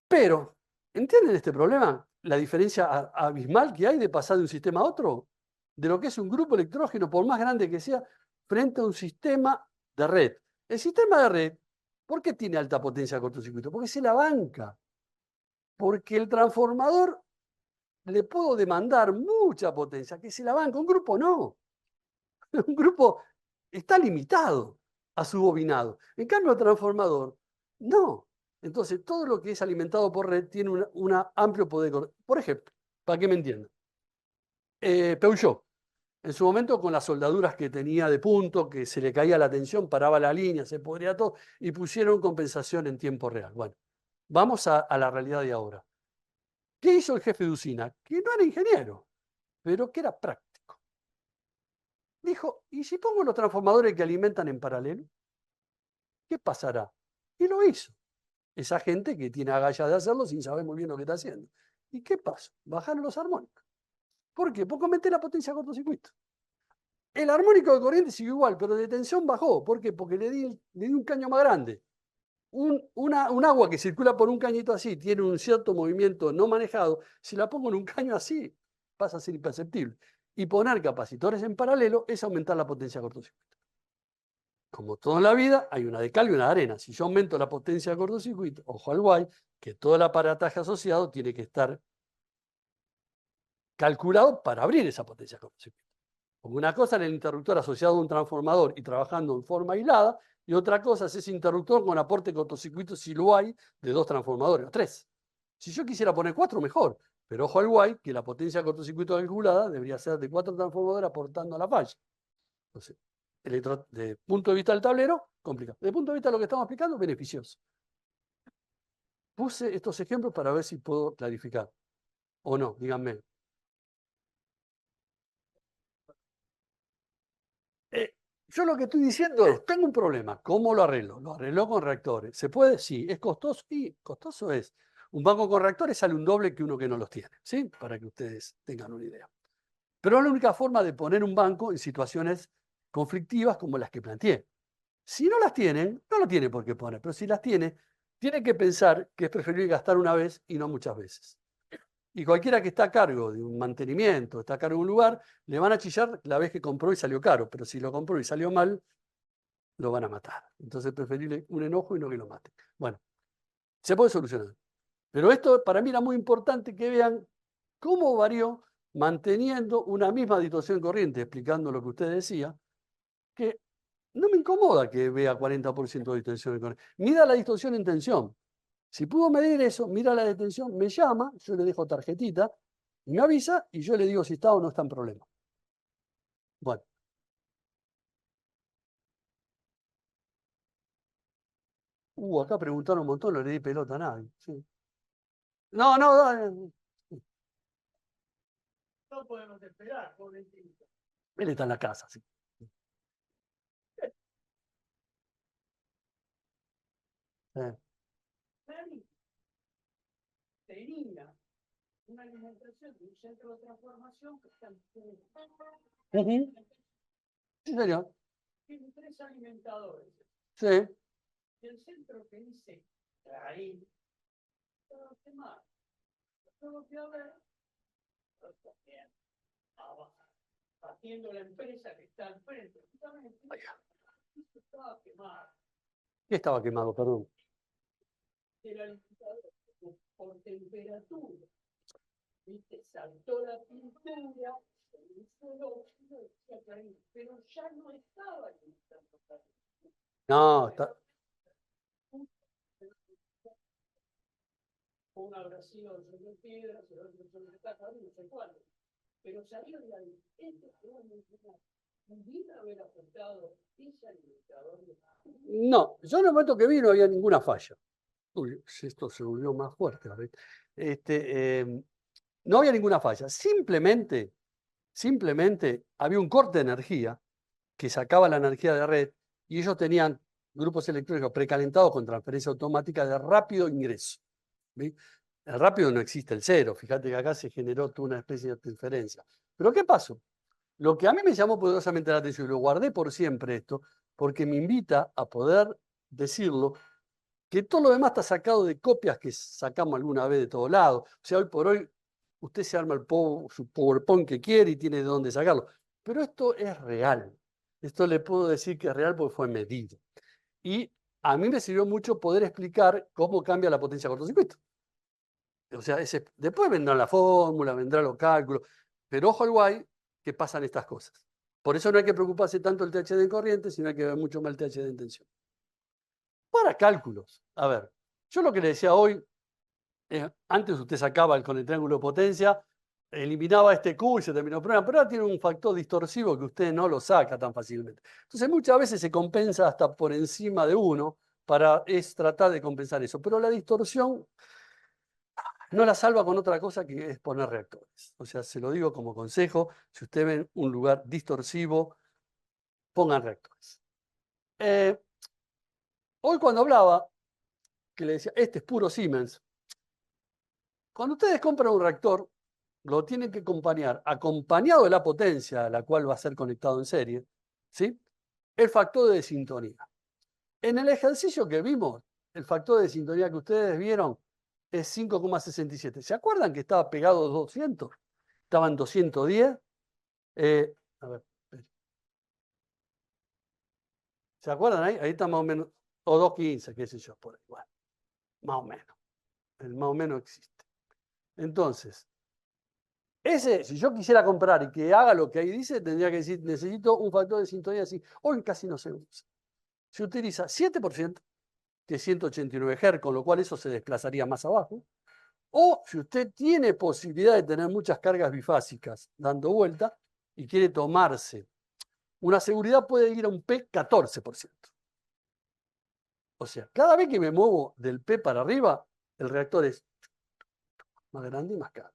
Pero, ¿entienden este problema? La diferencia abismal que hay de pasar de un sistema a otro, de lo que es un grupo electrógeno, por más grande que sea, frente a un sistema de red. El sistema de red, ¿por qué tiene alta potencia de cortocircuito? Porque se la banca. Porque el transformador le puedo demandar mucha potencia, que se la banca. Un grupo no. Un grupo está limitado a su bobinado. En cambio, el transformador, no. Entonces, todo lo que es alimentado por red tiene un amplio poder. Por ejemplo, para que me entiendan, Peugeot, en su momento con las soldaduras que tenía de punto, que se le caía la tensión, paraba la línea, se podría todo, y pusieron compensación en tiempo real. Bueno, vamos a la realidad de ahora. ¿Qué hizo el jefe de usina? Que no era ingeniero, pero que era práctico. Dijo, ¿y si pongo los transformadores que alimentan en paralelo? ¿Qué pasará? Y lo hizo. Esa gente que tiene agallas de hacerlo sin saber muy bien lo que está haciendo. ¿Y qué pasó? Bajaron los armónicos. ¿Por qué? Porque aumenté la potencia de cortocircuito. El armónico de corriente siguió igual, pero de tensión bajó. ¿Por qué? Porque le di un caño más grande. Un agua que circula por un cañito así, tiene un cierto movimiento no manejado, si la pongo en un caño así, pasa a ser imperceptible. Y poner capacitores en paralelo es aumentar la potencia de cortocircuito. Como todo en la vida, hay una de cal y una de arena. Si yo aumento la potencia de cortocircuito, ojo al guay, que todo el aparataje asociado tiene que estar calculado para abrir esa potencia de cortocircuito. Porque una cosa es el interruptor asociado a un transformador y trabajando en forma aislada, y otra cosa es ese interruptor con aporte de cortocircuito, si lo hay, de 2 transformadores o 3. Si yo quisiera poner 4, mejor. Pero ojo al guay, que la potencia de cortocircuito calculada debería ser de 4 transformadores aportando a la falla. Entonces, de punto de vista del tablero, complicado. Desde el punto de vista de lo que estamos explicando, beneficioso. Puse estos ejemplos para ver si puedo clarificar. O no, díganme. Yo lo que estoy diciendo es, tengo un problema, ¿cómo lo arreglo? Lo arreglo con reactores. ¿Se puede? Sí. ¿Es costoso? Sí, costoso es. Un banco con reactores sale un doble que uno que no los tiene, ¿sí? Para que ustedes tengan una idea. Pero es la única forma de poner un banco en situaciones conflictivas como las que planteé. Si no las tienen, no lo tiene por qué poner, pero si las tiene, tiene que pensar que es preferible gastar una vez y no muchas veces. Y cualquiera que está a cargo de un mantenimiento, está a cargo de un lugar, le van a chillar la vez que compró y salió caro, pero si lo compró y salió mal, lo van a matar. Entonces es preferible un enojo y no que lo maten. Bueno, se puede solucionar. Pero esto para mí era muy importante que vean cómo varió manteniendo una misma distorsión corriente, explicando lo que usted decía, que no me incomoda que vea 40% de distorsión en corriente. Mida la distorsión en tensión. Si pudo medir eso, mira la detención, me llama, yo le dejo tarjetita, y me avisa y yo le digo si está o no está en problema. Bueno. Acá preguntaron un montón, no le di pelota a nadie. Sí. No, no, dale. No podemos esperar, pobrecito. Él está en la casa, sí. Fermi tenía una alimentación de un centro de transformación que está en Sí, señor. tiene 3 alimentadores. Sí. Y el centro que dice ahí, todo quemado. Todo que haber, también haciendo la empresa que está al frente. Justamente, esto estaba quemado. ¿Qué estaba quemado, perdón? El alimentador por temperatura. ¿Viste? Saltó la pintura, se hizo el óxido, pero ya no estaba alimentando. No, está. Una habrá sido sobre piedras, el otro sobre caja, no sé cuándo. Pero salió de ahí. Esto pudiera haber afectado ese alimentador. No, yo en el momento que vi no había ninguna falla. Uy, esto se volvió más fuerte. No había ninguna falla. Simplemente había un corte de energía que sacaba la energía de red y ellos tenían grupos electrónicos precalentados con transferencia automática de rápido ingreso. ¿Sí? El rápido no existe el cero. Fíjate que acá se generó toda una especie de transferencia. ¿Pero qué pasó? Lo que a mí me llamó poderosamente la atención, y lo guardé por siempre esto, porque me invita a poder decirlo, que todo lo demás está sacado de copias que sacamos alguna vez de todos lados. O sea, hoy por hoy usted se arma su PowerPoint que quiere y tiene de dónde sacarlo. Pero esto es real. Esto le puedo decir que es real porque fue medido. Y a mí me sirvió mucho poder explicar cómo cambia la potencia de cortocircuito. O sea, después vendrá la fórmula, vendrán los cálculos, pero ojo al guay que pasan estas cosas. Por eso no hay que preocuparse tanto el THD en corriente, sino hay que ver mucho más el THD en tensión. Para cálculos, a ver, yo lo que le decía hoy, antes usted sacaba con el triángulo de potencia, eliminaba este Q y se terminó el problema, pero ahora tiene un factor distorsivo que usted no lo saca tan fácilmente. Entonces muchas veces se compensa hasta por encima de 1 para tratar de compensar eso, pero la distorsión no la salva con otra cosa que es poner reactores. O sea, se lo digo como consejo, si usted ve un lugar distorsivo, pongan reactores. Hoy cuando hablaba, que le decía, este es puro Siemens, cuando ustedes compran un reactor, lo tienen que acompañar, acompañado de la potencia a la cual va a ser conectado en serie, ¿sí? El factor de sintonía. En el ejercicio que vimos, el factor de sintonía que ustedes vieron es 5,67. ¿Se acuerdan que estaba pegado a 200? Estaba en 210. A ver, ¿se acuerdan ahí? Ahí está más o menos, o 215, qué sé yo, por ahí. Bueno, más o menos. El más o menos existe. Entonces, si yo quisiera comprar y que haga lo que ahí dice, tendría que decir, necesito un factor de sintonía así. Hoy casi no se usa. Se utiliza 7%, que es 189 Hz, con lo cual eso se desplazaría más abajo. O si usted tiene posibilidad de tener muchas cargas bifásicas dando vuelta y quiere tomarse una seguridad, puede ir a un P14%. O sea, cada vez que me muevo del P para arriba, el reactor es más grande y más caro.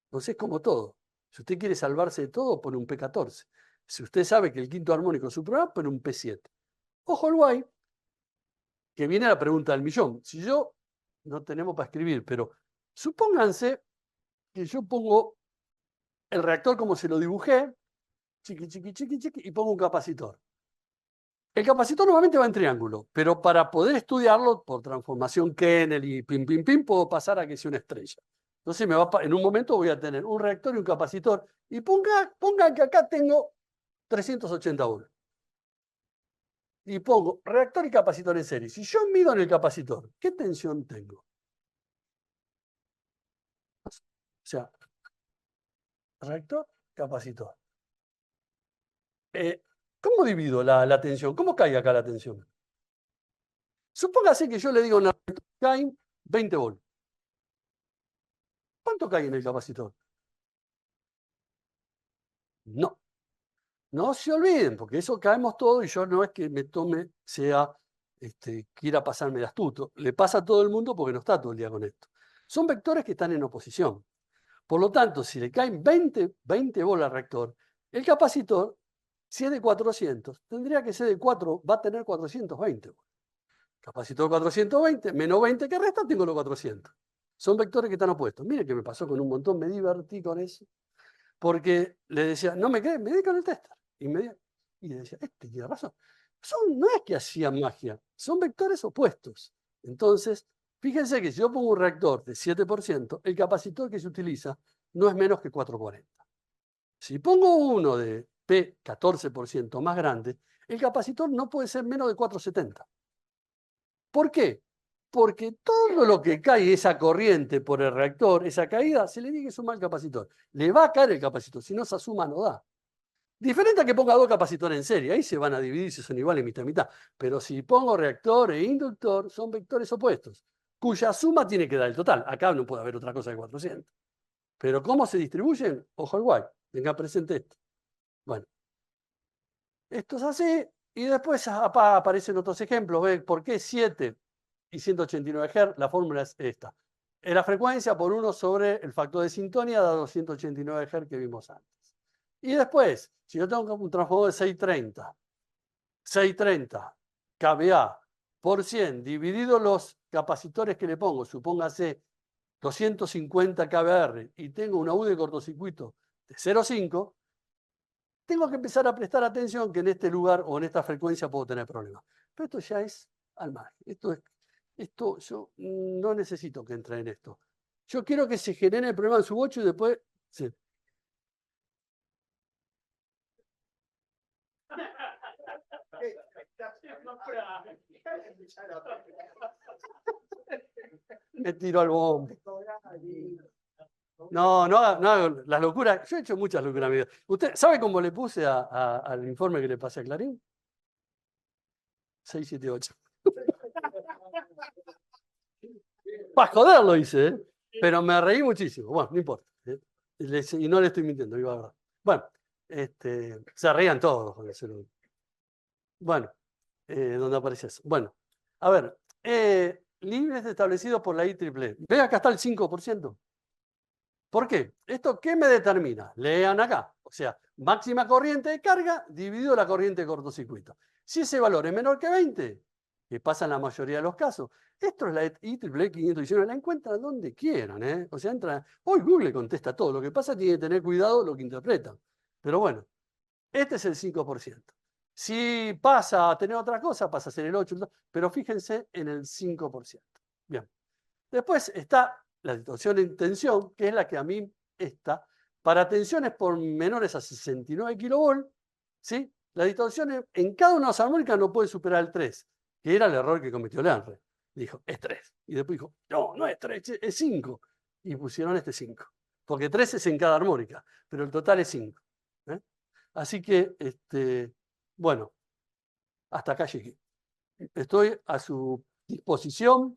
Entonces es como todo. Si usted quiere salvarse de todo, pone un P14. Si usted sabe que el quinto armónico es su programa, pone un P7. Ojo al guay, que viene la pregunta del millón. Si yo, no tenemos para escribir, pero supónganse que yo pongo el reactor como se lo dibujé, chiqui, chiqui, chiqui, chiqui, y pongo un capacitor. El capacitor normalmente va en triángulo, pero para poder estudiarlo por transformación Kennel y pim, pim, pim, puedo pasar a que sea una estrella. Entonces en un momento voy a tener un reactor y un capacitor. Y ponga que acá tengo 380 volts. Y pongo reactor y capacitor en serie. Si yo mido en el capacitor, ¿qué tensión tengo? O sea, reactor, capacitor. ¿Cómo divido la tensión? ¿Cómo cae acá la tensión? Supóngase que yo le digo, no, caen 20 volts. ¿Cuánto cae en el capacitor? No, no se olviden, porque eso caemos todo y yo no es que me tome, quiera pasarme de astuto. Le pasa a todo el mundo porque no está todo el día con esto. Son vectores que están en oposición. Por lo tanto, si le caen 20 volts al reactor, el capacitor, si es de 400, tendría que ser de 4, va a tener 420 volts. Capacitor 420, menos 20 que resta, tengo los 400. Son vectores que están opuestos. Mire que me pasó con un montón, me divertí con eso. Porque le decía, no me crees, me di con el tester. Y le decía, este tiene razón. No es que hacía magia, son vectores opuestos. Entonces, fíjense que si yo pongo un reactor de 7%, el capacitor que se utiliza no es menos que 440. Si pongo uno de P14% más grande, el capacitor no puede ser menos de 470. ¿Por qué? Porque todo lo que cae esa corriente por el reactor, esa caída, se le tiene que sumar al capacitor. Le va a caer el capacitor, si no esa suma no da. Diferente a que ponga dos capacitores en serie, ahí se van a dividir si son iguales mitad a mitad. Pero si pongo reactor e inductor, son vectores opuestos, cuya suma tiene que dar el total. Acá no puede haber otra cosa que 400. Pero ¿cómo se distribuyen? Ojo al guay, tenga presente esto. Bueno, esto es así, y después aparecen otros ejemplos. ¿Ve? ¿Por qué 7 y 189 Hz? La fórmula es esta. La frecuencia por 1 sobre el factor de sintonía dado 189 Hz que vimos antes. Y después, si yo tengo un transformador de 630 kVA por 100, dividido los capacitores que le pongo, supóngase 250 kVR, y tengo una U de cortocircuito de 0,5, tengo que empezar a prestar atención que en este lugar o en esta frecuencia puedo tener problemas. Pero esto ya es al margen. Esto yo no necesito que entre en esto. Yo quiero que se genere el problema en su 8 y después... Sí. Me tiró al bombo. No, no haga las locuras. Yo he hecho muchas locuras en mi vida. ¿Usted sabe cómo le puse al informe que le pasé a Clarín? 678. Para joder lo hice, ¿eh? Pero me reí muchísimo. Bueno, no importa. Y no le estoy mintiendo, iba a verdad. Bueno, se reían todos con el celular. Bueno, ¿dónde aparece eso? Bueno, a ver, límites establecidos por la IEEE. Ve, acá está el 5%. ¿Por qué? ¿Esto qué me determina? Lean acá. O sea, máxima corriente de carga dividido la corriente de cortocircuito. Si ese valor es menor que 20, que pasa en la mayoría de los casos, esto es la IEEE 519, la encuentran donde quieran, ¿eh? O sea, entra, hoy Google contesta todo, lo que pasa es que tiene que tener cuidado lo que interpretan. Pero bueno, este es el 5%. Si pasa a tener otra cosa, pasa a ser el 8%, pero fíjense en el 5%. Bien. Después está la distorsión en tensión, que es la que a mí está. Para tensiones por menores a 69 kilovolts, ¿sí? La distorsión en cada una de las armónicas no puede superar el 3, que era el error que cometió Lenre. Dijo, es 3. Y después dijo, no, no es 3, es 5. Y pusieron este 5. Porque 3 es en cada armónica, pero el total es 5. Así que, bueno, hasta acá llegué. Estoy a su disposición